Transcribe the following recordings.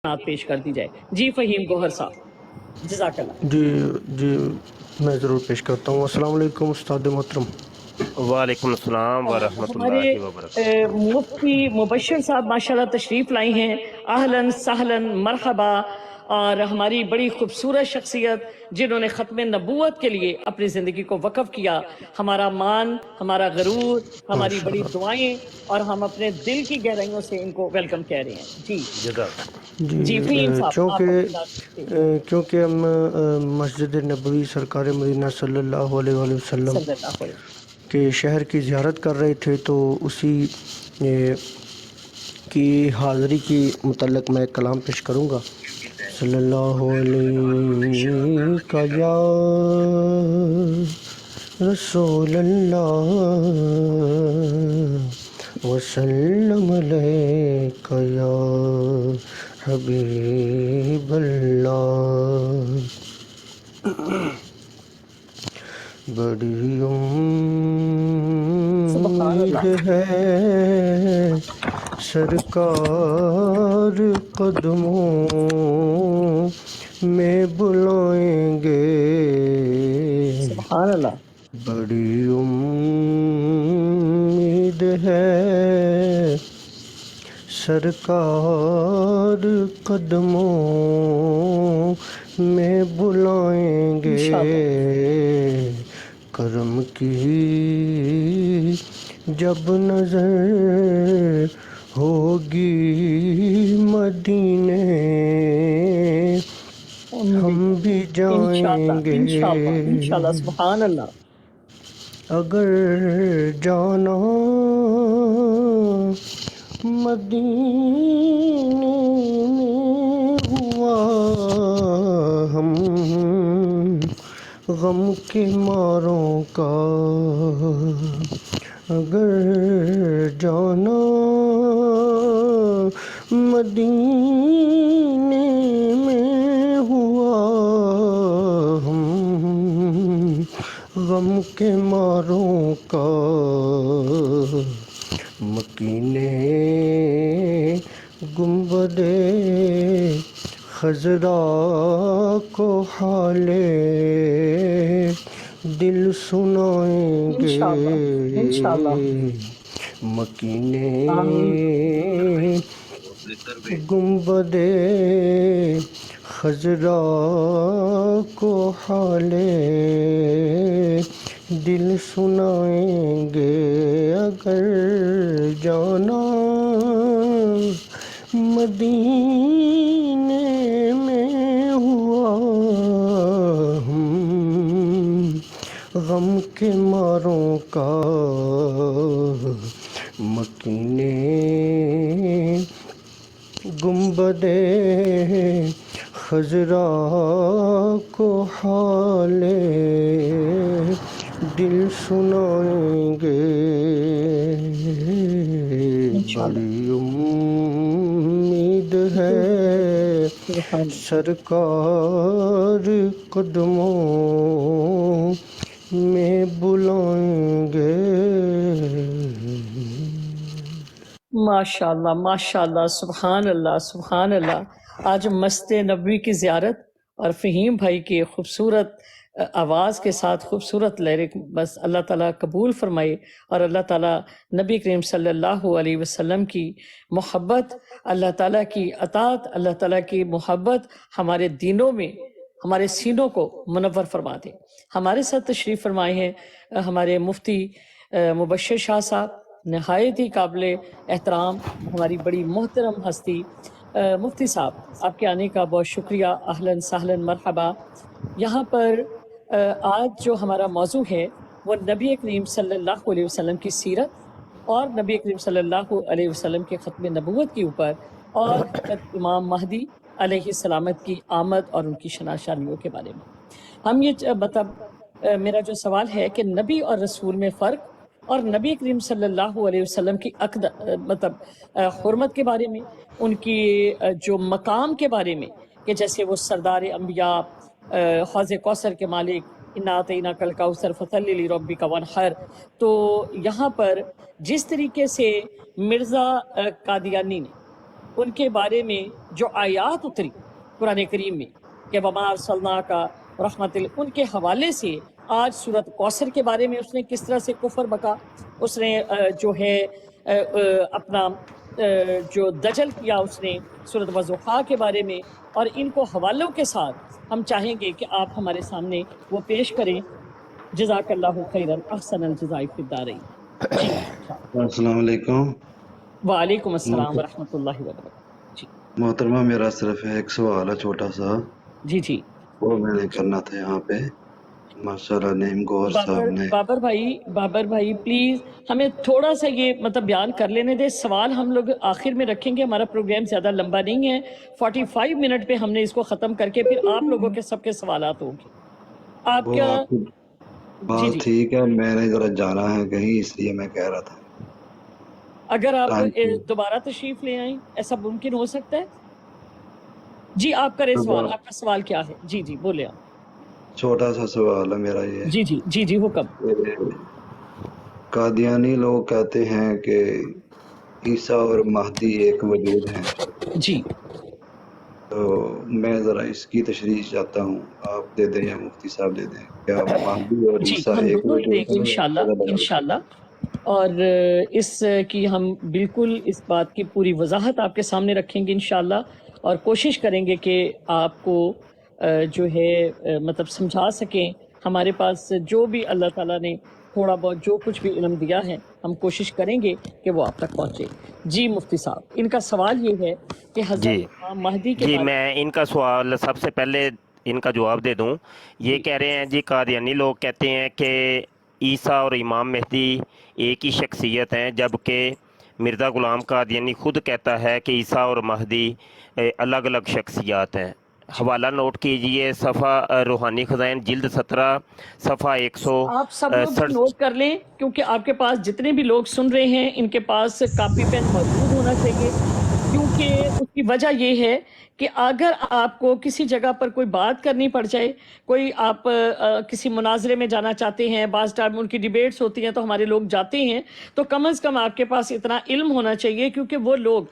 نعت پیش کر دی جائے۔ جی فہیم گوہر صاحب، جزاک اللہ۔ جی میں ضرور پیش کرتا ہوں۔ السلام علیکم استاد محترم۔ وعلیکم السلام ورحمۃ ہمارے اللہ وبرکاتہ۔ مفتی مبشر صاحب ماشاءاللہ تشریف لائی ہیں، اہلاً سہلاً مرحبا۔ اور ہماری بڑی خوبصورت شخصیت جنہوں نے ختم نبوت کے لیے اپنی زندگی کو وقف کیا، ہمارا مان، ہمارا غرور، ہماری بڑی دعائیں، اور ہم اپنے دل کی گہرائیوں سے ان کو ویلکم کہہ رہے ہیں۔ جی جی فہیم صاحب آپ اپنی بات چونکہ ہم مسجد نبوی سرکار مدینہ صلی اللہ علیہ وآلہ وسلم صلی اللہ علیہ کے شہر کی زیارت کر رہے تھے، تو اسی کی حاضری کی متعلق میں کلام پیش کروں گا۔ صلی اللہ علیہ یا رسول اللہ وسلم علیک یا حبیب اللہ۔ بڑی امید ہے سرکار قدموں میں بلائیں گے، سبحان اللہ۔ بڑی امید ہے سرکار قدموں میں بلائیں گے، کرم کی جب نظر ہوگی مدینے ہم بھی جائیں گے، انشاءاللہ سبحان اللہ۔ اگر جانا مدینے میں ہوا ہم غم کے ماروں کا، اگر جانا مدینے میں ہوا ہم غم کے ماروں کا، مکینے گنبد خضرا کو حال دل سنائیں گے، مکینے گنبد خضرا کو حال دل سنائیں گے، اگر جانا مدینے میں ہوا ہم غم کے ماروں کا، مکینے گنبد خضرا کو حال دل سنائیں گے، بڑی امید ہے سرکار قدموں میں بلائیں گے۔ ماشاءاللہ ماشاءاللہ، سبحان اللہ سبحان اللہ۔ آج مسجد نبوی کی زیارت اور فہیم بھائی کی خوبصورت آواز کے ساتھ خوبصورت لیرک، بس اللہ تعالیٰ قبول فرمائے، اور اللہ تعالیٰ نبی کریم صلی اللہ علیہ وسلم کی محبت، اللہ تعالیٰ کی اطاعت، اللہ تعالیٰ کی محبت ہمارے دینوں میں، ہمارے سینوں کو منور فرما دے۔ ہمارے ساتھ تشریف فرمائے ہیں ہمارے مفتی مبشر شاہ صاحب، نہایت ہی قابل احترام، ہماری بڑی محترم ہستی۔ مفتی صاحب آپ کے آنے کا بہت شکریہ، اہلاً سہلاً مرحبا۔ یہاں پر آج جو ہمارا موضوع ہے وہ نبی کریم صلی اللہ علیہ وسلم کی سیرت اور نبی کریم صلی اللہ علیہ وسلم کے ختم نبوت کے اوپر، اور حضرت امام مہدی علیہ السلامت کی آمد اور ان کی شناساریوں کے بارے میں ہم یہ میرا جو سوال ہے کہ نبی اور رسول میں فرق، اور نبی کریم صلی اللہ علیہ وسلم کی حرمت کے بارے میں، ان کی جو مقام کے بارے میں، کہ جیسے وہ سردار انبیاء، حوض کوثر کے مالک، انا اعطیناک الکوثر فصلی لربک وانحر۔ تو یہاں پر جس طریقے سے مرزا قادیانی نے ان کے بارے میں جو آیات اتری قرآن کریم میں کہ وما ارسلنا کا رحمت ان کے حوالے سے آج سورۃ کوثر کے بارے میں اس نے کس طرح سے کفر بکا، اس نے جو ہے اپنا جو دجل کیا اس نے سورۃ وضحیٰ کے بارے میں، اور ان کو حوالوں کے ساتھ ہم چاہیں گے کہ آپ ہمارے سامنے وہ پیش کریں۔ جزاک اللہ خیرا احسن الجزاء فی الدارین۔ جی السلام علیکم وعلیکم السلام ورحمۃ اللہ وبرکاتہ۔ جی محترمہ، میرا صرف ایک سوال ہے چھوٹا سا، جی جی وہ میں نے کرنا تھا یہاں پہ۔ ماشاءاللہ نعیم گور صاحب نے بابر بھائی پلیز ہمیں تھوڑا سا یہ مطلب بیان کر لینے دے، سوال ہم لوگ آخر میں رکھیں گے، ہمارا پروگرام زیادہ لمبا نہیں ہے، 45 منٹ پہ ہم نے اس کو ختم کر کے پھر آپ لوگوں کے سب کے سوالات ہوں گے۔ آپ وہ کیا آپ کی بات ٹھیک ہے، میں نے ذرا جانا ہے کہیں، اس لیے میں کہہ رہا تھا اگر آپ Thank you. دوبارہ تشریف لے آئیں ایسا ممکن ہو سکتا ہے؟ جی آپ کریں سوال، آپ کا سوال کیا ہے؟ جی جی بولے آپ۔ چھوٹا سا سوال ہے میرا یہ جی جی جی جی حکم۔ کہ قادیانی لوگ کہتے ہیں کہ عیسیٰ اور مہدی ایک وجود ہیں، جی تو میں ذرا اس کی تشریح چاہتا ہوں، آپ دے دیں یا مفتی صاحب دے دیں، کیا مہدی اور جی عیسیٰ ہم ایک دونوں وجود دیں گے ہیں؟ انشاءاللہ، اور اس کی ہم بالکل اس بات کی پوری وضاحت آپ کے سامنے رکھیں گے انشاءاللہ، اور کوشش کریں گے کہ آپ کو جو ہے مطلب سمجھا سکیں۔ ہمارے پاس جو بھی اللہ تعالیٰ نے تھوڑا بہت جو کچھ بھی علم دیا ہے ہم کوشش کریں گے کہ وہ آپ تک پہنچے۔ جی مفتی صاحب، ان کا سوال یہ ہے کہ حضرت جی امام مہدی کے جی بارے میں ان کا سوال سب سے پہلے ان کا جواب دے دوں۔ یہ جی کہہ رہے ہیں جی قادیانی لوگ کہتے ہیں کہ عیسیٰ اور امام مہدی ایک ہی شخصیت ہیں، جبکہ مرزا غلام قادیانی خود کہتا ہے کہ عیسیٰ اور مہدی الگ الگ شخصیات ہیں۔ حوالہ نوٹ کیجئے، صفحہ روحانی خزائن جلد 17 صفحہ آپ سب لوگ 167۔ نوٹ کر لیں، کیونکہ آپ کے پاس جتنے بھی لوگ سن رہے ہیں ان کے پاس کاپی پین موجود ہونا چاہیے، کیونکہ اس کی وجہ یہ ہے کہ اگر آپ کو کسی جگہ پر کوئی بات کرنی پڑ جائے، کوئی آپ کسی مناظرے میں جانا چاہتے ہیں، بعض ٹائم ان کی ڈیبیٹس ہوتی ہیں تو ہمارے لوگ جاتے ہیں، تو کم از کم آپ کے پاس اتنا علم ہونا چاہیے، کیونکہ وہ لوگ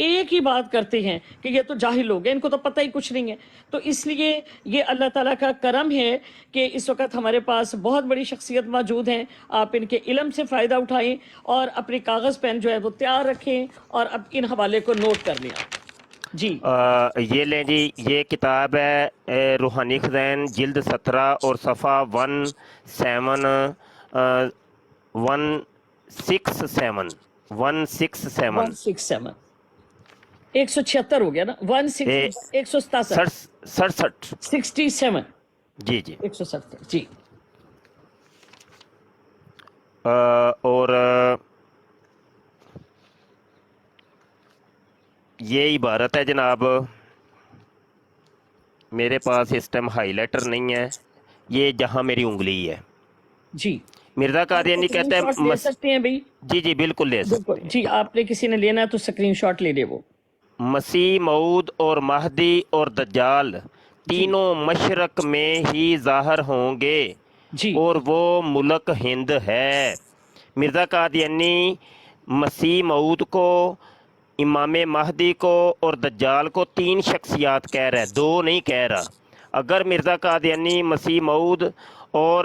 ایک ہی بات کرتے ہیں کہ یہ تو جاہل لوگ ہیں، ان کو تو پتہ ہی کچھ نہیں ہے۔ تو اس لیے یہ اللہ تعالیٰ کا کرم ہے کہ اس وقت ہمارے پاس بہت بڑی شخصیت موجود ہیں، آپ ان کے علم سے فائدہ اٹھائیں اور اپنے کاغذ پین جو ہے وہ تیار رکھیں اور اب ان حوالے کو نوٹ کر لیں آپ۔ جی یہ لیں جی، یہ کتاب ہے روحانی خزائن جلد 17 اور صفحہ 167 167 176 ہو گیا نا، 167 67 67 جی جی 170 جی۔ اور یہ عبارت ہے جناب، میرے پاس اس ٹائم ہائی لائٹر نہیں ہے، یہ جہاں میری انگلی ہے۔ جی مرزا قادیانی کہتے شاٹ لے ہیں سکتے ہیں بھائی، جی جی بالکل لے سکتے بالکل ہیں۔ جی، آپ نے کسی نے لینا ہے تو اسکرین شاٹ لے لے وہ۔ مسیح موعود اور مہدی اور دجال تینوں مشرق میں ہی ظاہر ہوں گے جی اور وہ ملک ہند ہے۔ مرزا قادیانی مسیح موعود کو، امام مہدی کو اور دجال کو 3 شخصیات کہہ رہا ہے، 2 نہیں کہہ رہا۔ اگر مرزا قادیانی مسیح موعود اور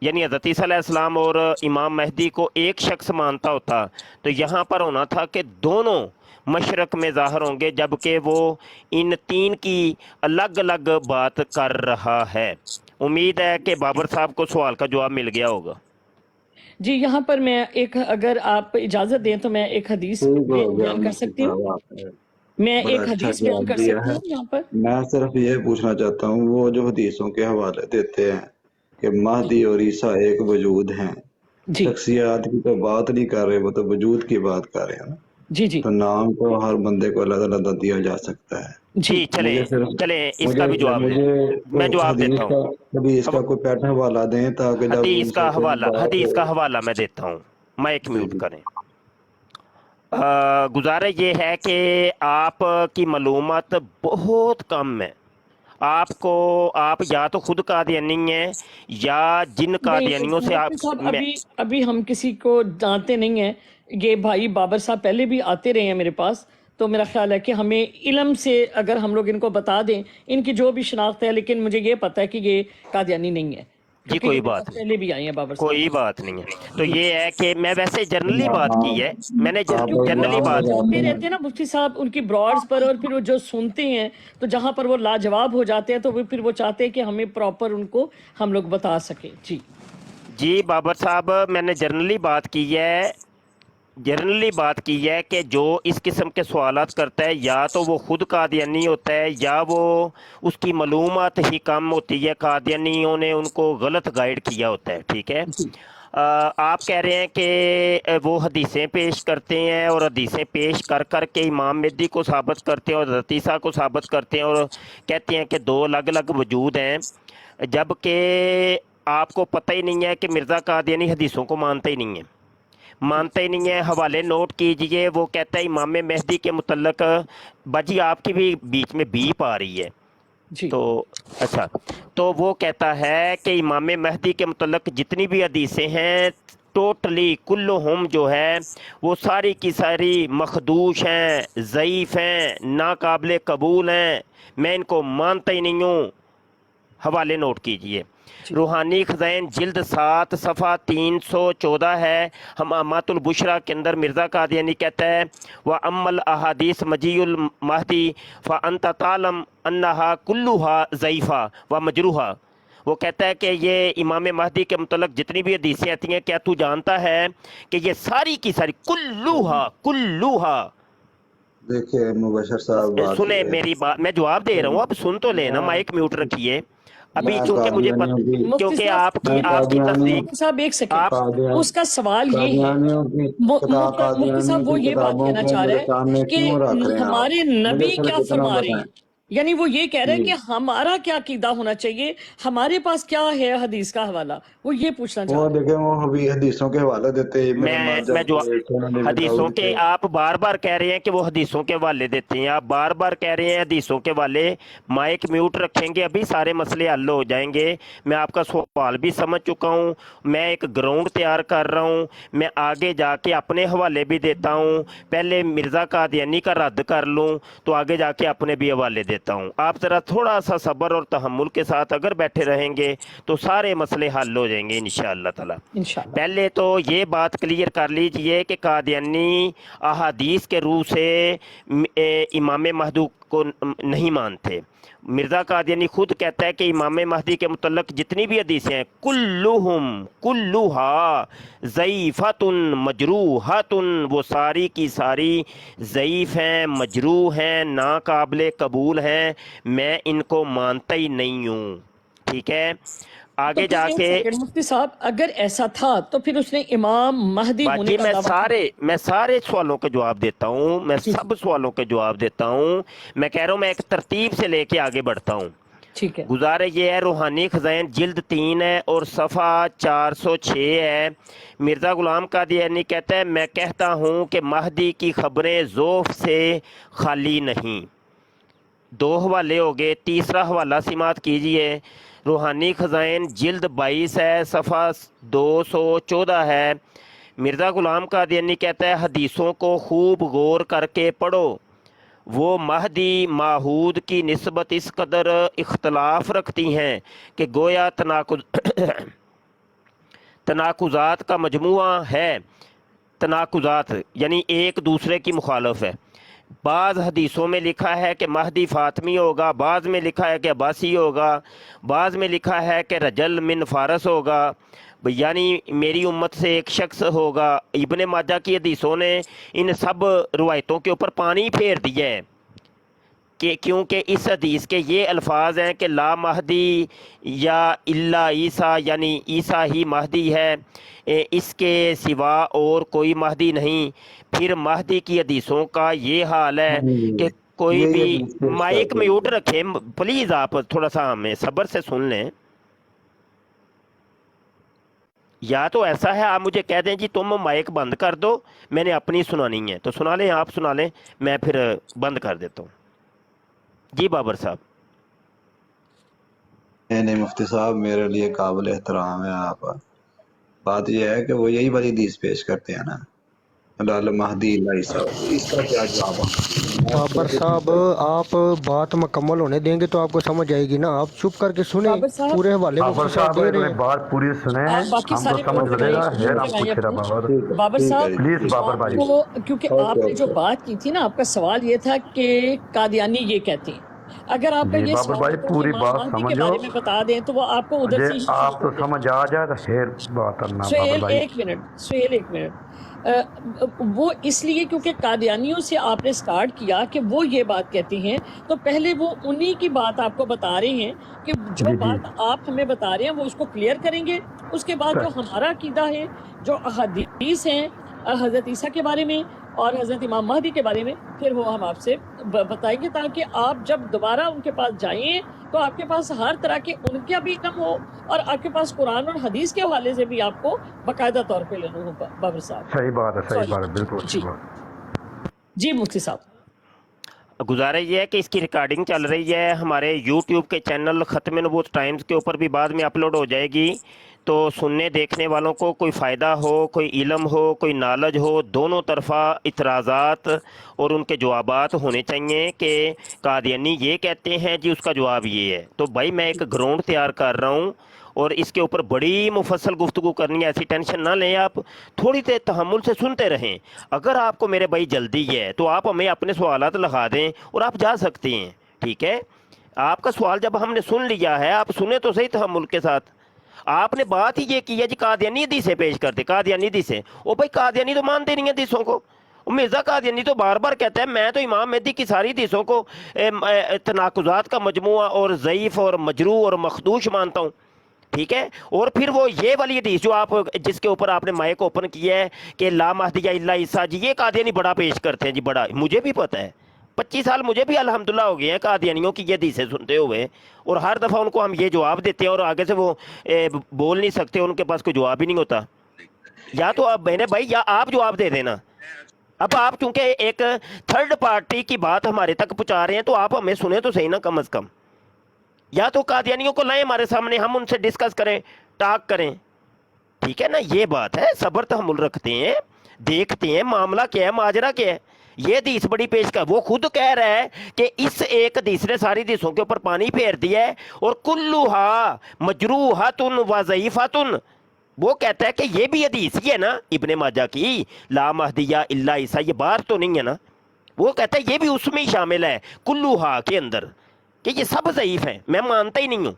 یعنی حضرت عیسیٰ علیہ السلام اور امام مہدی کو ایک شخص مانتا ہوتا تو یہاں پر ہونا تھا کہ دونوں مشرق میں ظاہر ہوں گے، جبکہ وہ ان 3 کی الگ الگ بات کر رہا ہے۔ امید ہے کہ بابر صاحب کو سوال کا جواب مل گیا ہوگا۔ جی، یہاں پر میں ایک، اگر آپ اجازت دیں تو میں ایک حدیث بیان کر سکتی ہوں، میں بڑا ایک اچھا حدیث بیان جواب کر دیا سکتی ہے۔ ہوں یہاں پر۔ میں صرف یہ پوچھنا چاہتا ہوں، وہ جو حدیثوں کے حوالے دیتے ہیں کہ مہدی اور عیسیٰ ایک وجود ہیں، جی شخصیات کی تو بات نہیں کر رہے، وہ تو وجود کی بات کر رہے ہیں نا، جی جی تو نام تو ہر بندے کو الگ الگ دیا جا سکتا ہے۔ جی جی چلیں مجھے صرف چلیں اس کا بھی جواب لیں، میں جواب دیتا ہوں۔ حدیث کا کوئی پیٹرن حوالہ دیں تاکہ جب ان سے کوئی بات حدیث کا ہو۔ حوالہ میں دیتا ہوں، مائک جی میوٹ جی کریں۔ گزارش یہ ہے کہ آپ کی معلومات بہت کم ہے، آپ یا تو خود قادیانی ہیں یا جن قادیانیوں سے آپ مفتی صاحب ابھی ہم کسی کو جانتے نہیں ہیں، یہ بھائی بابر صاحب پہلے بھی آتے رہے ہیں میرے پاس، تو میرا خیال ہے کہ ہمیں علم سے اگر ہم لوگ ان کو بتا دیں ان کی جو بھی شناخت ہے، لیکن مجھے یہ پتہ ہے کہ یہ قادیانی نہیں ہے، جی کیونکہ کوئی یہ میرے بات پاس نہیں، پہلے بھی آئی ہیں بابر صاحب۔ کوئی بات نہیں ہے۔ تو جی یہ ہے کہ میں ویسے جنرلی بات کی ہے، میں نے کیونکہ وہ جنرلی جو بات بولتے رہتے ہیں نا مفتی صاحب ان کی براڈز پر، اور پھر وہ جو سنتے ہیں تو جہاں پر وہ لاجواب ہو جاتے ہیں تو وہ پھر وہ چاہتے ہیں کہ ہمیں پراپر ان کو ہم لوگ بتا سکیں۔ جی جی بابر صاحب میں نے جنرلی بات کی ہے، جنرلی بات کی ہے کہ جو اس قسم کے سوالات کرتا ہے یا تو وہ خود قادیانی ہوتا ہے یا وہ اس کی معلومات ہی کم ہوتی ہے، قادیانیوں نے ان کو غلط گائیڈ کیا ہوتا ہے، ٹھیک ہے۔ جی آپ کہہ رہے ہیں کہ وہ حدیثیں پیش کرتے ہیں اور حدیثیں پیش کر کر کے امام مہدی کو ثابت کرتے ہیں اور حضرت عیسیٰ کو ثابت کرتے ہیں اور کہتے ہیں کہ دو الگ الگ وجود ہیں، جبکہ آپ کو پتہ ہی نہیں ہے کہ مرزا قادیانی حدیثوں کو مانتا ہی نہیں ہے، مانتے ہی نہیں ہے۔ حوالے نوٹ کیجئے، وہ کہتا ہے امام مہدی کے متعلق، باجی آپ کی بھی بیچ میں بیپ آ رہی ہے جی تو اچھا، تو وہ کہتا ہے کہ امام مہدی کے متعلق جتنی بھی حدیثیں ہیں ٹوٹلی کلہم جو ہے وہ ساری کی ساری مخدوش ہیں، ضعیف ہیں، ناقابل قبول ہیں، میں ان کو مانتا ہی نہیں ہوں۔ حوالے نوٹ کیجئے، جی روحانی خزائن جلد 7 صفحہ 314 ہے، حمامات البشرا کے اندر مرزا قادیانی کہتا ہے وَأَمَّا الْأَحَادِيثُ مَجِيءُ الْمَهْدِي فَأَنْتَ تَعْلَمُ أَنَّهَا كُلُّهَا ضَعِيفَةٌ وَمَجْرُوحَةٌ۔ وہ کہتا ہے کہ یہ امام مہدی کے متعلق جتنی بھی حدیثیں آتی ہیں، کیا تو جانتا ہے کہ یہ ساری کی ساری کلوہا دیکھیے مبشر صاحب، بات سنیں یہ ہے میری بات، میں جواب دے رہا ہوں، اب سن تو لینا، مائک میوٹ رکھیے ابھی، میں چونکہ مجھے قادیانیوں کی مفتی کیونکہ صاحب میں آپ کی قادیانیوں تصدیق مفتی صاحب ایک سیکنڈ، آپ قادیان اس کا سوال یہ ہے، قادیانیوں کی مفتی قادیانیوں صاحب کی وہ یہ بات کتابوں کہنا کو چاہ رہا میرے ہے سامنے کہ کیوں رکھ رہے ہیں آپ؟ ہمارے مجھے نبی صرف کیا اتنا فرما رہے بتائیں ہیں، یعنی وہ یہ کہہ رہے ہیں جی۔ کہ ہمارا کیا عقیدہ ہونا چاہیے، ہمارے پاس کیا ہے حدیث کا حوالہ، وہ یہ پوچھنا چاہ وہ رہے ہیں۔ دیکھیں، وہ ابھی حدیثوں کے حوالے دیتے ہیں، ابن ماجہ میں جو کے، سنن ابی حدیثوں داؤد کے، کے۔ آپ بار بار کہہ رہے ہیں کہ وہ حدیثوں کے حوالے دیتے ہیں، آپ بار بار کہہ رہے ہیں حدیثوں کے حوالے، مائک میوٹ رکھیں گے ابھی سارے مسئلے حل ہو جائیں گے۔ میں آپ کا سوال بھی سمجھ چکا ہوں، میں ایک گراؤنڈ تیار کر رہا ہوں، میں آگے جا کے اپنے حوالے بھی دیتا ہوں، پہلے مرزا قادیانی کا رد کر لوں تو آگے جا کے اپنے بھی حوالے دیتا ہوں۔ آپ ذرا تھوڑا سا صبر اور تحمل کے ساتھ اگر بیٹھے رہیں گے تو سارے مسئلے حل ہو جائیں گے انشاءاللہ تعالی۔ انشاءاللہ پہلے تو یہ بات کلیئر کر لیجئے کہ قادیانی احادیث کے روح سے امام مہدی کو نہیں مانتے۔ مرزا قادیانی خود کہتا ہے کہ امام مہدی کے متعلق جتنی بھی حدیثیں ہیں کلوہا ضعیفۃ مجروحۃ، وہ ساری کی ساری ضعیف ہیں، مجروح ہیں، ناقابل قبول ہیں، میں ان کو مانتا ہی نہیں ہوں، ٹھیک ہے۔ تو آگے پھر جا ایک کے سیکنڈ مفتی صاحب، اگر ایسا تھا تو پھر اس نے امام مہدی ہونے باجی کا دعویٰ کیوں؟ میں سارے سوالوں کے جواب دیتا ہوں، میں جی سب سوالوں کے جواب دیتا ہوں، میں کہہ رہا ہوں میں ایک ترتیب سے لے کے آگے بڑھتا ہوں۔ ٹھیک ہے گزارش یہ ہے، روحانی خزائن جلد 3 ہے اور صفحہ 406 ہے۔ مرزا غلام قادیانی کہتا ہے میں کہتا ہوں کہ مہدی کی خبریں ضعف سے خالی نہیں۔ 2 حوالے ہو گئے، تیسرا حوالہ سماعت کیجئے، روحانی خزائن جلد 22 ہے، صفحہ 214 ہے۔ مرزا غلام قادیانی کہتا ہے حدیثوں کو خوب غور کر کے پڑھو، وہ مہدی معہود کی نسبت اس قدر اختلاف رکھتی ہیں کہ گویا تناقضات کا مجموعہ ہے، تناقضات یعنی ایک دوسرے کی مخالف ہے۔ بعض حدیثوں میں لکھا ہے کہ مہدی فاطمی ہوگا، بعض میں لکھا ہے کہ عباسی ہوگا، بعض میں لکھا ہے کہ رجل من فارس ہوگا، یعنی میری امت سے ایک شخص ہوگا۔ ابن ماجہ کی حدیثوں نے ان سب روایتوں کے اوپر پانی پھیر دیا ہے کہ کیونکہ اس حدیث کے یہ الفاظ ہیں کہ لا مہدی یا الا عیسیٰ، یعنی عیسیٰ ہی مہدی ہے، اس کے سوا اور کوئی مہدی نہیں۔ پھر مہدی کی حدیثوں کا یہ حال ہے کہ کوئی یہی بھی، حدیث پیش مائک کرتے میوٹ ہیں۔ رکھیں پلیز، آپ تھوڑا سا ہمیں صبر سے سن لیں۔ یا تو ایسا ہے آپ مجھے کہہ دیں جی تم مائک بند کر دو، میں نے اپنی سنانی ہے تو سنا لیں، آپ سنا لیں، میں پھر بند کر دیتا ہوں۔ جی بابر صاحب۔ نہیں مفتی صاحب، میرے لیے قابل احترام ہے آپ۔ بات یہ ہے کہ وہ یہی والی حدیث پیش کرتے ہیں نا، लाल महदी इल्ला ईसा, इसका क्या जवाब है? बाबर साहब आप बात मुकम्मल होने देंगे तो आपको समझ आएगी ना, आप चुप करके सुने, बाबर साहब पूरे हवाले बाबर मुफ्ती साहब साहब दे एक रहे मिनट हैं। बात पूरी सुने, आप बाकी हमको सारे समझ लोग लगेगा। नहीं हेर हम सुनेंगे पूछे रहा मैं बाबर, ठीक है, बाबर ठीक है साहब जी, प्लीज ठीक बाबर भाई। आपको, क्योंकि ओके आपने जो ओके। बात की थी ना, आपका सवाल ये था कि कादियानी ये कहते हैं। अगर आपका जी ये बाबर सवाल भाई था कि पूरी इमाम बात महदी के समझो, बारे में बता दें तो वो आपको उधर जे से ही शुरू आप तो कर दें। समझ आ जाए तो हेर बात करना बाबर भाई। सुहेल एक मिनट वो इसलिए क्योंकि कादियानियों से आपने स्टार्ट किया कि वो ये बात कहती हैं, तो पहले वो उन्हीं की बात आपको बता रहे हैं कि जो जी जी बात आप हमें बता रहे हैं वो उसको क्लियर करेंगे। उसके बाद जो हमारा अकीदा है, जो अहादीस हैं हज़रत ईसा के बारे में और हज़रत इमाम महदी के बारे में, फिर वो हम आपसे बताएंगे, ताकि आप जब दोबारा उनके पास जाएं तो आपके पास हर तरह के उनका भी इल्म हो और आपके पास कुरान और हदीस के हवाले से भी आपको बाकायदा तौर पे लेना हो। बाबर साहब सही बात है, सही सॉरी बात है, बिल्कुल जी सही बात। जी मुफ्ती साहब। गुजारिश ये है कि इसकी रिकॉर्डिंग चल रही है हमारे यूट्यूब के चैनल ख़त्म नबूत टाइम्स के ऊपर भी बाद में अपलोड हो जाएगी, तो सुनने देखने वालों को कोई फ़ायदा हो, कोई इल्म हो, कोई नॉलेज हो, दोनों तरफा इतराज़ात और उनके जवाबात होने चाहिए कि कादियानी ये कहते हैं जी, उसका जवाब ये है। तो भाई मैं एक ग्राउंड तैयार कर रहा हूँ और इसके ऊपर बड़ी मुफस्सल गुफ्तगू करनी है, ऐसी टेंशन ना लें आप, थोड़ी देर तहम्मुल से सुनते रहें। अगर आपको मेरे भाई जल्दी है तो आप हमें अपने सवालात लगा दें और आप जा सकते हैं, ठीक है। आपका सवाल जब हमने सुन लिया है, आप सुने तो सही तहम्मुल के साथ। आपने बात ही ये की है जी कादियानी हदीसें पेश करते, कादियानी हदीसें। ओ भाई कादियानी तो मानते नहीं हदीसों को। मिर्ज़ा कादियानी तो बार बार कहता है मैं तो इमाम मेहदी की सारी हदीसों को तनाकुज़ात का मजमुआ और ज़ईफ़ और मजरू और मखदूश मानता हूँ, ठीक है। और फिर वो ये वाली हदीस जो आप जिसके ऊपर आपने माइक ओपन किया है कि ला महदी इल्ला ईसा जी, ये कादियानी बड़ा पेश करते हैं जी, बड़ा, मुझे भी पता है। 25 साल मुझे भी अल्हम्दुलिल्लाह हो गए हैं कादियानियों की ये हदीसें सुनते हुए, और हर दफ़ा उनको हम ये जवाब देते हैं और आगे से वो बोल नहीं सकते, उनके पास कोई जवाब ही नहीं होता। या तो आप मैंने भाई, या आप जवाब दे देना। अब आप चूंकि एक थर्ड पार्टी की बात हमारे तक पहुँचा रहे हैं तो आप हमें सुने तो सही ना कम अज़ कम। या तो कादियानियों को लाएं हमारे सामने, हम उनसे डिस्कस करें, टॉक करें, ठीक है ना। ये बात है, सब्र तहम्मुल रखते हैं, देखते हैं मामला क्या है, माजरा क्या है। ये हदीस बड़ी पेश कर, वो खुद कह रहा है कि इस एक हदीस ने सारी हदीसों के ऊपर पानी फेर दिया है, और कुल्लुहा मजरूहातुन व ज़ईफ़ातुन। वो कहता है कि ये भी हदीस ही है ना इब्ने माजा की, ला महदिया इल्ला ईसा, ये बात तो नहीं है ना। वो कहता है ये भी उसमें ही शामिल है कुल्लुहा के अंदर, कि ये सब ज़ईफ़ है, मैं मानता ही नहीं हूँ।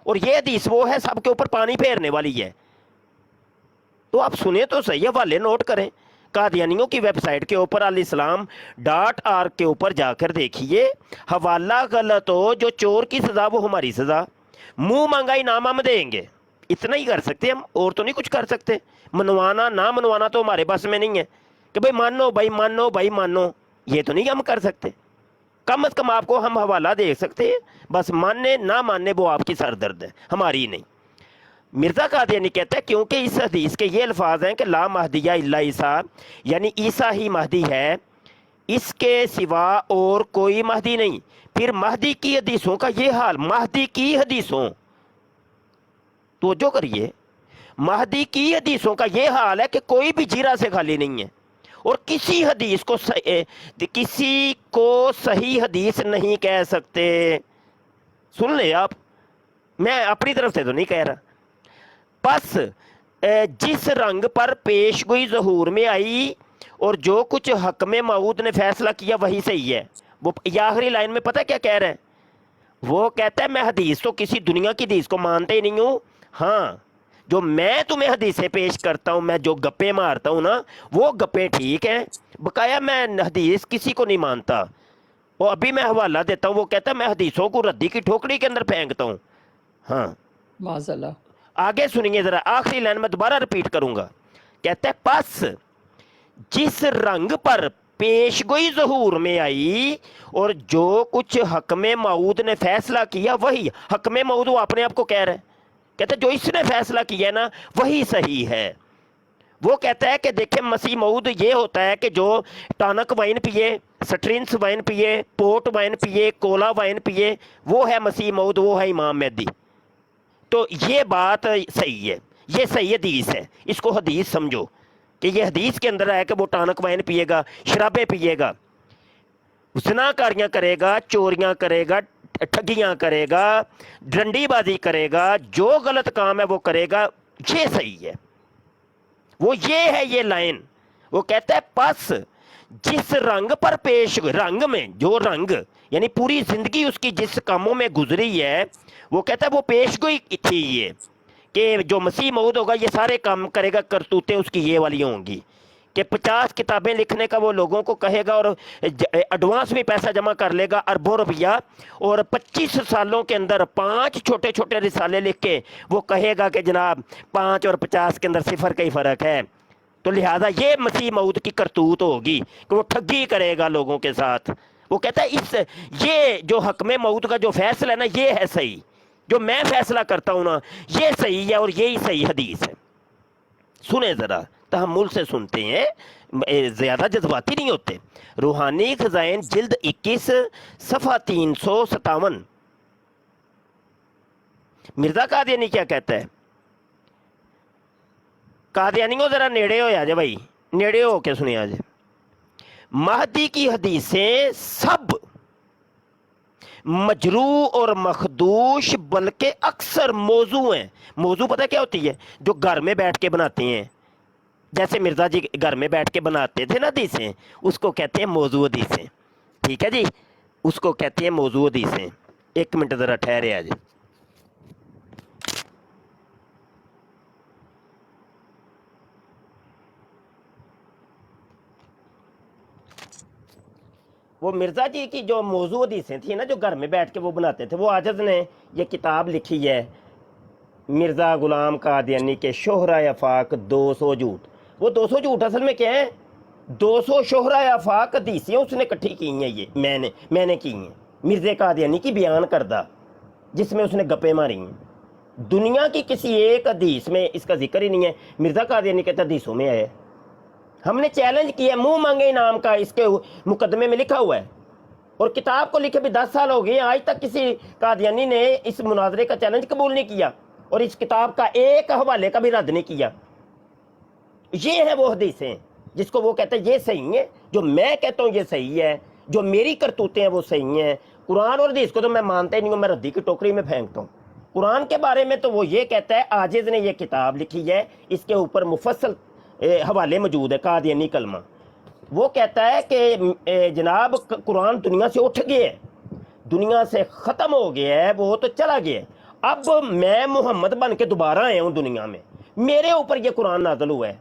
और ये हदीस वो है सब के ऊपर पानी फेरने वाली है। तो आप सुने तो सही, हवाले नोट करें। कादियानियों की वेबसाइट के ऊपर alislam.org के ऊपर जाकर देखिए, हवाला गलत हो, जो चोर की सज़ा वो हमारी सज़ा, मुंह मांगा इनाम हम देंगे, इतना ही कर सकते हम, और तो नहीं कुछ कर सकते। मनवाना ना मनवाना तो हमारे बस में नहीं है कि भाई मानो भाई मानो भाई मानो, ये तो नहीं हम कर सकते। कम अज़ कम आपको हम हवाला दे सकते हैं, बस मानने ना मानने वो आपकी सरदर्द है, हमारी नहीं। मिर्ज़ा कादियानी कहता है क्योंकि इस हदीस के ये अल्फाज हैं कि ला महदिया इल्ला ईसा, यानी ईसा ही महदी है, इसके सिवा और कोई महदी नहीं। फिर महदी की हदीसों का ये हाल, महदी की हदीसों, तो जो करिए, महदी की हदीसों का ये हाल है कि कोई भी जीरा से खाली नहीं है, और किसी हदीस को किसी को सही हदीस नहीं कह सकते। सुन ले आप, मैं अपनी तरफ से तो नहीं कह रहा। बस जिस रंग पर पेशगोई ज़हूर में आई और जो कुछ हकमे मऊद ने फैसला किया वही सही है। वो आखिरी लाइन में पता क्या कह रहा है, वो कहता है मैं हदीस तो किसी दुनिया की हदीस को मानता ही नहीं हूँ, हाँ जो मैं तुम्हें हदीसें पेश करता हूँ, मैं जो गप्पे मारता हूँ ना, वो गप्पे ठीक हैं, बकाया मैं हदीस किसी को नहीं मानता। और अभी मैं हवाला देता हूँ, वो कहता है मैं हदीसों को रद्दी की ठोकरी के अंदर फेंकता हूँ। हाँ माज़अल्लाह। आगे सुनिए ज़रा, आखिरी लाइन में दोबारा रिपीट करूँगा। कहता है बस जिस रंग पर पेशगोई ज़हूर में आई और जो कुछ हकमे मऊद ने फैसला किया वही, हकमे मऊद वो अपने आप को कह रहे हैं, कहते जो इसने फैसला किया ना वही सही है। वो कहता है कि देखें मसीह मऊद ये होता है कि जो टॉनिक वाइन पिए, स्ट्रिंग्स वाइन पिए, पोर्ट वाइन पिए, कोला वाइन पिए, वो है मसीह मऊद, वो है इमाम मेहदी। तो ये बात सही है, ये सही हदीस है, इसको हदीस समझो। کہ یہ حدیث کے اندر ہے کہ وہ ٹانک وائن پیے گا، شرابیں پیے گا، زناکاریاں کرے گا، چوریاں کرے گا، ٹھگیاں کرے گا، ڈنڈی بازی کرے گا، جو غلط کام ہے وہ کرے گا، یہ صحیح ہے، وہ یہ ہے یہ لائن۔ وہ کہتا ہے پس جس رنگ پر پیش، رنگ میں جو رنگ یعنی پوری زندگی اس کی جس کاموں میں گزری ہے، وہ کہتا ہے وہ پیش گوئی تھی یہ کہ جو مسیح موعود ہوگا یہ سارے کام کرے گا، کرتوتیں اس کی یہ والی ہوں گی کہ 50 کتابیں لکھنے کا وہ لوگوں کو کہے گا اور ایڈوانس بھی پیسہ جمع کر لے گا اربوں روپیہ، اور 25 سالوں کے اندر 5 چھوٹے چھوٹے رسالے لکھ کے وہ کہے گا کہ جناب 5 اور 50 کے اندر صفر کا ہی فرق ہے۔ تو لہٰذا یہ مسیح موعود کی کرتوت ہوگی کہ وہ ٹھگی کرے گا لوگوں کے ساتھ۔ وہ کہتا ہے یہ جو حکم موعود کا جو فیصلہ ہے نا یہ ہے صحیح، جو میں فیصلہ کرتا ہوں نا یہ صحیح ہے اور یہی صحیح حدیث ہے۔ سنیں ذرا، تحمل سے سنتے ہیں، زیادہ جذباتی نہیں ہوتے۔ روحانی خزائن جلد 21 صفحہ 357۔ مرزا قادیانی کیا کہتا ہے؟ قادیانیوں ذرا نیڑے ہو جائے بھائی، نیڑے ہو کے سنیں آج۔ مہدی کی حدیثیں سب مجروح اور مخدوش بلکہ اکثر موضوع ہیں۔ موضوع پتہ کیا ہوتی ہے؟ جو گھر میں بیٹھ کے بناتے ہیں، جیسے مرزا جی گھر میں بیٹھ کے بناتے تھے نا حدیثیں، اس کو کہتے ہیں موضوع حدیثیں، ٹھیک ہے جی، اس کو کہتے ہیں موضوع حدیثیں۔ ایک منٹ ذرا ٹھہرے آج۔ وہ مرزا جی کی جو موضوع حدیثیں تھیں نا جو گھر میں بیٹھ کے وہ بناتے تھے، وہ عاجز نے یہ کتاب لکھی ہے مرزا غلام قادیانی کے شہرۂ آفاق 200 جھوٹ۔ وہ 200 جھوٹ اصل میں کیا ہے؟ 200 شہرۂ آفاق حدیثیں اس نے اکٹھی کی ہیں، یہ میں نے کی ہیں مرزا قادیانی کی بیان کردہ، جس میں اس نے گپیں ماری ہیں۔ دنیا کی کسی ایک حدیث میں اس کا ذکر ہی نہیں ہے۔ مرزا قادیانی کہتا حدیثوں میں ہے۔ ہم نے چیلنج کیا، منہ مانگے انعام کا اس کے مقدمے میں لکھا ہوا ہے، اور کتاب کو لکھے بھی 10 سال ہو گئے، آج تک کسی قادیانی نے اس مناظرے کا چیلنج قبول نہیں کیا اور اس کتاب کا ایک حوالے کا بھی رد نہیں کیا۔ یہ ہے وہ حدیثیں جس کو وہ کہتے ہیں یہ صحیح ہے، جو میں کہتا ہوں یہ صحیح ہے، جو میری کرتوتیں ہیں وہ صحیح ہیں۔ قرآن اور حدیث کو تو میں مانتا ہی نہیں ہوں، میں ردی کی ٹوکری میں پھینکتا ہوں۔ قرآن کے بارے میں تو وہ یہ کہتا ہے عاجز نے یہ کتاب لکھی ہے، اس کے اوپر مفصل حوالے موجود ہے، قادیانی کلمہ۔ وہ کہتا ہے کہ جناب قرآن دنیا سے اٹھ گیا ہے، دنیا سے ختم ہو گیا ہے، وہ تو چلا گیا ہے، اب میں محمد بن کے دوبارہ آیا ہوں دنیا میں، میرے اوپر یہ قرآن نازل ہوا ہے۔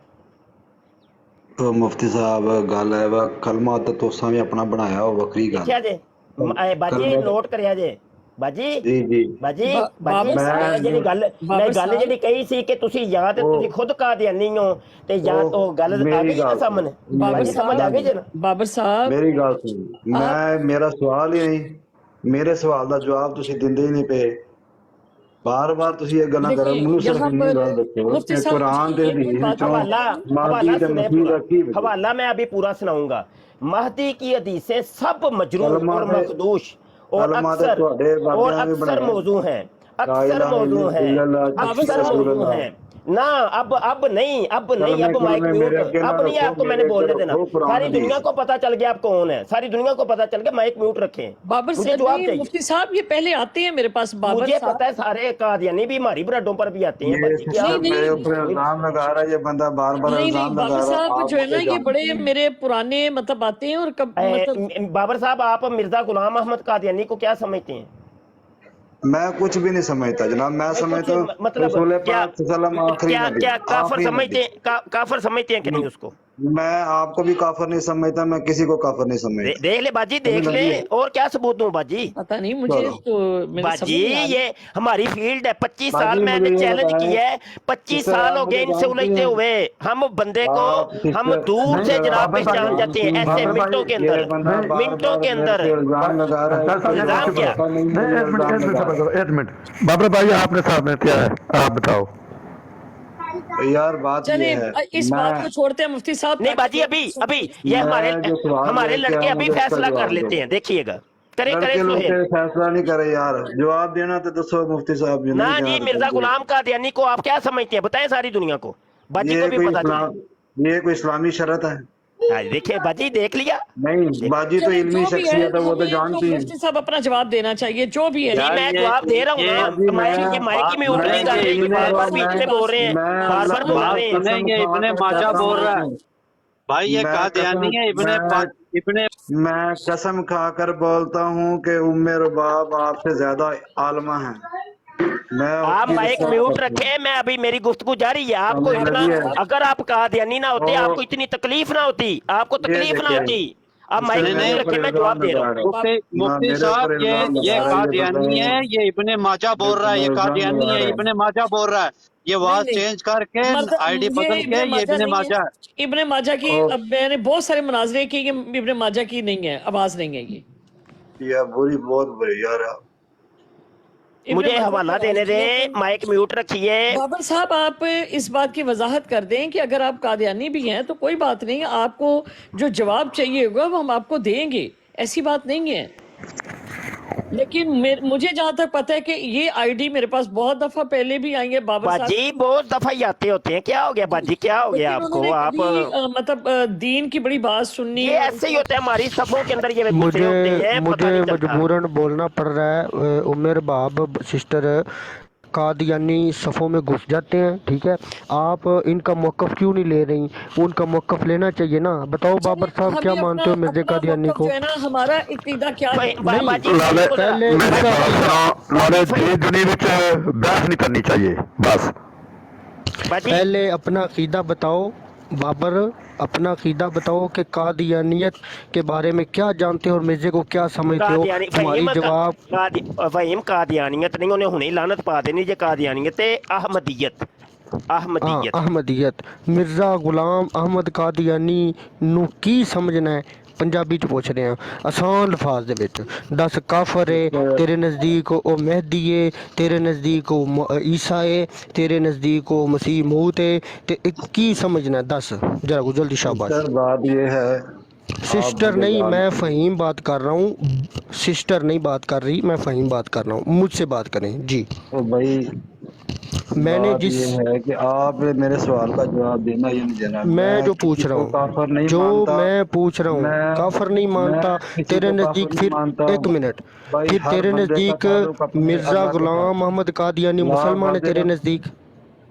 تو مفتی صاحب گل ہے وہ کلمہ تو تساں بھی اپنا بنایا ہو وکری گل کیا جے باجی نوٹ کریا جے باجی جی جی باجی بابر باجی جڑی گل میں گل جڑی کہی سی کہ تسی یا تے تسی خود قادیانی ہو تے یا تو گل آ گئی نا سامنے، باجی سمجھ آ گئی جے نا؟ بابر صاحب میری گل سن، میرا سوال ہی نہیں، میرے سوال دا جواب تسی دیندے ہی نہیں پے، بار بار تسی یہ گلاں کرو، منو صرف یہاں اتنی پر گل دسو مفتی کہ صاحب قرآن تے ایک حدیث بات وچوں حوالہ مہدی تے سنیں مسیح پورا، دا کی حوالہ میں ابھی پورا سناؤں گا۔ مہدی کی حدیثیں سب مجروح کلمہ اور تے مخدوش اور کلمہ تے اکثر تواڈے اور بابیاں نے اکثر بنایا، موضوع ہیں، لا اکثر الہ موضوع ہیں، الا اللہ بابر اکثر صاحب رسول موضوع اللہ۔ ہیں نا۔ اب نہیں اب مائک کلمے میوٹ، میرے اگے نہ اب نہیں، رکھو، آپ کو میں نے میرے اگے بولنے دینا، رکھو قرآن ساری دنیا حدیث۔ کو پتا چل گیا آپ کون ہے، ساری دنیا کو پتا چل گیا، مائک میوٹ رکھیں، بابر مجھے صاحب جواب نہیں، چاہیے۔ مفتی صاحب یہ پہلے آتے ہیں میرے پاس بابر مجھے صاحب۔ پتا ہے سارے قادیانی بھی ہماری برڈوں پر بھی آتے ہیں یہ باجی، کیا سسٹر نہیں، میرے نہیں، اوپر الزام لگا رہا ہے، یہ بندہ بار بار نہیں الزام لگا بابر رہا ہے، صاحب آپ جو ہے نا مجھے یہ بڑے جانتے ہیں۔ میرے پرانے مطلب آتے ہیں، اور کب مطلب بابر صاحب آپ مرزا غلام احمد قادیانی کو کیا سمجھتے ہیں؟ میں کچھ بھی نہیں سمجھتا جناب، میں سمجھتا ہوں مطلب رسول کیا پاک صلی اللہ علیہ وسلم آخری نبی، کیا کافر آخری نبی۔ سمجھتے ہیں، کافر سمجھتے ہیں کہ نہیں اس کو؟ میں آپ کو بھی کافر نہیں سمجھتا، میں کسی کو کافر نہیں سمجھتا۔ دیکھ لے باجی، دیکھ سمجھ لے، لگی ہے؟ اور کیا ثبوت دوں باجی؟ پتہ نہیں مجھے چلو تو میرے سمجھ باجی نہیں آ رہی۔ یہ ہماری فیلڈ ہے، 25 باجی سال میں مجھے نے یہ چیلنج بتائیں، کیا ہے، 25 سسٹر سال آپ ہو گئے مجھے ان سے جانتی الجھتے ہیں، ہوئے، ہم بندے کو آپ ہم سسٹر دور سے جناب بابر پہچان بھائی جاتے ہیں، ایسے بابر منٹوں کے بھائی اندر، یہ بندہ بار منٹوں بار کے میرے اندر۔ پہ الزام لگا رہا ہے، اس کو الزام جواب کیا؟ پتہ نہیں ہے، یہ ایک منٹ الزام لگا صبر رہا کرو، ایک منٹ بابر بھائی، آپ نے سامنے کیا ہے آپ بتاؤ۔ ہے۔ یار بات چلیں یہ ہے، اس بات کو چھوڑتے ہیں مفتی صاحب، نہیں باجی، ابھی یہ میں جو سوال ہمارے لے کے لڑکے آیا ابھی مجھے اس کا فیصلہ کر جواب دو۔ لیتے ہیں، دیکھیے گا، کریں لڑکے لوگ سہیل۔ فیصلہ نہیں کرے یار، جواب دینا تو دسو مفتی صاحب، نا نہیں جی، دینا تو مرزا چل غلام قادیانی کو آپ کیا سمجھتے ہیں؟ بتائیں ساری دنیا کو، باجی کو یہ بھی کوئی پتا چلے۔ ये कोई इस्लामी शरत है? देखिए बाजी देख लिया, नहीं, बाजी तो चलिए, इल्मी जो भी है, शख्सियत है, वो तो हमें जानती है। मुफ्ती साहब अपना जवाब देना चाहिए, जो भी है। जी मैं जवाब दे रहा हूँ ना, माइक में म्यूट नहीं कर रहे, ये बार बार बीच में बोल रहे हैं, बार बार बोल रहे हैं। नहीं, ये इब्ने माजा बोल रहा है भाई, ये कादियानी है। इब्ने मैं कसम खाकर बोलता हूँ कि उम्मे रुबाब आपसे ज्यादा आलमा है। मैं आप उसकी माइक रिस्पेक्ट म्यूट करता हूँ। रखे, मैं अभी मेरी गुफ्तगू जारी है। आपको हमें इतना, लगी है। अगर आप कादियानी ना होते, ओ, आपको इतनी तकलीफ ना होती, आपको तकलीफ ना देखिए, होती। आप माइक इससे म्यूट मेरे रखे, ऊपर मैं इल्जाम जवाब दे रहा लगा हूँ। रहे हो। मुफ्ती मेरे साहब, ऊपर इल्जाम ये लगा रहे हो, कादियानी ये है, ये इब्ने माजा बोल रहा है, ये इल्जाम कादियानी लगा है, रहे हो। इब्ने माजा बोल रहा है। ये वाज नहीं, चेंज करके आईडी ये बदल के ये इब्ने नहीं माजा है। है। इब्ने माजा की ओ। अब मैंने बहुत सारे मुनाजरे किए, ये इब्ने माजा की नहीं है, आवाज नहीं है ये। ये बुरी, बहुत बुरी यार। इब्ने मुझे माजा की हवाला आवाज देने नहीं है, दे, तो माइक म्यूट रखिए। बाबर साहब आप इस बात की वजाहत कर दें कि अगर आप कादियानी भी हैं तो कोई बात नहीं है, आपको जो जवाब चाहिए होगा वो हम आपको देंगे, ऐसी बात नहीं है। लेकिन मुझे जहां तक पता है कि ये आईडी मेरे पास बहुत दफा पहले भी आई है बाबर साहब, बाजी बहुत दफा ही आते होते हैं, क्या हो गया बाजी, क्या हो गया लेकिन आपको? उन्होंने आप कभी मतलब दीन की बड़ी बात सुननी ये ऐसे ही होता है, हमारी सफों के अंदर ये गुस्से होते हैं, पता मुझे नहीं चलता। मजबूरन बोलना पड़ रहा है। उमेर बाब सिस्टर कादियानी सफ़ों में घुस जाते हैं, ठीक है। आप इनका मौक़िफ़ क्यों नहीं ले रही? उनका मौक़िफ़ लेना चाहिए ना। बताओ बाबर साहब, क्या हमें मानते हो मिर्ज़ा अपना कादियानी मौक़िफ़ को? जो है ना, हमारा इक़ीदा क्या है? नहीं, बाजी लाले पहले मेरी इसका बात सुनो, लाले दीन दुनिया विच बहस नहीं करनी चाहिए बस। बाजी पहले अपना अक़ीदा बताओ बाबर, अपना अक़ीदा बताओ कि कादियानियत के बारे में क्या जानते हो और मिर्ज़े को क्या समझते हो। तुम्हारी जवाब फहीम कादियानियत नहीं, उन्हें हुने ही लानत पा देनी जे कादियानियत है, अहमदियत, अहमदियत। अहमदियत। मिर्ज़ा गुलाम अहमद कादियानी नू की समझना है? पंजाबी च पूछ रहे हैं, आसान लफाज दे विच। दस काफर है तेरे नज़दीक, ओ मेहदी है तेरे नज़दीक, ओ ईसा है तेरे नज़दीक, ओ मसीह मौत है, ते की समझना है? दस जरा को जल्दी, शाबाश। सर बात ये है, सिस्टर मुझे नहीं, याद- मैं फ़हीम बात कर रहा हूँ। सिस्टर नहीं बात कर रही, मैं फ़हीम बात कर रहा हूँ, मुझसे बात करें जी। तो भाई मैंने बात जिस ये है कि आप मेरे सवाल का जवाब देना या नहीं देना। मैं जो पूछ किसी रहा को काफर हूँ, नहीं जो मानता। मैं पूछ रहा हूँ, मैं काफर नहीं मानता। किसी तेरे को काफिर नज़दीक नहीं फिर मानता। एक मिनट, भाई फिर हर तेरे बंदे का नज़दीक ताल्लुक अपने मिर्ज़ा अल्लाह के साथ। गुलाम अहमद कादियानी ला मुसलमान है तेरे वाज़िरा नज़दीक।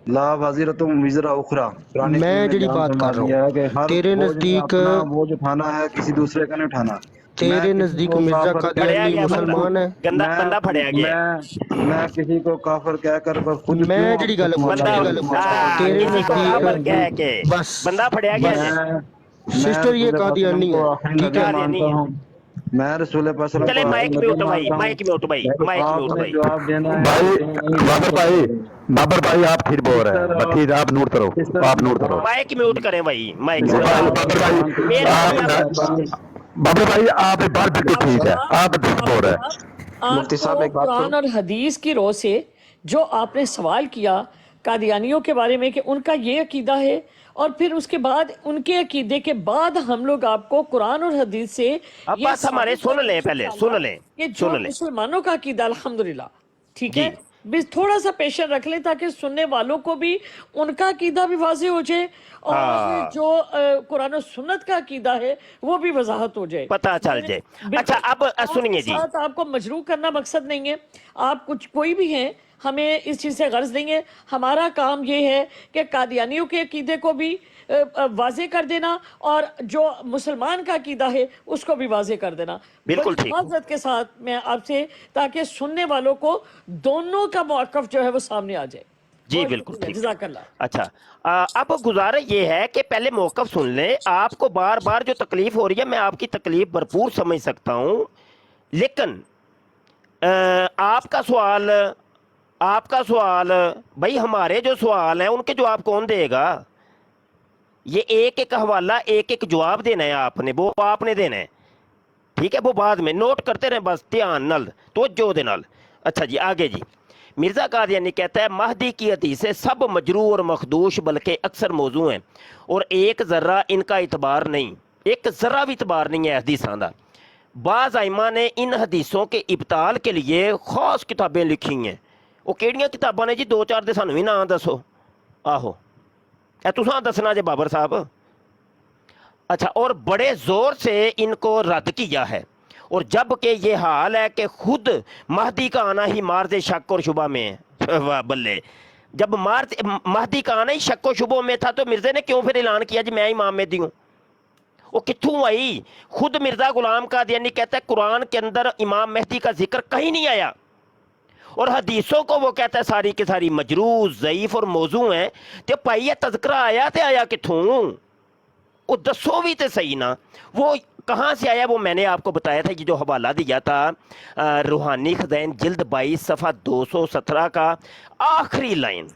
ला वाज़िरा तुम विज़रा उखरा, कुरान करीम मैं में जड़ी बयान बात फरमा कर रहा दिया है हूँ, कि हर तेरे बोझ में नज़दीक, अपना बोझ उठाना है, किसी दूसरे का नहीं उठाना। मैं तेरे किसी नज़दीक को मिर्ज़ा काफिर फड़या कादियानी गया बंदा, मुसलमान है। गंदा बंदा मैं फड़या गया है। मैं किसी को काफिर कहकर खुद क्यों मैं जड़ी गल अपने बंदा तेरे किसी को काफर नज़दीक कह के बस बंदा फड़या गया बस है। मैं सिस्टर ये रसूल पाक सल्लम कादियानी को है, आखिरी ठीक नबी है। कादियानी मानता है। हूँ। मैं रसूल पाक सल्लम चले को माइक आखिरी म्यूट नबी भाई, मानता हूँ। माइक म्यूट भाई, तो माइक म्यूट आपने भाई। जवाब देना है भाई कि नहीं बाबर भाई, बाबर भाई आप ठीक बोल रहे हैं, बच्ची आप नोट करो, आप नोट करो। माइक म्यूट करें भाई, माइक भाई म्यूट। बाबर भाई, मेरे आप बाबर भाई आप ये बात बिल्कुल ठीक है, आप ठीक बोल रहे हैं। मुफ्ती साहब आपको एक बात कुरान करूं? और हदीस की रोह से जो आपने सवाल किया कादियानियों के बारे में कि उनका ये अकीदा है, और फिर उसके बाद उनके अकीदे के बाद हम लोग आपको कुरान और हदीस से अब ये बस हमारे साबित सुन करने लें, की पहले इंशाअल्लाह सुन लें, कि जो सुन लें मुसलमानों का अकीदा अल्हम्दुलिल्लाह ठीक जी। है, बस थोड़ा सा पेशेंस रख लें ताकि सुनने वालों को भी उनका अकीदा भी वाज़ेह हो जाए और हाँ। जो कुरान और सुन्नत का अकीदा है वो भी वजाहत हो जाए, पता चल जाए। अच्छा अब सुनिए जी, साथ आपको मजरूह करना मकसद नहीं है। आप कुछ कोई भी हैं, हमें इस चीज़ से गर्ज नहीं है। हमारा काम ये है कि कादियानियों के अकीदे को भी वाजे कर देना और जो मुसलमान का अकीदा है उसको भी वाजे कर देना, बिल्कुल बड़ी ठीक। हिफाजत के साथ मैं आपसे, ताकि सुनने वालों को दोनों का मौक़िफ़ जो है वो सामने आ जाए। जी बिल्कुल ठीक। जज़ाकल्लाह। अच्छा अब गुजारा ये है कि पहले मौक़िफ़ सुन लें। आपको बार बार जो तकलीफ हो रही है, मैं आपकी तकलीफ भरपूर समझ सकता हूँ, लेकिन आपका सवाल भाई, हमारे जो सवाल हैं उनके जवाब कौन देगा? ये एक एक हवाला, एक एक जवाब देना है आपने, वो आपने देना है, ठीक है। वो बाद में नोट करते रहे बस, ध्यान नल तो जो दे नाल। अच्छा जी आगे जी। मिर्ज़ा कादियानी कहता है महदी की हदीसें सब मजरू और मखदूश बल्कि अक्सर मौजू हैं और एक ज़र्रा इनका इतबार नहीं, एक ज़र्रा भी इतबार नहीं है हदीसां दा। बाज़ आइमा ने इन हदीसों के इब्ताल के लिए खास किताबें लिखी हैं। वो किहड़ियां किताबां ने जी? दो चार दे सानू भी नाम दसो। आहो तुसां दसना जे बाबर साहब, اچھا، اور بڑے زور سے ان کو رد کیا ہے، اور جب کہ یہ حال ہے کہ خود مہدی کا آنا ہی مارد شک اور شبہ میں ہے۔ واہ بلے، جب مہدی کا آنا ہی شک و شبوں میں تھا تو مرزا نے کیوں پھر اعلان کیا جی میں امام مہدی ہوں؟ وہ کتوں آئی؟ خود مرزا غلام قادیانی کہتا ہے قرآن کے اندر امام مہدی کا ذکر کہیں نہیں آیا، اور حدیثوں کو وہ کہتا ہے ساری کی ساری مجروح، ضعیف اور موضوع ہیں۔ تے پائیے تذکرہ آیا تے آیا کتوں؟ وہ دسو بھی تے صحیح نا، وہ کہاں سے آیا؟ وہ میں نے آپ کو بتایا تھا، یہ جو حوالہ دیا تھا روحانی خزائن جلد 22 صفحہ 217 کا آخری لائن،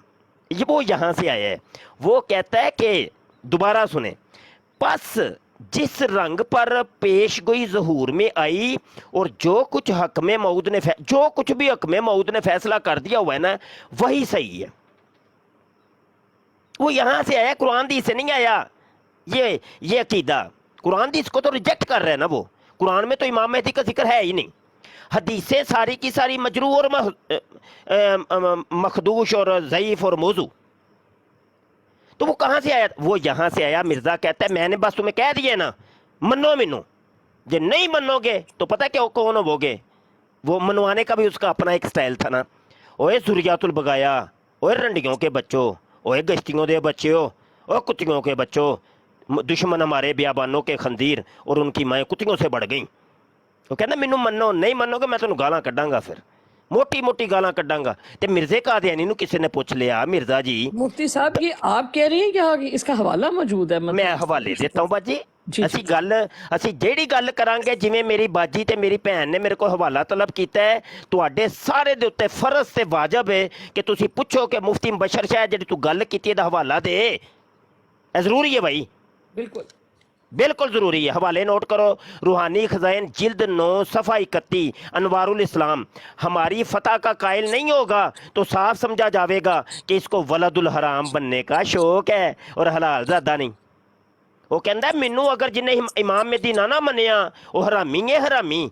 یہ وہ یہاں سے آیا ہے۔ وہ کہتا ہے کہ دوبارہ سنیں، پس جس رنگ پر پیش گوئی ظہور میں آئی اور جو کچھ حکم موعود نے جو کچھ بھی حکم موعود نے فیصلہ کر دیا ہوا ہے نا وہی صحیح ہے، وہ یہاں سے آیا، قرآن حدیث سے نہیں آیا۔ یہ عقیدہ قرآن حدیث کو تو ریجیکٹ کر رہے ہیں نا، وہ قرآن میں تو امام مہدی کا ذکر ہے ہی نہیں، حدیثیں ساری کی ساری مجروح اور مخدوش اور ضعیف اور موضوع، تو وہ کہاں سے آیا؟ وہ یہاں سے آیا۔ مرزا کہتا ہے میں نے بس تمہیں کہہ دیا نا، منو منو، جب نہیں منو گے تو پتہ کیا کون ہو گے؟ وہ منوانے کا بھی اس کا اپنا ایک سٹائل تھا نا، اوے ذریات البگایا، اوے رنڈیوں کے بچوں، اوے گشتیوں دے بچوں، اوے کتیوں کے بچوں، دشمن ہمارے بیابانوں کے خندیر اور ان کی مائیں کتیوں سے بڑھ گئیں۔ وہ کہنا مینوں منو، نہیں منو گے میں تمہیں گالاں کڈاں گا، پھر موٹی موٹی گالاں کڈاں گا۔ تے مرزے قادیانی نو کسی نے پوچھ لیا، مرزا جی مفتی صاحب یہ آپ کہہ رہے ہیں کہ اس کا حوالہ موجود ہے؟ میں حوالے دیتا ہوں باجی، جی اسی جیڑی گل کران گے جویں میری باجی تے میری بہن نے میرے کو حوالہ طلب کیتا ہے، تواڈے سارے دے اوتے فرض تے واجب ہے کہ تسی پوچھو کہ مفتی مبشر شاہ جڑی تو گل کیتی ہے دا حوالہ دے، اے ضروری ہے بھائی، بالکل بالکل ضروری ہے۔ حوالے نوٹ کرو، روحانی خزائن جلد 9 صفحہ 31، انوار الاسلام۔ ہماری فتح کا قائل نہیں ہوگا تو صاف سمجھا جاوے گا کہ اس کو ولد الحرام بننے کا شوق ہے اور حلال زادہ نہیں۔ وہ کہندا ہے مینوں اگر جنہیں امام مہدی نہ منیا وہ حرامی ہے، حرامی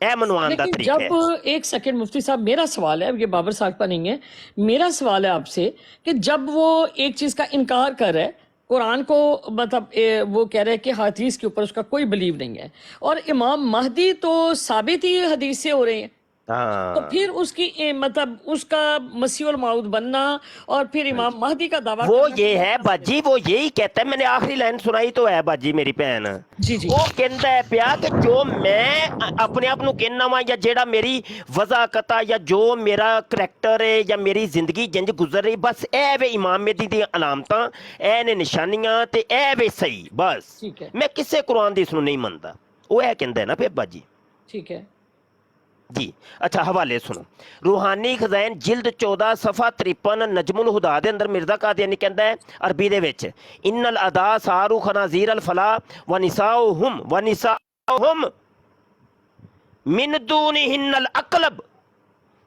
اے منوان دا لیکن طریقہ ہے۔ جب ایک سیکنڈ مفتی صاحب، میرا سوال ہے، یہ بابر صاحب کا نہیں ہے، میرا سوال ہے آپ سے کہ جب وہ ایک چیز کا انکار کر رہا ہے، قرآن کو مطلب وہ کہہ رہے ہیں کہ حدیث کے اوپر اس کا کوئی بلیو نہیں ہے، اور امام مہدی تو ثابت ہی حدیث سے ہو رہے ہیں، تو پھر اس کی مطلب اس کا مسیح الموعود بننا اور پھر امام مہدی کا دعویٰ وہ کرنا، یہ ہے باجی، وہ یہی کہتا ہے، میں نے آخری لائن سنائی تو ہے باجی میری بہن، جی جی وہ کہندا ہے پیا کہ جو میں اپنے آپ نو کہنا وا یا جیڑا میری وضاقت یا جو میرا کریکٹر ہے یا میری زندگی جنج گزر رہی، بس اے وے امام مہدی دی علامتاں، اے نے نشانیاں تے اے وے صحیح، بس ٹھیک ہے میں کسے قرآن دی اس نو نہیں مندا، وہ اے کہندا ہے نا پھر باجی ٹھیک ہے۔ جی۔ اچھا حوالے سنو، روحانی خزائن جلد 14 صفحہ 53 نجم الہدا دے اندر مرزا قادیانی کہندا ہے عربی دے وچ ان الادا سارو خنازیر الفلا ونساؤہم من دونہن الاقلب،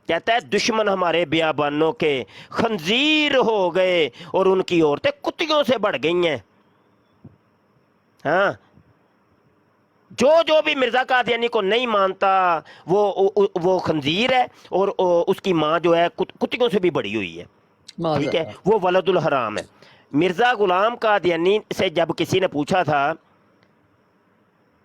کہتا ہے دشمن ہمارے بیابانوں کے خنزیر ہو گئے اور ان کی عورتیں کتیوں سے بڑھ گئی ہیں۔ ہاں، جو بھی مرزا قادیانی کو نہیں مانتا وہ خنزیر ہے، اور اس کی ماں جو ہے کتیوں سے بھی بڑی ہوئی ہے، ٹھیک ہے، وہ ولد الحرام ہے۔ مرزا غلام قادیانی سے جب کسی نے پوچھا تھا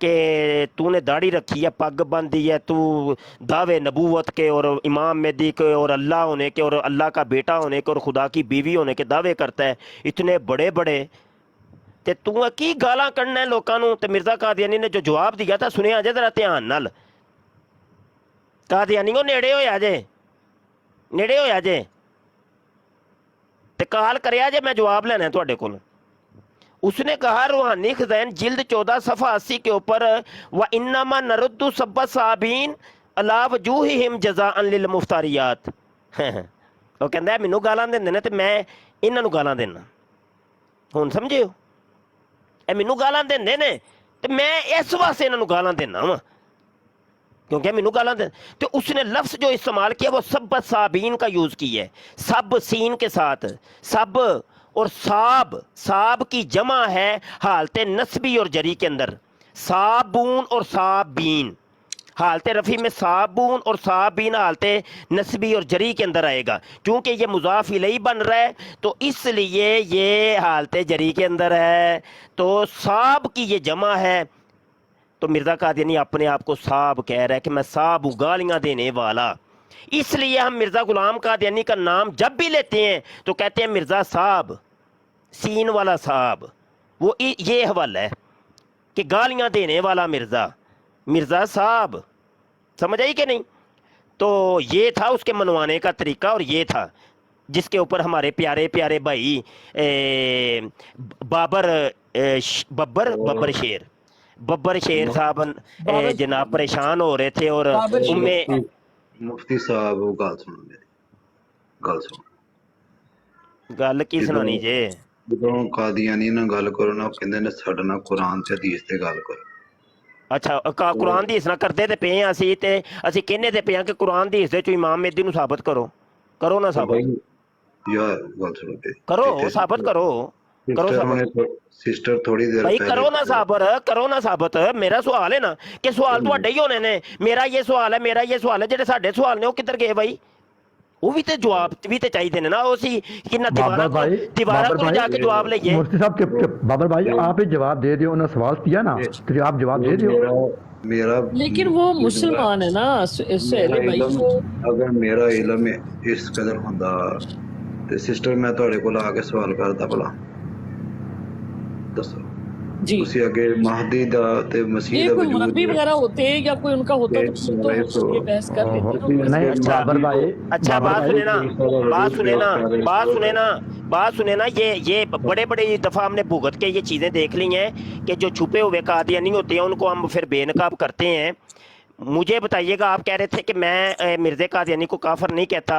کہ تو نے داڑھی رکھی ہے، پگ باندھی ہے، تو دعوے نبوت کے اور امام مہدی کے اور اللہ ہونے کے اور اللہ کا بیٹا ہونے کے اور خدا کی بیوی ہونے کے دعوے کرتا ہے اتنے بڑے بڑے، تے تو کی گالاں کرنا ہے لوکاں نوں؟ تے مرزا قادیانی نے جو جواب دیا تھا سنیا جے ذرا دھیان نال، قادیانیوں نیڑے ہویا جے، نیڑے ہویا جے تے کال کریا جے، میں جواب لینا ہے تواڈے کول۔ اس نے کہا روحانی خزائن جلد 14 صفحہ 80 کے اوپر وَإِنَّمَا نَرُدُّ سَبَّ الصَّابِينَ عَلَىٰ وُجُوهِهِمْ جَزَاءً لِلْمُفْتَرِيَاتِ، وہ کہندا ہے مینوں گالاں دیندے نے تے میں انہاں نوں گالاں دینا، ہن سمجھے ہو؟ اے مینوں گالاں دیندے نے تے میں اس واسطے انہاں نوں گالاں دینا وا کیونکہ مینوں گالاں دے، تو اس نے لفظ جو استعمال کیا وہ سب صابین کا یوز کی ہے، سب سین کے ساتھ، سب اور صاب کی جمع ہے حالت نسبی اور جری کے اندر، صابون اور صابین، حالت رفی میں صابون اور صابین حالت نسبی اور جری کے اندر آئے گا، چونکہ یہ مضاف الیہ بن رہا ہے تو اس لیے یہ حالت جری کے اندر ہے، تو صاب کی یہ جمع ہے، تو مرزا قادیانی اپنے آپ کو صاب کہہ رہا ہے کہ میں صاب ہوں، گالیاں دینے والا۔ اس لیے ہم مرزا غلام قادیانی کا نام جب بھی لیتے ہیں تو کہتے ہیں مرزا صاحب، سین والا صاحب، وہ یہ حوالہ ہے کہ گالیاں دینے والا مرزا، مرزا صاحب، سمجھ آئی کہ نہیں؟ تو یہ تھا اس کے منوانے کا طریقہ، اور یہ تھا جس کے اوپر ہمارے پیارے پیارے بھائی ببر شیر صاحب جناب پریشان ہو رہے تھے، اور بابر شیر۔ میں مفتی صاحب وہ گل سنو میری گل سنو گل کی سنانی جے؟ ਜਦੋਂ ਕਾਦੀਆਨੀ ਨਾਲ ਗੱਲ ਕਰੋ ਨਾ ਉਹ ਕਹਿੰਦੇ ਨੇ ਸਾਡੇ ਨਾਲ ਕੁਰਾਨ ਤੇ ਹਦੀਸ ਤੇ ਗੱਲ ਕਰੋ। ਅੱਛਾ ਕੁਰਾਨ ਦੀ ਹਦੀਸ ਨਾਲ ਕਰਦੇ ਤੇ ਪਏ ਹਾਂ ਅਸੀਂ, ਤੇ ਅਸੀਂ ਕਹਿੰਦੇ ਤੇ ਪਏ ਹਾਂ ਕਿ ਕੁਰਾਨ ਦੀ ਹਦੀਸ ਦੇ ਚੋਂ ਇਮਾਮ ਮਹਿਦੀ ਨੂੰ ਸਾਬਤ ਕਰੋ, ਕਰੋ ਨਾ ਸਾਬਤ, ਯਾਰ ਗੱਲ ਸੁਣੋ ਕਰੋ ਸਾਬਤ ਕਰੋ, ਕਰੋ ਸਾਬਤ ਸਿਸਟਰ ਥੋੜੀ ਦੇਰ ਭਾਈ, ਕਰੋ ਨਾ ਸਾਬਰ, ਕਰੋ ਨਾ ਸਾਬਤ। ਮੇਰਾ ਸਵਾਲ ਹੈ ਨਾ ਕਿ ਸਵਾਲ ਤੁਹਾਡੇ ਹੀ ਹੋਣੇ ਨੇ, ਮੇਰਾ ਇਹ ਸਵਾਲ ਹੈ, ਮੇਰਾ ਇਹ ਸਵਾਲ ਹੈ, ਜਿਹੜੇ ਸਾਡੇ ਸਵਾਲ ਨੇ ਉਹ ਕਿੱਧਰ ਗਏ ਭਾਈ? وہ بھی تو جواب بھی تو چاہیے نا، اسی کہ نہ دیوارہ کو جا کے جواب لئیے۔ مفتی صاحب کے بابر بھائی آپ ہی جواب دے دیو، انہوں نے سوال کیا نا تو آپ جواب دے دیو۔ میرا لیکن وہ مسلمان ہے نا سہیل بھائی، اگر میرا علم اس قدر ہوندا تے سسٹر میں تہاڈے کول آ کے سوال کردا بھلا دسو جی تسی اگے مہدی دا تے مسیح یہ دا کوئی وجود مربی وغیرہ ہوتے ہیں یا کوئی ان کا ہوتا تو یہ بحث کر لیتے ہیں۔ نہیں بابر بھائی، اچھا بات سنے نا، بات سنے نا، بات سنے نا، بات سنے نا، یہ بڑے بڑے دفعہ ہم نے بھگت کے یہ چیزیں دیکھ لی ہیں کہ جو چھپے ہوئے قادیانی ہوتے ہیں ان کو ہم پھر بے نقاب کرتے ہیں۔ مجھے بتائیے گا، آپ کہہ رہے تھے کہ میں مرزا قادیانی کو کافر نہیں کہتا،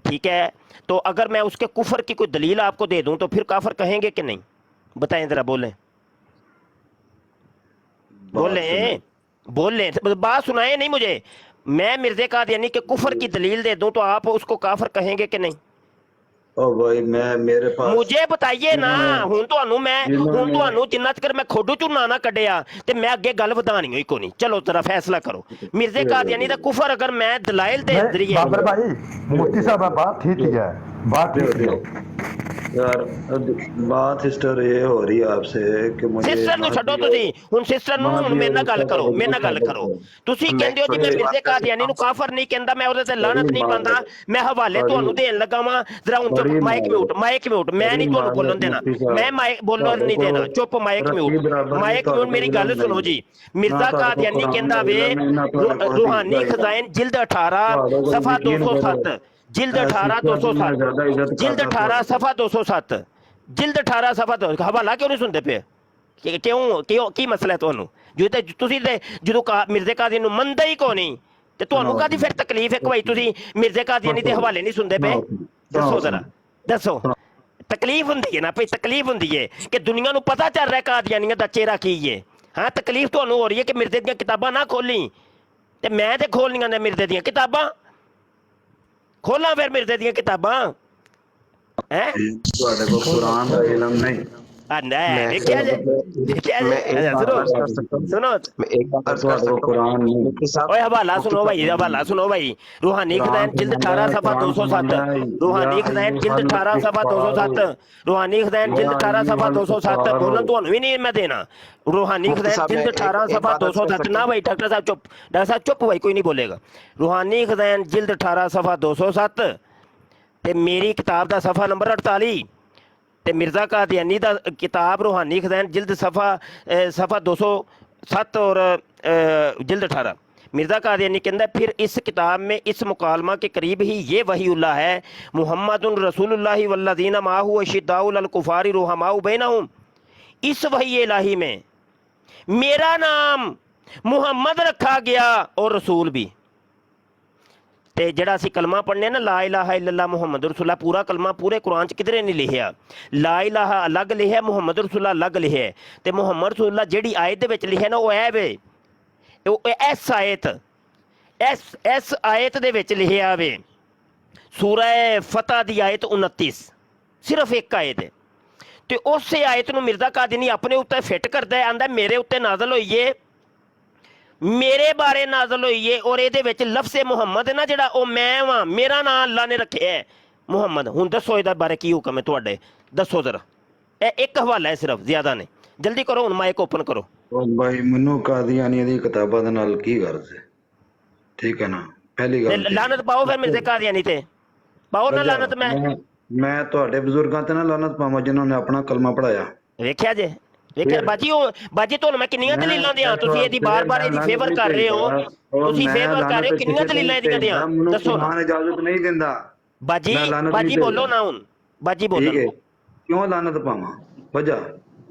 ٹھیک ہے، تو اگر میں اس کے کفر کی کوئی دلیل آپ کو دے دوں تو پھر کافر کہیں گے کہ نہیں؟ بتائیں ذرا، بولیں بولیں بولیں، بات سنائیں نہیں مجھے، میں مرزا قادیانی کے کفر کی دلیل دے دوں تو آپ اس کو کافر کہیں گے کہ نہیں؟ او بھائی میں میرے پاس مجھے بتائیے نا، ہوں جنہ چکر میں کھوڈو چوں نہ کڈیا تے میں اگے گل ودانی ہوئی کو نہیں۔ چلو ذرا فیصلہ کرو، مرزا قادیانی دا کفر اگر میں دلائل دے ذریعے۔ بابر بھائی مفتی صاحب بات ٹھیک ہی ہے، بات ٹھیک ہے یار بات سسٹر یہ ہو رہی ہے آپ سے کہ مجھے سسٹر نو چھڈو تسی، ہن سسٹر نو میرے نال گل کرو، میرے نال گل کرو۔ تسی کہندے ہو جی میں مرزا قادیانی نو کافر نہیں کہندا، میں اودے تے لعنت نہیں پاندا، میں حوالے تانوں دین لگا واں، ذرا ہن چپ، مائک میوٹ، میں نہیں تانوں بولن دینا، میں مائک بولن نہیں دینا، چپ، مائک میوٹ، میری گل سنو جی۔ مرزا قادیانی کہندا وے روحانی خزائن جلد 18 صفحہ 207، جلد 18 207، جلد 18 صفحہ 207، جلد 18 صفحہ 207، حوالہ کیوں نہیں سنتے پے؟ کیوں کی مسئلہ ہے تانوں؟ تسی تے جدوں مرزا قادیانی نو مندا ہی کو نہیں تے تانوں کادی پھر تکلیف ہے کہ بھائی تسی مرزا قادیانی دے حوالے نہیں سنتے پے؟ دسو ذرا، دسو، تکلیف ہوندی ہے نا بھائی، تکلیف ہوندی ہے کہ دنیا نو پتہ چل رہا ہے قادیانیت دا چہرہ کی ہے، ہاں تکلیف تانوں ہو رہی ہے کہ مرزے دیاں کتاباں نہ کھولیں تے میں تے کھولنیاں نے مرزے دیاں کتاباں، کھولاں پھر مرزے دیاں کتاباں ہیں؟ تہاڈے کول قرآن دا علم نہیں، حوالہ سنو بھائی، حوالہ سنو بھائی، روحانی خزائن جلد 18 صفحہ 207، روحانی خزائن جلد 18 صفحہ 207، روحانی خزائن جلد 18 صفحہ 207، بولنا تو بھی نہیں میں دینا، روحانی خزائن جلد 18 صفحہ 207، نہ بھائی ڈاکٹر صاحب چپ، ڈاکٹر صاحب چپ بھائی، کوئی نہیں بولے گا۔ روحانی خزائن جلد 18 صفحہ 207 تے میری کتاب دا صفحہ نمبر 48 تے مرزا قادیانی دا کتاب روحانی خزائن جلد صفحہ 207 اور جلد 18۔ مرزا قادیانی کہندا ہے پھر اس کتاب میں اس مکالمہ کے قریب ہی یہ وحی اللہ ہے، محمد رسول اللہ والذین معہ اشداء علی الکفار رحماء بینہم، اس وحی الہی میں میرا نام محمد رکھا گیا اور رسول بھی، تے جڑا اسی کلمہ پڑھنے نا لا الہ الا اللہ محمد رسول اللہ، پورا کلمہ پورے قرآن چ کدھر نہیں لکھیا، لا الہ الگ لکھیا، محمد رسول اللہ الگ لکھیا، تے محمد رسول اللہ جیڑی آیت دے وچ لکھیا نا وہ اے وے، ایس آیت دے وچ لکھیا وے، سورہ فتح دی آیت 29، صرف ایک آیت ہے، تے اس آیت نو مرزا قادیانی اپنے اوتے فٹ کردا ہے، آندا میرے اوتے نازل ہوئی ہے، ਮੇਰੇ ਬਾਰੇ ਨਾਜ਼ਲ ਹੋਈ ਏ ਔਰ ਇਹਦੇ ਵਿੱਚ ਲਫ਼ਜ਼ ਮੁਹੰਮਦ ਨਾ ਜਿਹੜਾ ਉਹ ਮੈਂ ਵਾਂ, ਮੇਰਾ ਨਾਂ ਅੱਲਾ ਨੇ ਰੱਖਿਆ ਹੈ ਮੁਹੰਮਦ। ਹੁਣ ਦੱਸੋ ਇਹਦੇ ਬਾਰੇ ਕੀ ਹੁਕਮ ਹੈ ਤੁਹਾਡੇ, ਦੱਸੋ ਜ਼ਰਾ। ਇਹ ਇੱਕ ਹਵਾਲਾ ਹੈ ਸਿਰਫ, ਜ਼ਿਆਦਾ ਨਹੀਂ। ਜਲਦੀ ਕਰੋ, ਹੁਣ ਮਾਈਕ ਓਪਨ ਕਰੋ। ਉਹ ਭਾਈ ਮੈਨੂੰ ਕਾਦੀਆਨੀ ਦੀ ਕਿਤਾਬਾਂ ਦੇ ਨਾਲ ਕੀ ਗਰਜ਼ ਹੈ? ਠੀਕ ਹੈ ਨਾ, ਪਹਿਲੀ ਗੱਲ ਲਾਨਤ ਪਾਓ ਫਿਰ ਮੇਰੇ ਕਾਦੀਆਨੀ ਤੇ, ਪਾਓ ਨਾ ਲਾਨਤ। ਮੈਂ ਤੁਹਾਡੇ ਬਜ਼ੁਰਗਾਂ ਤੇ ਨਾ ਲਾਨਤ ਪਾਵਾਂ ਜਿਨ੍ਹਾਂ ਨੇ ਆਪਣਾ ਕਲਮਾ ਪੜਾਇਆ। ਵੇਖਿਆ ਜੇ, ਵੇਖਿਆ ਬਾਜੀ। ਉਹ ਬਾਜੀ ਤੁਹਾਨੂੰ ਮੈਂ ਕਿੰਨੀਆਂ ਦਲੀਲਾਂ ਦਿਆਂ, ਤੁਸੀਂ ਇਹਦੀ ਬਾਰ-ਬਾਰ ਇਹਦੀ ਫੇਵਰ ਕਰ ਰਹੇ ਹੋ, ਤੁਸੀਂ ਫੇਵਰ ਕਰ ਰਹੇ ਹੋ। ਕਿੰਨੀਆਂ ਦਲੀਲਾਂ ਇਹਦੀਆਂ ਦਿਆਂ, ਦੱਸੋ ਨਾ। ਇਜਾਜ਼ਤ ਨਹੀਂ ਦਿੰਦਾ ਬਾਜੀ। ਬਾਜੀ ਬੋਲੋ ਨਾ ਹੁਣ, ਬਾਜੀ ਬੋਲੋ। ਕਿਉਂ ਲਾਨਤ ਪਾਵਾਂ? ਵਜ੍ਹਾ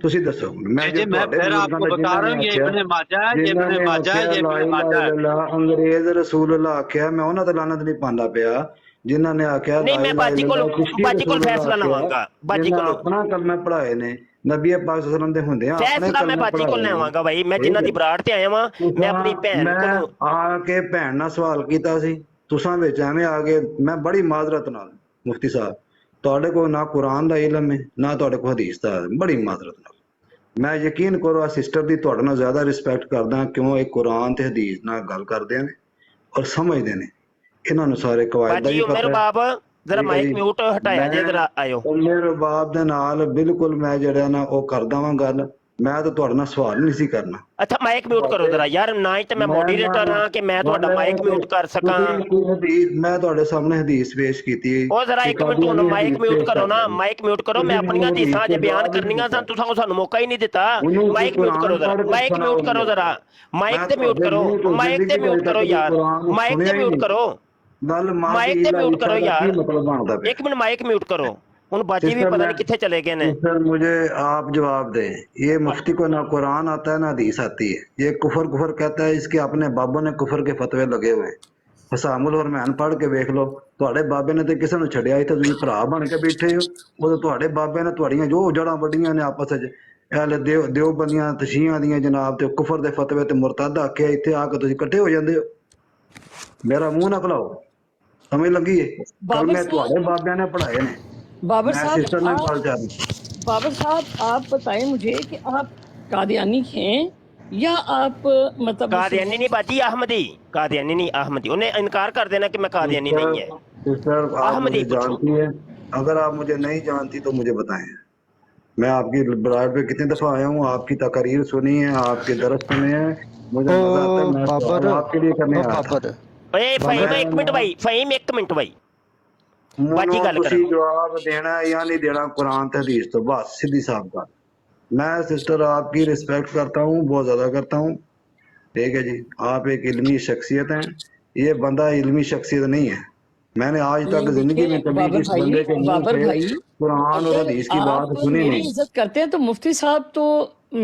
ਤੁਸੀਂ ਦੱਸੋ। मैं फिर आपको बता रहा हूँ, ये इब्ने माजा है, ये इब्ने माजा है, ये इब्ने माजा है। अंग्रेज रसूलुल्लाह आख्या, मैं ਉਹਨਾਂ ਤੇ ਲਾਨਤ ਨਹੀਂ ਪਾਉਂਦਾ ਪਿਆ ਜਿਨ੍ਹਾਂ ਨੇ ਆਖਿਆ ਨਹੀਂ। ਮੈਂ ਬਾਜੀ ਕੋਲ ਫੈਸਲਾ ਲਵਾਂਗਾ। ਬਾਜੀ ਕੋਲ ਆਪਣਾ ਕਲਮੇ ਪੜਾਏ ਨੇ ਨਬੀ ਪਾਕ ਸੱਲੱਲਾਹੁ ਅਲੈਹਿ ਵਸੱਲਮ ਦੇ ਹੁੰਦੇ ਆ, ਫੈਸਲਾ ਮੈਂ ਬਾਜੀ ਕੋਲ ਲੈਵਾਂਗਾ ਭਾਈ। ਮੈਂ ਜਿਨ੍ਹਾਂ ਦੀ ਬਰਾੜ ਤੇ ਆਇਆ ਵਾਂ, ਮੈਂ ਆਪਣੀ ਭੈਣ ਕੋਲ ਆ ਕੇ ਭੈਣ ਨਾਲ ਸਵਾਲ ਕੀਤਾ ਸੀ, ਤੁਸਾਂ ਵਿੱਚ ਐਵੇਂ ਆ ਗਏ। ਮੈਂ ਬੜੀ ਮਾਜ਼ਰਤ ਨਾਲ ਮੁਫਤੀ ਸਾਹਿਬ, ਤੁਹਾਡੇ ਕੋਲ ਨਾ ਕੁਰਾਨ ਦਾ ਇਲਮ ਹੈ ਨਾ ਤੁਹਾਡੇ ਕੋਲ ਹਦੀਸ ਦਾ, ਬੜੀ ਮਾਜ਼ਰਤ ਨਾਲ। ਮੈਂ ਯਕੀਨ ਕਰੋ ਆ ਸਿਸਟਰ ਦੀ ਤੁਹਾਡੇ ਨਾਲ ਜ਼ਿਆਦਾ ਰਿਸਪੈਕਟ ਕਰਦਾ, ਕਿਉਂ ਇਹ ਕੁਰਾਨ ਤੇ ਹਦੀਸ ਨਾਲ ਗੱਲ ਕਰਦੇ ਨੇ ਔਰ ਸਮਝਦੇ ਨੇ। ਇਹਨਾਂ ਨੂੰ ਸਾਰੇ ਕਵਾਇਦ ਦਾ ਹੀ ਪਤਾ ਹੈ। ਮੇਰੇ ਬਾਪ ਜ਼ਰਾ ਮਾਈਕ ਮਿਊਟ ਹਟਾਇਆ ਜੇ, ਜ਼ਰਾ ਆਇਓ। ਮੇਰੇ ਬਾਪ ਦੇ ਨਾਲ ਬਿਲਕੁਲ ਮੈਂ ਜਿਹੜਾ ਨਾ ਉਹ ਕਰਦਾ ਵਾਂ ਗੱਲ। ਮੈਂ ਤਾਂ ਤੁਹਾਡੇ ਨਾਲ ਸਵਾਲ ਨਹੀਂ ਸੀ ਕਰਨਾ। ਅੱਛਾ ਮਾਈਕ ਮਿਊਟ ਕਰੋ ਜ਼ਰਾ ਯਾਰ, ਨਾ ਹੀ ਤੇ ਮੈਂ ਮੋਡਰੇਟਰ ਹਾਂ ਕਿ ਮੈਂ ਤੁਹਾਡਾ ਮਾਈਕ ਮਿਊਟ ਕਰ ਸਕਾਂ। ਮੈਂ ਤੁਹਾਡੇ ਸਾਹਮਣੇ ਹਦੀਸ ਪੇਸ਼ ਕੀਤੀ। ਉਹ ਜ਼ਰਾ ਇੱਕ ਮਿੰਟ ਹੁਣ ਮਾਈਕ ਮਿਊਟ ਕਰੋ ਨਾ, ਮਾਈਕ ਮਿਊਟ ਕਰੋ। ਮੈਂ ਆਪਣੀਆਂ ਹਦੀਸਾਂ ਜੇ ਬਿਆਨ ਕਰਨੀਆਂ ਸਨ, ਤੁਸੀਂ ਸਾਨੂੰ ਮੌਕਾ ਹੀ ਨਹੀਂ ਦਿੱਤਾ। ਮਾਈਕ ਮਿਊਟ ਕਰੋ ਜ਼ਰਾ, ਮਾਈਕ ਮਿਊਟ ਕਰੋ ਜ਼ਰਾ, ਮਾਈਕ ਤੇ ਮਿਊਟ ਕਰੋ, ਮਾਈਕ ਤੇ ਮਿਊਟ ਕਰੋ ਯਾਰ, ਮਾਈਕ ਤੇ ਮਿਊਟ ਕਰੋ, ਮਾਈਕ ਤੇ ਮਿਊਟ ਕਰੋ ਯਾਰ। ਇੱਕ ਮਿੰਟ ਮਾਈਕ ਮਿਊਟ ਕਰੋ। उन बाजी भी पता नहीं कितने चले गए ने। सर मुझे आप जवाब दे, ये मुफ्ती को ना कुरान आता है ना हदीस आती है, ये कुफर कुफर कहता है, इसके अपने बाबों ने कुफर के फतवे लगे हुए हैं। हसामुल और मैन पढ़ के देख लो, ਤੁਹਾਡੇ ਬਾਬੇ ਨੇ ਤੇ ਕਿਸੇ ਨੂੰ ਛੱਡਿਆ ਹੀ, ਤੇ ਤੁਸੀਂ ਭਰਾ ਬਣ ਕੇ ਬੈਠੇ ਹੋ। ਉਹ ਤੁਹਾਡੇ ਬਾਬੇ ਨੇ ਤੁਹਾਡੀਆਂ ਜੋ ਜੜਾਂ ਵੱਡੀਆਂ ਨੇ ਆਪਸ ਵਿੱਚ, ਇਹ ਦਿਓਬੰਦੀਆਂ ਤਸ਼ੀਆਂ ਦੀਆਂ ਜਨਾਬ ਤੇ ਕੁਫਰ ਦੇ ਫਤਵੇ ਤੇ ਮੁਰਤਦ ਆਖਿਆ, ਇੱਥੇ ਆ ਕੇ ਤੁਸੀਂ ਇਕੱਠੇ ਹੋ ਜਾਂਦੇ ਹੋ। ਮੇਰਾ ਮੂੰਹ ਨਾ ਖਲਾਓ, ਸਮਝ ਲੱਗੀ ਹੈ? ਕਲਮੇ ਤੁਹਾਡੇ ਬਾਬਿਆਂ ਨੇ ਪੜ੍ਹਾਏ ਨੇ। बाबर साहब आप बताएं मुझे कि आप कादियानी हैं या आप मतलब कादियानी नहीं बाजी, अहमदी। कादियानी नहीं, अहमदी। उन्हें इनकार कर देना कि मैं कादियानी नहीं है। सर आप मुझे जानती है, अगर आप मुझे नहीं जानती तो मुझे बताएं। मैं आपकी ब्राड पे कितनी दफा आया हूँ, आपकी तकरीर सुनी है, आपके दरस सुने हैं, मुझे मजा आता है। मैं आपके लिए करने आया था। फहीम एक मिनट भाई, फहीम एक मिनट भाई, बाजी गल कर। जवाब देना या नहीं देना कुरान ते हदीस तो, बस सीधी साफ बात। मैं सिस्टर आपकी रिस्पेक्ट करता हूँ, बहुत ज्यादा करता हूँ, ठीक है जी। आप एक इल्मी शख्सियत हैं, ये बंदा इल्मी शख्सियत नहीं है। मैंने आज तक जिंदगी में कभी किस बंदे के मुंह से कुरान और हदीस की बात सुनी नहीं। इज्जत करते हैं तो मुफ्ती साहब तो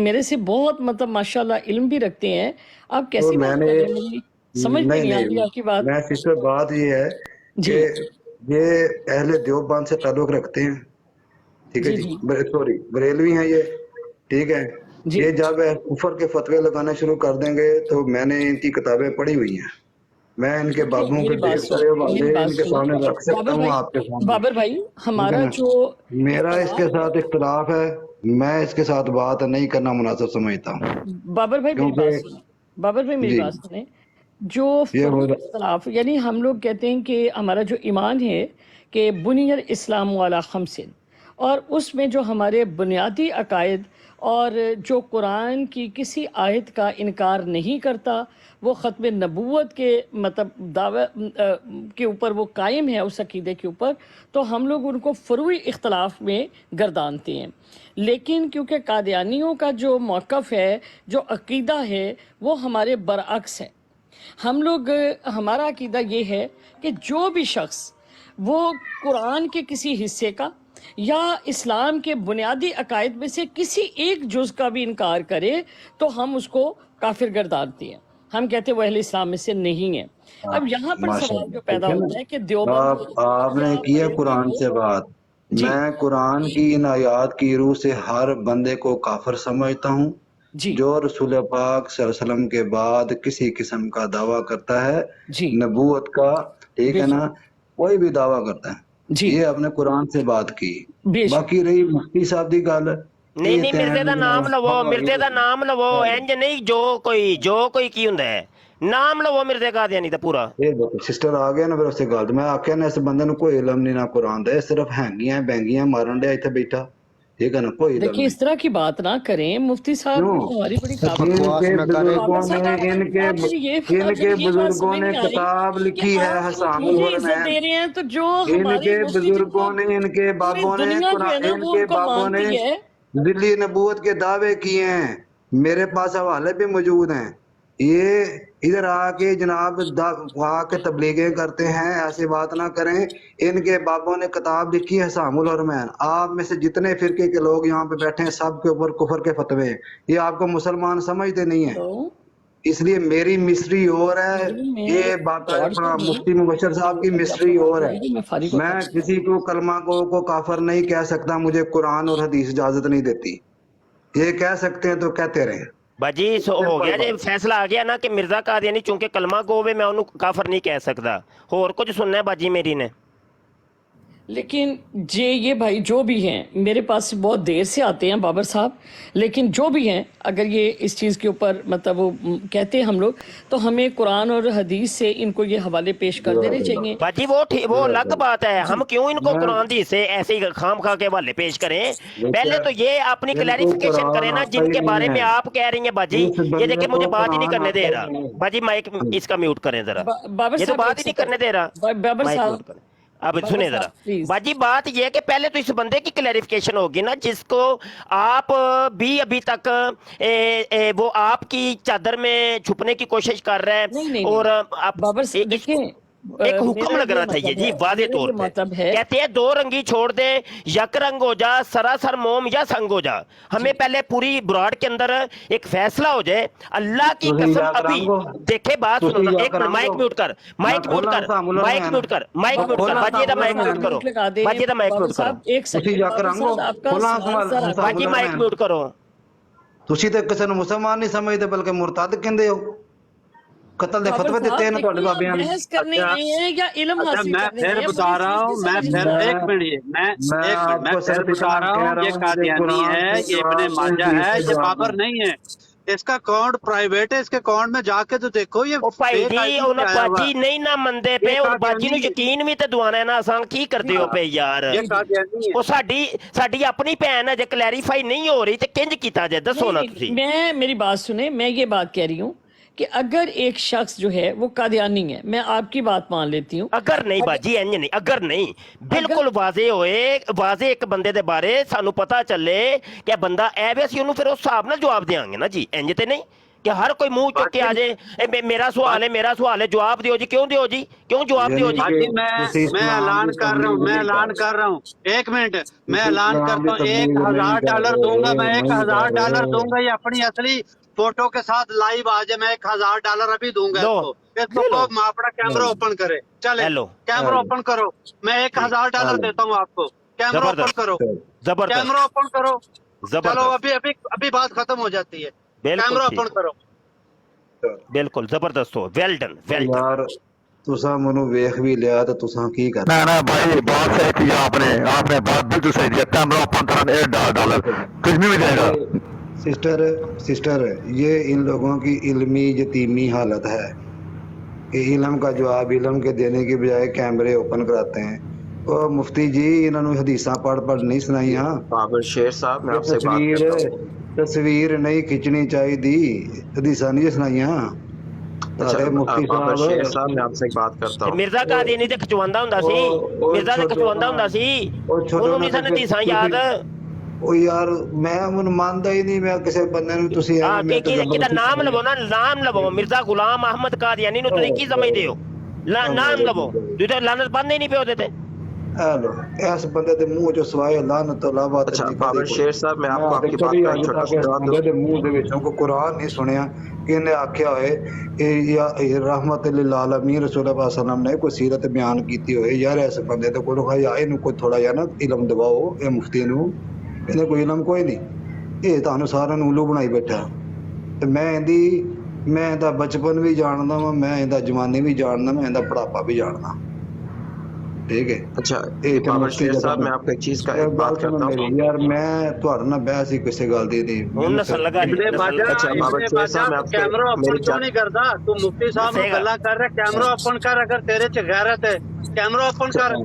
मेरे से बहुत मतलब माशाल्लाह इल्म भी रखते हैं, आप कैसे समझ नहीं आती आपकी बात। मैं सिस्टर बात ये है कि ये अहले देवबंद से ताल्लुक रखते हैं, ठीक है जी, सॉरी बरेलवी हैं ये, ठीक है। ये जब कुफर के फतवे लगाना शुरू कर देंगे तो मैंने इनकी किताबें पढ़ी हुई हैं, मैं इनके बाबों के ढेर सारे वादे इनके सामने रख सकता हूँ आपके सामने। बाबर भाई हमारा जो मेरा इसके साथ इख्तिलाफ है, मैं इसके साथ बात नहीं करना मुनासिब समझता हूँ। बाबर भाई मेरी बात सुने। जो इख्तिलाफ यानी हम लोग कहते हैं कि हमारा जो ईमान है कि बुनियल इस्लाम वाला खमसिन, और उसमें जो हमारे बुनियादी अकायद और जो कुरान की किसी आयत का इनकार नहीं करता, वो ख़त्म नबूवत के मतलब दावे के ऊपर वो कायम है, उस अकीदे के ऊपर, तो हम लोग उनको फ़ुरूई इख्तिलाफ़ में गर्दानते हैं। लेकिन क्योंकि कादियानियों का जो मौक़िफ़ है, जो अकीदा है, वो हमारे बरअक्स है। हम लोग हमारा अकीदा ये है कि जो भी शख्स वो कुरान के किसी हिस्से का या इस्लाम के बुनियादी अकायद में से किसी एक जुज़ का भी इनकार करे तो हम उसको काफिर गर्दानते हैं। हम कहते हैं वो अहले इस्लाम में से नहीं है। अब यहाँ पर सवाल जो पैदा होता है कि देवबंद आपने किया कुरान से बात, मैं कुरान की इन आयात की रूह से हर बंदे को काफिर समझता हूँ जो रसूल पाक सल्लल्लाहु अलैहि वसल्लम के बाद किसी किस्म का दावा करता है नबूवत का, ठीक है ना, कोई भी दावा करता है। ये आपने कुरान से बात की। बाकी रही मुफ्ती साहब की गल, ਨਹੀਂ ਨਹੀਂ ਮਿਰਜ਼ੇ ਦਾ ਨਾਮ ਲਵੋ, ਮਿਰਜ਼ੇ ਦਾ ਨਾਮ ਲਵੋ, ਇੰਜ ਨਹੀਂ ਜੋ ਕੋਈ ਕੀ ਹੁੰਦਾ ਹੈ, ਨਾਮ ਲਵੋ ਮਿਰਜ਼ੇ ਕਾਦੀਆਨੀ ਦਾ ਪੂਰਾ। ਇਹ ਦੇਖੋ ਸਿਸਟਰ ਆ ਗਿਆ ਨਾ ਫਿਰ ਉਸੇ ਗੱਲ ਤੇ ਮੈਂ ਆਖਿਆ ਨਾ ਇਸ ਬੰਦੇ ਨੂੰ ਕੋਈ ਇਲਮ ਨਹੀਂ ਨਾ ਕੁਰਾਨ ਦਾ, ਇਹ ਸਿਰਫ ਹੈਂਗੀਆਂ ਬੈਂਗੀਆਂ ਮਾਰਨ ਡਿਆ ਇੱਥੇ ਬੈਠਾ, ठीक है ना, कोई इल्म देखिए इस तरह की बात ना करें मुफ्ती साहब, क्यों? हमारी बड़ी इनके बुजुर्गों ने किताब लिखी है हसानुल हुरमैन, दे रहे हैं तो जो इनके बुजुर्गों ने इनके बाबों ने दिल्ली नबूवत के दावे किए हैं, मेरे पास हवाले भी मौजूद हैं। ये इधर आके जनाब आके तबलीगें करते हैं, ऐसी बात ना करें। इनके बाबों ने किताब लिखी है हसानुल हुरमैन, आप में से जितने फिरके के लोग यहाँ पे बैठे हैं सब के ऊपर कुफर के फतवे हैं, ये आपको मुसलमान समझते नहीं है। इसलिए मेरी मिस्ट्री और है, ये बात अपना मुफ्ती मुबशर साहब की मिस्ट्री और है। मैं किसी को कलमा को काफर नहीं कह सकता, मुझे कुरान और हदीस इजाजत नहीं देती। ये कह सकते हैं तो कहते रहें। ਬਾਜੀ ਹੋ ਗਿਆ ਜੇ ਫੈਸਲਾ ਆ ਗਿਆ ਨਾ ਕਿ ਮਿਰਜ਼ਾ ਕਾਦੀਆਨੀ ਚੂੰਕਿ ਕਲਮਾ ਕੋ ਹੋਵੇ ਮੈਂ ਉਹਨੂੰ ਕਾਫਰ ਨਹੀਂ ਕਹਿ ਸਕਦਾ। ਹੋਰ ਕੁਝ ਸੁਣਨਾ ਬਾਜੀ ਮੇਰੀ ਨੇ? लेकिन ये भाई जो भी हैं मेरे पास बहुत देर से आते हैं बाबर साहब, लेकिन जो भी हैं अगर ये इस चीज़ के ऊपर मतलब वो कहते हैं हम लोग, तो हमें कुरान और हदीस से इनको ये हवाले पेश कर देने चाहिए। बाजी वो अलग बात है, हम क्यों इनको कुरान हदीस से ऐसे ही खाम खा के हवाले पेश करें? पहले तो ये अपनी क्लैरिफिकेशन करें ना जिनके बारे में आप कह रही हैं। बाजी ये देखिए मुझे बात ही नहीं करने दे रहा। बाजी माइक इसका म्यूट करें जरा, ये तो बात ही नहीं करने दे रहा। बाबर साहब अब सुने जरा बाजी, बात यह है कि पहले तो इस बंदे की क्लैरिफिकेशन होगी ना जिसको आप भी अभी तक वो आपकी चादर में छुपने की कोशिश कर रहे हैं। और आप बाबर देखिए एक हुक्म लगना चाहिए जी वादे तौर पे, कहते हैं दो रंगी छोड़ दे, यक रंग हो जा, सरासर मोम या संग हो जा। हमें पहले पूरी बुराड़ के अंदर एक फैसला हो जाए। अल्लाह की कसम अभी देखे बात सुनो ना, एक मिनट माइक म्यूट कर, माइक म्यूट कर, माइक म्यूट कर, माइक म्यूट कर, बाजी दा माइक म्यूट करो, बाजी दा माइक म्यूट करो, बाजी माइक म्यूट करो। ਤੁਸੀਂ ਤੇ ਕਿਸੇ ਨੂੰ ਮੁਸਲਮਾਨ ਨਹੀਂ ਸਮਝਦੇ ਬਲਕਿ ਮੁਰਤਦ ਕਹਿੰਦੇ ਹੋ। कतल दे फतवे देते हैं ना ਤੁਹਾਡੇ ਬਾਬਿਆਂ ने। बहस करने आए हैं या इल्म हासिल करने मैं फिर बता रहा हूँ, मैं फिर एक मिनट मैं फिर बता रहा हूँ, ये कादियानी है, ये इब्ने माजा है, ये बाबर नहीं है। इसका अकाउंट प्राइवेट है, इसके अकाउंट में जाके तो देखो। ये भाई जी उन्हें बाजी नहीं ना मंदे पे और बाजी ਨੂੰ ਯਕੀਨ ਵੀ ਤੇ ਦਵਾਣਾ ਹੈ ਨਾ, ਆਸਾਨ ਕੀ ਕਰਦੇ ਹੋ ਪਏ ਯਾਰ। ਉਹ ਸਾਡੀ ਆਪਣੀ ਭੈਣ ਹੈ, ਜੇ ਕਲੈਰੀਫਾਈ ਨਹੀਂ ਹੋ ਰਹੀ ਤੇ ਕਿੰਜ ਕੀਤਾ ਜੇ ਦੱਸੋ ਨਾ ਤੁਸੀਂ। मैं मेरी बात सुने, मैं ये बात कह रही हूँ कि अगर एक शख्स जो है वो कादियानी है, मैं आपकी बात मान लेती हूँ। अगर नहीं बाजी इंज नहीं, अगर नहीं बिल्कुल वाजे होए, वाजे एक बंदे दे बारे सानू पता चले कि बंदा ऐ वे ਅਸੀਂ ਉਹਨੂੰ ਫਿਰ ਉਸ ਹਿਸਾਬ ਨਾਲ ਜਵਾਬ ਦੇਵਾਂਗੇ ਨਾ ਜੀ। इंज ते नहीं कि हर कोई मुंह चुक के आ जाए मेरा सवाल है जवाब दियो जी। क्यों दियो जी, क्यों जवाब दियो जी? मैं ऐलान कर रहा हूँ, एक मिनट मैं ऐलान करता हूँ, $1000 दूंगा, मैं $1000 दूंगा। ये अपनी असली फोटो के साथ लाइव आ जाए, मैं $1000 अभी दूंगा इसको। अपना कैमरा ओपन करे, चले कैमरा ओपन करो, मैं $1000 देता हूँ आपको। कैमरा ओपन करो, कैमरा ओपन करो, चलो अभी बात खत्म हो जाती है। कैमरा ओपन करो, बिल्कुल जबरदस्त हो, वेल डन यार। तुसा मनु वेख भी लिया तो तुसा की कर? ना भाई बात सही की आपने बात बिल्कुल सही दिया। कैमरा ओपन करना $1 कुछ नहीं मिलेगा। सिस्टर ये इन लोगों की इल्मी यतीमी हालत है। ये इल्म का जवाब इल्म के देने की बजाय कैमरे ओपन कराते हैं। और मुफ्ती जी इन्होंने हदीसा पढ़ नहीं सुनाइया। बाबर शेर साहब मैं आपसे बात करता हूं। तस्वीर नहीं खिंचनी चाहिए, हदीसा नहीं सुनाइया। बाबर शेर साहब मैं आपसे एक बात करता हूं। मिर्जा कादियानी ते खचवांदा हुंदा सी, मिर्जा ते खचवांदा हुंदा सी, ਉਹਨੂੰ ਨਹੀਂ ਸਨ ਹਦੀਸਾਂ ਯਾਦ। ਉਹ ਯਾਰ ਮੈਂ ਉਹਨੂੰ ਮੰਨਦਾ ਹੀ ਨਹੀਂ। ਮੈਂ ਕਿਸੇ ਬੰਦੇ ਨੂੰ ਤੁਸੀਂ ਕਿਹਦਾ ਨਾਮ ਲਵੋ ਨਾ, ਨਾਮ ਲਵੋ। ਮਿਰਜ਼ਾ ਗੁਲਾਮ ਅਹਿਮਦ ਕਾਦੀਆਨੀ ਨੂੰ ਤੁਸੀਂ ਕੀ ਸਮਝਦੇ ਹੋ? ਨਾਮ ਲਵੋ, ਤੁਸੀਂ ਤਾਂ ਲਾਨਤ ਬੰਦੇ ਨਹੀਂ ਪਿਓ ਦੇਤੇ। इस बंदे दे मुंह चो सिवाय लानत तो इलावा अच्छा बाबर शेर साहब मैं आपको आपकी बात का छोटा सा जवाब दूं। दे मुंह दे विचों को कुरान नहीं सुनिया कि इन्हें आख्या होए या रहमत लिल आलमीन रसूल पाक सल्लम ने कोई सीरत बयान कीती होए। यार इस बंदे ते कोई या इहनू कोई थोड़ा या ना इल्म दिवाओ। ए मुफ्ती नू इहने कोई इल्म कोई नहीं, ये तुहानू सारिआं नू उल्लू बनाई बैठा। ते मैं इहदा बचपन भी जानदा वां, मैं इहदा जवानी भी जानदा, मैं इहदा बुढ़ापा भी जानदा। ठीक है अच्छा ਇਹ ਤੇ बाबर ਮੁਫਤੀ शेर ਜਦੋਂ साहब मैं आपको एक चीज का ਯਾਰ एक ਗੱਲ बात ਸੁਣੋ करता हूँ ਮੇਰੀ ਯਾਰ ਮੈਂ ਤੁਹਾਡੇ ਨਾਲ ਬਹਿਸ ਹੀ ਕਿਸੇ ਗੱਲ ਦੀ ਨਹੀਂ ਹੁਣ ਨਸਲ ਲਗਾ ਜੀ इबने बाजा अच्छा, बाबर इबने शेर बाजा साहब, मैं तू आपको- कैमरा ओपन मेरी क्यों जान- नहीं करता? तू मुफ्ती साहब ने दसेगा। गल्ला कर रहा कैमरा ओपन कर, अगर तेरे च गैरत है कैमरा ओपन कर।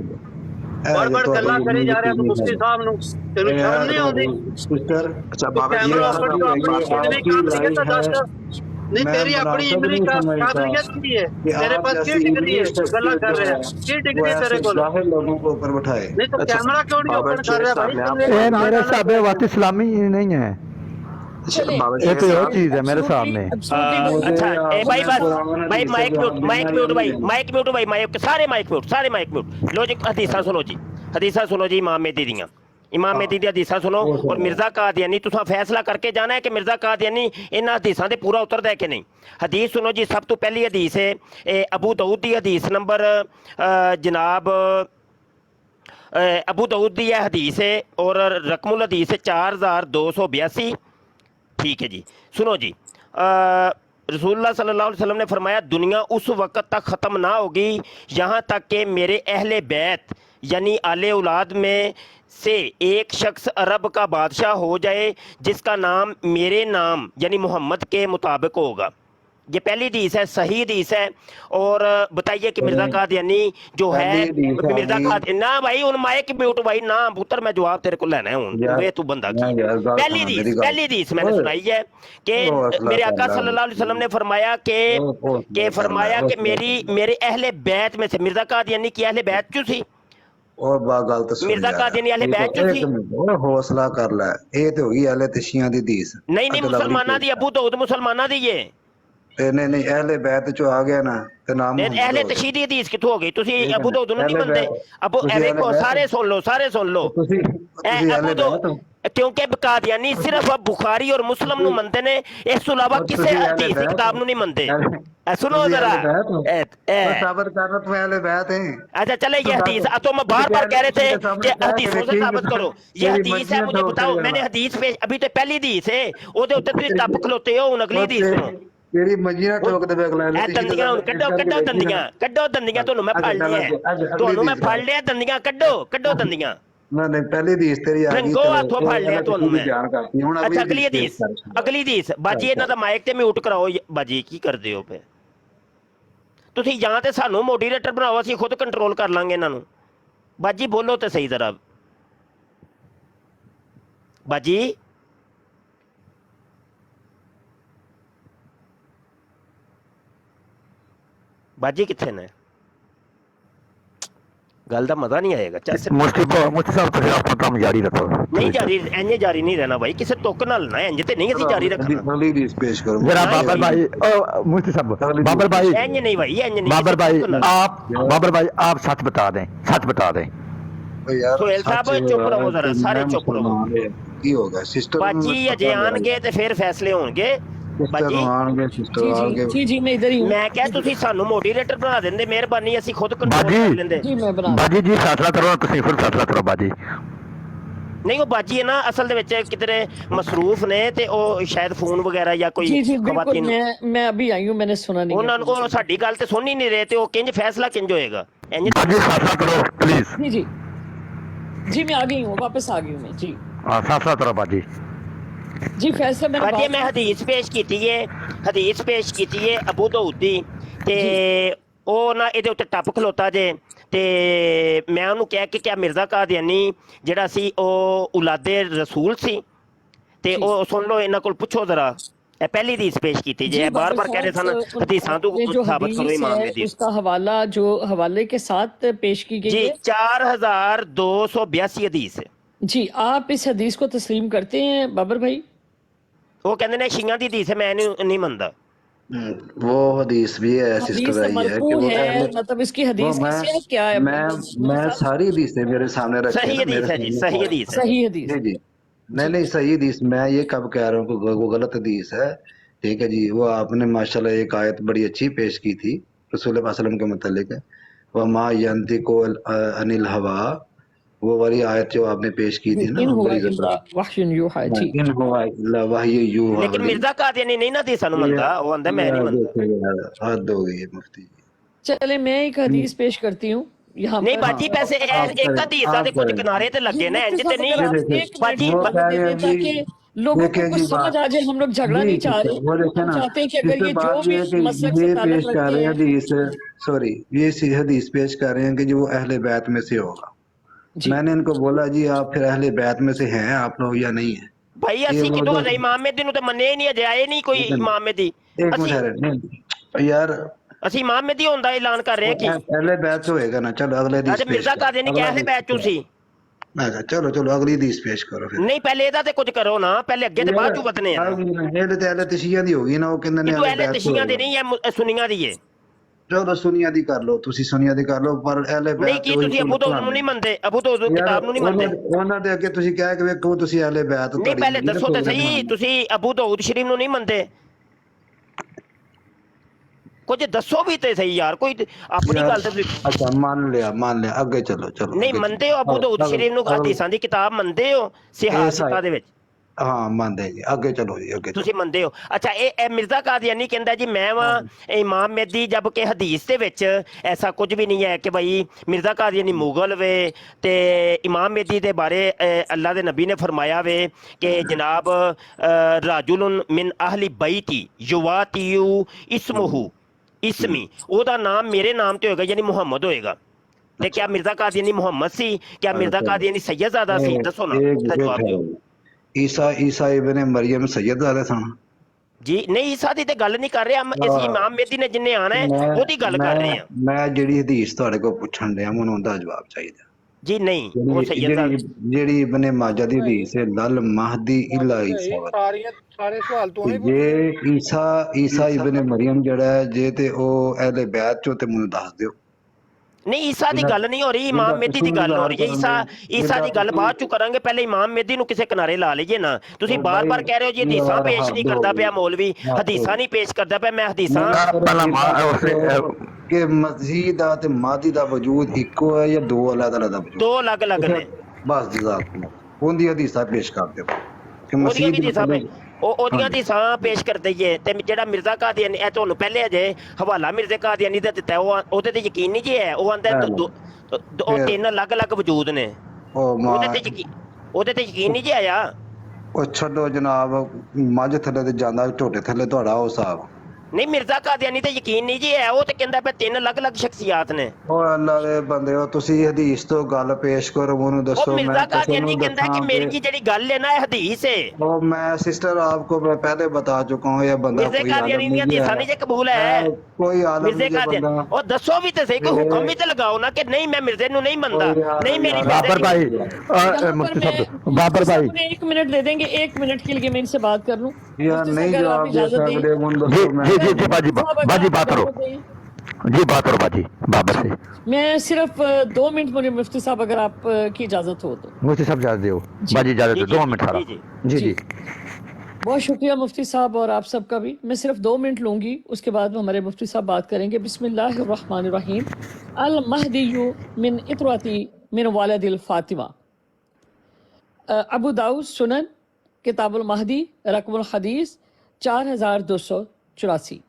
बड़ बड़ गल्ला करी जा रहा तू मुफ्ती साहब नु, तेनु शर्म नहीं आउंदी? सिस्टर अच्छा तू बाबर कैमरा शेर ओपन साहब तो आपको अपनी एक बात इल्मी बताऊं। काबिलियत दस नहीं, मैं तेरी अपनी मुनासिब इल्मी नहीं समझता काबिलियत की है? कि तेरे आप पास जैसे की डिग्री है? इंग्लिश तू गल्ला कर रहा है, जो की वो डिग्री ऐसे तेरे को? जाहिल लोगों को ऊपर बैठाए नहीं तो अच्छा, कैमरा क्यों नहीं बाबर ओपन कर शेर रहा साहब, भाई? मैं तुमने आपको- ये एक मेरे बात हिसाब से बात इस्लामी नहीं है, चले बाबर ये शेर कोई और साहब चीज है मेरे सामने। अच्छा भाई बस भाई माइक म्यूट भाई माइक म्यूट भाई माइक सारे माइक म्यूट लो जी हदीसा सुनो जी इमाम मेहदी दियां इमाम मेहदी दी हदीसा सुनो और मिर्जा कादियानी तुसां फैसला करके जाना है कि मिर्जा कादियानी इन्हां हदीसां दे पूरा उतरदा है कि नहीं। हदीस सुनो जी, सब तो पहली हदीस है अबू दाऊद दी हदीस नंबर जनाब अबू दाऊद दी यह हदीस है और रकमुल हदीस है 4282। ठीक है जी, सुनो जी रसूलुल्लाह सल्लल्लाहु अलैहि वसल्लम ने फरमाया दुनिया उस वक़्त तक ख़त्म ना होगी यहाँ तक कि मेरे अहले बैत यानी आले औलाद में से एक शख्स अरब का बादशाह हो जाए जिसका नाम मेरे नाम यानी मोहम्मद के मुताबिक होगा। ये पहली हदीस है, सही हदीस है। और बताइए कि मिर्जा कादियानी जो है मिर्जा कादियानी ना भाई उन माइक म्यूट भाई ना पुत्र मैं जवाब तेरे को लेना है हूं वे तू बंदा की पहली हदीस मैंने सुनाई है कि मेरे आका सल्लल्लाहु अलैहि वसल्लम ने फरमाया कि मेरे अहले बैत में से मिर्जा कादियानी की अहले बैत क्यों थी और गल तो सुन मिर्जा कादियानी अहले बैत क्यों थी हौसला कर ले ये तो होगी अहले तशियां दी हदीस नहीं मुसलमाना दी अबू दाऊद मुसलमाना दी ये नहीं अहले बैत चो आ गया ना ते नाम अहले तशीदी हदीस किथों हो गई तुसी अबू दाऊद नु नहीं मनदे अबू देखो सारे सुन लो अबू दाऊद क्योंकि कादियानी सिर्फ बुखारी और मुस्लिम नु मनदे ने इस तो अलावा किसी हदीस की किताब नु नहीं मनदे। सुनो जरा सबर करना तो अहले बैत है। अच्छा चले ये हदीस तो मैं बार कह रहे थे कि हदीसों से साबित करो ये हदीस है मुझे बताओ मैंने हदीस पे अभी तो पहली हदीस है ओदे उत्ते तुसी टप खलोते हो हुन अगली हदीस सुनो तेरी मंजीरा ठोक दे अगला ए दंदियां कड्डो दंदियां तोनु मैं फड़ लिया दंदियां कड्डो दंदियां नहीं पहली हदीस तेरी आ गई गो हाथों फड़ लिया तोनु मैं ध्यान करती हूं अच्छा अगली हदीस बाजी इन्हां दा माइक ते म्यूट कराओ बाजी की करदे हो पे तुसी ਜਾਂ ਤੇ ਸਾਨੂੰ ਮੋਡਰੀਏਟਰ ਬਣਾਓ ਅਸੀਂ ਖੁਦ ਕੰਟਰੋਲ ਕਰ ਲਾਂਗੇ ਇਹਨਾਂ ਨੂੰ। ਬਾਜੀ ਬੋਲੋ ਤੇ ਸਹੀ ਜ਼ਰਾ ਬਾਜੀ ਬਾਜੀ ਕਿੱਥੇ ਨੇ ਗੱਲ ਦਾ ਮਜ਼ਾ नहीं आएगा मुफ्ती साहब तो आप काम जारी रखो नहीं जारी इंज जारी नहीं रहना भाई किसी तुक नाल ना इंज ते नहीं असि जारी रखना अगली हदीस पेश करो जरा बाबर भाई मुफ्ती साहब बाबर भाई इंज नहीं भाई इंज नहीं बाबर भाई आप सच बता दें सोहेल साहब चुप रहो जरा सारे चुप रहो की होगा सिस्टर बाजी अजे आनगे ते फिर फैसले होणगे बाजी आਣਗੇ सिस्टर आਣਗੇ जी मैं इधर ही हूँ। मैं क्या तुसी सानू मोडरेटर बना देंदे मेहरबानी ਅਸੀਂ खुद कंट्रोल कर लेंदे जी मैं बना बाजी जी फैसला करो ਤੁਸੀਂ ਫਿਰ फैसला करो बाजी नहीं वो बाजी है ना असल ਦੇ ਵਿੱਚ ਕਿਤੇ ਮਸਰੂਫ ਨੇ ਤੇ ਉਹ ਸ਼ਾਇਦ ਫੋਨ ਵਗੈਰਾ ਜਾਂ ਕੋਈ जी बिल्कुल ਖਵਾਤੀਨ मैं अभी आई हूँ मैंने सुना नहीं ਉਹਨਾਂ ਨੂੰ ਉਹ ਸਾਡੀ ਗੱਲ ਤੇ ਸੁਣ ਹੀ ਨਹੀਂ ਰਹੇ ਤੇ ਉਹ ਕਿੰਜ ਫੈਸਲਾ ਕਿੰਜ ਹੋਏਗਾ ਇੰਜ बाजी फैसला करो प्लीज जी मैं आ गई हूँ वापस आ गई हूँ मैं जी फैसला करो बाजी जी फैसला मैंने ਬਾਜੀ ਮੈਂ ਹਦੀਸ ਪੇਸ਼ ਕੀਤੀ ਹੈ ਅਬੂ ਦਾਊਦ ਦੀ ਤੇ ਉਹ ਨਾ ਇਹਦੇ ਉੱਤੇ ਟੱਪ ਖਲੋਤਾ ਜੇ ਤੇ ਮੈਂ ਉਹਨੂੰ ਕਿਹਾ ਕਿ ਕਿਆ ਮਿਰਜ਼ਾ ਕਾਦੀਆਨੀ ਜਿਹੜਾ ਸੀ ਉਹ ਔਲਾਦੇ ਰਸੂਲ ਸੀ ਤੇ ਉਹ ਸੁਣ ਲਓ ਇਹਨਾਂ ਕੋਲ ਪੁੱਛੋ ਜ਼ਰਾ ਇਹ ਪਹਿਲੀ ਹਦੀਸ ਪੇਸ਼ ਕੀਤੀ ਜੇ ਬਾਰ-ਬਾਰ ਕਹਿ ਰਹੇ ਸਨ ਹਦੀਸਾਂ ਤੋਂ ਸਾਬਤ ਕਰੋ ਇਮਾਮ ਦੀ उसका हवाला जो हवाले के साथ पेश की गई जी है 4282 हदीस है जी आप इस हदीस को तस्लीम करते हैं बाबर भाई? वो कहते हैं शिया दी हदीस है मैं नहीं मनता वो हदीस भी है हदीस सिस्टर तो आई है कि मरफू वो है अहले मतलब इसकी हदीस वो कैसे है क्या है मैं सारी हदीसें मेरे सामने रखी सही हदीस है जी सही हदीस है सही हदीस जी जी नहीं सही हदीस मैं ये कब कह रहा हूँ कि वो गलत हदीस है ठीक है जी वो आपने माशाल्लाह एक आयत बड़ी अच्छी पेश की थी रसूल पाक सल्लल्लाहु अलैहि वसल्लम के मुतालिक व मा यंतिकु अनिल हवा वो वाली आयत जो आपने पेश की थी ना बड़ी लेकिन मिर्जा कादियानी नहीं ना दी सानू मनदा वो आंदा मैं नहीं मनदा हद हो गई है मुफ्ती जी। चले मैं एक हदीस पेश करती हूँ यहाँ ਨਹੀਂ पर ਬਾਜੀ ਪੈਸੇ ਇੱਕ ਹਦੀਸਾਂ ਦੇ ਕੁਝ ਕਿਨਾਰੇ ਤੇ ਲੱਗੇ ਨੇ ਇੰਜ ਤੇ अगर आप नहीं एक बाजी मिनट दे दें ताकि लोगों को देखें कुछ जी समझ आ जाए। हम लोग झगड़ा नहीं चाह रहे, वो देखे हम ना, चाहते हैं कि इस अगर पे ये जो बात भी ये है कि मसलक ये से ताल्लुक पेश कर रखते रहे हैं हैं हदीस, सॉरी ये हदीस पेश कर रहे हैं कि जो वो अहले बैत में से होगा। जी। मैंने इनको बोला जी आप फिर अहले बैत में से हैं आप लोग या नहीं है? ਭਾਈ ये ਅਸੀਂ वो ਕਿਦੋਂ जो- ਇਮਾਮ ਮਹਿਦੀ ਨੂੰ ਤਾਂ ਮੰਨਿਆ ਹੀ ਨਹੀਂ, ਅਜੇ ਆਏ ਨਹੀਂ ਕੋਈ ਇਮਾਮ ਮਹਿਦੀ। एक मिनट ਅਸੀਂ ठहरे, नहीं यार ਅਸੀਂ ਇਮਾਮ ਮਹਿਦੀ ਹੋਣ ਦਾ ਐਲਾਨ ਕਰ ਰਹੇ ਹਾਂ ਕਿ अहले बैत से होएगा ना, चलो अगले हदीस ਅੱਜ पेश ਮਿਰਜ਼ਾ करो। ਕਾਦੀਆਨੀ अगला ਕਿਹੜੇ हदीस ਬੈਚ ਚੋਂ ਸੀ? अच्छा चलो चलो अगली हदीस पेश करो फिर। ਨਹੀਂ ਪਹਿਲੇ ਇਹਦਾ ਤੇ ਕੁਝ ਕਰੋ ਨਾ, ਪਹਿਲੇ ਅੱਗੇ ਤੇ ਬਾਅਦ ਚੋਂ ਵਧਨੇ ਆ। अहले ते अहले तशिया दी होगी ना, वो कहंदे ने ਇਹ ਤੂੰ अहले ਐਲੇ बैत से ਤਸ਼ੀਆਂ ਦੇ होएगा। ਨਹੀਂ ਹੈ, ਸੁਨੀਆਂ ਦੀ ਹੈ। चलो सुनिया दी कर लो, तुसी सुनिया दी कर लो, पर अहले ਨਹੀਂ बैत ਕੀ ਤੁਸੀਂ ਅਬੂ ਦਾਊਦ ਨੂੰ ਨਹੀਂ ਮੰਨਦੇ? ਅਬੂ ਦਾਊਦ ਕਿਤਾਬ ਨੂੰ ਨਹੀਂ ਮੰਨਦੇ? ਉਹਨਾਂ ਦੇ ਅੱਗੇ ਤੁਸੀਂ ਕਹਿ ਕੇ ਵੇਖੋ ਤੁਸੀਂ ਅਹਲੇ ਬੈਤ ਨਹੀਂ ਪਹਿਲੇ ਦੱਸੋ ਤਾਂ ਸਹੀ, ਤੁਸੀਂ ਅਬੂ ਦਾਊਦ ਸ਼ਰੀਫ ਨੂੰ ਨਹੀਂ ਮੰਨਦੇ? ਕੁਝ ਦੱਸੋ ਵੀ ਤੇ ਸਹੀ ਯਾਰ, ਕੋਈ ਆਪਣੀ ਗੱਲ ਤੇ ਤੁਸੀਂ ਅੱਛਾ ਮੰਨ ਲਿਆ ਅੱਗੇ ਚਲੋ ਨਹੀਂ ਮੰਨਦੇ ਹੋ? ਅਬੂ ਦਾਊਦ ਸ਼ਰੀਫ ਨੂੰ ਹਦੀਸਾਂ ਦੀ ਕਿਤਾਬ ਮੰਨਦੇ ਹੋ? ਸਿਹਾਸਤਾਂ ਦੇ ਵਿੱਚ ਹਾਂ ਮੰਨਦੇ ਜੀ, ਅੱਗੇ ਚਲੋ ਜੀ ਅੱਗੇ ਤੁਸੀਂ ਮੰਨਦੇ ਹੋ? ਅੱਛਾ ਇਹ ਮਿਰਜ਼ਾ ਕਾਦੀਆਨੀ ਕਹਿੰਦਾ ਜੀ ਮੈਂ ਵਾਂ ਇਮਾਮ ਮਹਿਦੀ, ਜਬ ਕਿ ਹਦੀਸ ਦੇ ਵਿੱਚ ਐਸਾ ਕੁਝ ਵੀ ਨਹੀਂ ਹੈ ਕਿ ਭਾਈ ਮਿਰਜ਼ਾ ਕਾਦੀਆਨੀ ਮੁਗਲ ਵੇ ਤੇ ਇਮਾਮ ਮਹਿਦੀ ਦੇ ਬਾਰੇ ਅੱਲਾ ਦੇ ਨਬੀ ਨੇ ਫਰਮਾਇਆ ਵੇ ਕਿ ਜਨਾਬ ਰਾਜੁਲਨ ਮਿਨ ਅਹਲੀ ਬੈਤੀ ਯੁਵਾਤੀਯੂ ਇਸਮੁਹੂ ਇਸਮੀ, ਉਹਦਾ ਨਾਮ ਮੇਰੇ ਨਾਮ ਤੇ ਹੋਏਗਾ ਯਾਨੀ ਮੁਹੰਮਦ ਹੋਏਗਾ। ਤੇ ਕਿਆ ਮਿਰਜ਼ਾ ਕਾਦੀਆਨੀ ਮੁਹੰਮਦ ਸੀ? ਕਿਆ ਮਿਰਜ਼ਾ ਕਾਦੀਆਨੀ ਸੈਯਦਜ਼ਾਦਾ ਸੀ? ਦੱਸੋ ਨਾ, ਇਹਦਾ ਜਵਾਬ ਦਿਓ। ਈਸਾ ਇਬਨ ਮਰੀਮ ਸੈਯਦਜ਼ਾਦਾ ਸਨ ਜੀ ਨਹੀਂ, ਈਸਾ ਦੀ ਤੇ ਗੱਲ ਨਹੀਂ ਕਰ ਰਹੇ, ਅਸੀਂ ਇਮਾਮ ਮਹਿਦੀ ਨੇ ਜਿੰਨੇ ਆਣਾ ਹੈ ਉਹਦੀ ਗੱਲ ਕਰ ਰਹੇ ਹਾਂ। ਮੈਂ ਜਿਹੜੀ ਹਦੀਸ ਤੁਹਾਡੇ ਕੋਲ ਪੁੱਛਣ ਡਿਆ ਮੈਨੂੰ ਉਹਦਾ ਜਵਾਬ ਚਾਹੀਦਾ ਜੀ ਨਹੀਂ ਉਹ ਸੈਯਦਜ਼ਾਦਾ ਜਿਹੜੀ ਇਬਨ ਮਾਜਾ ਦੀ ਹਦੀਸ ਹੈ ਲਲ ਮਹਦੀ ਇਲਾ ਈਸਾ, ਸਾਰੇ ਸਵਾਲ ਤੋਂ ਜੇ ਈਸਾ ਇਬਨ ਮਰੀਮ ਜਿਹੜਾ ਹੈ ਜੇ ਤੇ ਉਹ ਅਹਲੇ ਬੈਤ ਚੋਂ ਤੇ ਮੈਨੂੰ ਦੱਸ ਦਿਓ। ਨਹੀਂ ਈਸਾ ਦੀ ਗੱਲ ਨਹੀਂ ਹੋ ਰਹੀ, ਇਮਾਮ ਮਹਿਦੀ ਦੀ ਗੱਲ ਹੋ ਰਹੀ ਹੈ। ਈਸਾ ਦੀ ਗੱਲ ਬਾਅਦ ਚ ਕਰਾਂਗੇ, ਪਹਿਲੇ ਇਮਾਮ ਮਹਿਦੀ ਨੂੰ ਕਿਸੇ ਕਿਨਾਰੇ ਲਾ ਲਈਏ ਨਾ। ਤੁਸੀਂ ਬਾਰ-ਬਾਰ ਕਹਿ ਰਹੇ ਹੋ ਜੀ ਹਦੀਸਾਂ ਪੇਸ਼ ਨਹੀਂ ਕਰਦਾ ਪਿਆ ਮੌਲਵੀ, ਹਦੀਸਾਂ ਨਹੀਂ ਪੇਸ਼ ਕਰਦਾ ਪਿਆ। ਮੈਂ ਹਦੀਸਾਂ ਕਿ ਮਸਜਿਦ ਦਾ ਤੇ ਮਾਦੀ ਦਾ ਵਜੂਦ ਇੱਕੋ ਹੈ ਜਾਂ ਦੋ ਅਲੱਗ-ਅਲੱਗ ਵਜੂਦ? ਦੋ ਅਲੱਗ-ਅਲੱਗ ਨੇ। ਬਸ ਜਜ਼ਾਕੁਮ, ਉਹਦੀ ਹਦੀਸਾਂ ਪੇਸ਼ ਕਰ ਦਿਓ ਕਿ ਉਹਦੀਆਂ ਮਸਜਿਦ ਹਦੀਸਾਂ ਉਹਦੀਆਂ ਹਦੀਸਾਂ ਪੇਸ਼ ਕਰ ਦਈਏ। ਤੇ ਜਿਹੜਾ ਮਿਰਜ਼ਾ ਕਾਦੀਆਨੀ ਇਹ ਤੁਹਾਨੂੰ ਪਹਿਲੇ ਅਜੇ ਹਵਾਲਾ ਮਿਰਜ਼ਾ ਕਾਦੀਆਨੀ ਦਾ ਦਿੱਤਾ, ਉਹ ਉਹਦੇ ਤੇ ਯਕੀਨ ਨਹੀਂ ਜੀ ਹੈ। ਉਹ ਆਂਦਾ ਉਹ ਤਿੰਨ ਅਲੱਗ-ਅਲੱਗ ਵਜੂਦ ਨੇ, ਉਹਦੇ ਤੇ ਯਕੀਨ ਨਹੀਂ ਜੀ ਆਇਆ। ਉਹ ਛੱਡੋ ਜਨਾਬ, ਮੱਝ ਥੱਲੇ ਤੇ ਜਾਂਦਾ ਝੋਟੇ ਥੱਲੇ ਤੁਹਾਡਾ ਉਹ ਹਿਸਾਬ ਨਹੀਂ ਮਿਰਜ਼ਾ ਕਾਦੀਆਨੀ ਤੇ ਯਕੀਨ ਨਹੀਂ ਜੀ ਹੈ, ਉਹ ਤੇ ਕਹਿੰਦਾ ਪਿਆ ਤਿੰਨ ਅਲੱਗ-ਅਲੱਗ ਸ਼ਖਸੀਅਤ ਨੇ। ਉਹ ਅੱਲਾ ਦੇ ਬੰਦੇ ਹੋ, ਤੁਸੀਂ ਹਦੀਸ ਤੋਂ ਗੱਲ ਪੇਸ਼ ਕਰੋ, ਉਹਨੂੰ ਦੱਸੋ। ਉਹ ਮਿਰਜ਼ਾ ਕਾਦੀਆਨੀ ਕਹਿੰਦਾ ਕਿ ਮੇਰੀ ਕੀ ਜਿਹੜੀ ਗੱਲ ਹੈ ਨਾ ਇਹ ਹਦੀਸ ਹੈ। ਉਹ ਮੈਂ ਸਿਸਟਰ आपको मैं पहले बता चुका हूँ, ये बंदा ਮਿਰਜ਼ਾ ਕਾਦੀਆਨੀ ਦੀਆਂ ਹਦੀਸਾਂ ਨਹੀਂ ਜੇ ਕਬੂਲ ਹੈ, कोई आलम ਮਿਰਜ਼ੇ नहीं ਕਾਦੀਆਨੀ बंदा। ਉਹ ਦੱਸੋ ਵੀ ਤੇ ਸਹੀ, ਕੋਈ ਹੁਕਮ ਵੀ ਤੇ ਲਗਾਓ ਨਾ ਕਿ ਨਹੀਂ ਮੈਂ ਮਿਰਜ਼ੇ ਨੂੰ ਨਹੀਂ ਮੰਨਦਾ, ਨਹੀਂ ਮੇਰੀ बाबर भाई मुफ्ती साहब, बाबर भाई एक मिनट दे देंगे, एक मिनट के लिए मैं इनसे बात कर लूं। यार मुफ्ती नहीं साहब, अगर आप जवाब दे इजाजत दें। सकते मुन जी दसो मैं जी जी बाजी बाजी बात करो जी, बात करो बाजी बाबर से। मैं सिर्फ 2 मिनट मुझे मुफ्ती साहब अगर आप की इजाजत हो तो। मुफ्ती साहब इजाजत दो, बाजी इजाजत दो, 2 मिनट खड़ा। जी जी बहुत शुक्रिया मुफ्ती साहब और आप सबका भी। मैं सिर्फ 2 मिनट लूंगी, उसके बाद हमारे मुफ्ती साहब बात करेंगे। बिस्मिल्लाहिर्रहमानिर्रहीम। अल महदीयु मिन इतराती मिन वालिदिल फातिमा। अबू दाऊद सुनन किताबुल महदी रकमुल हदीस 4284।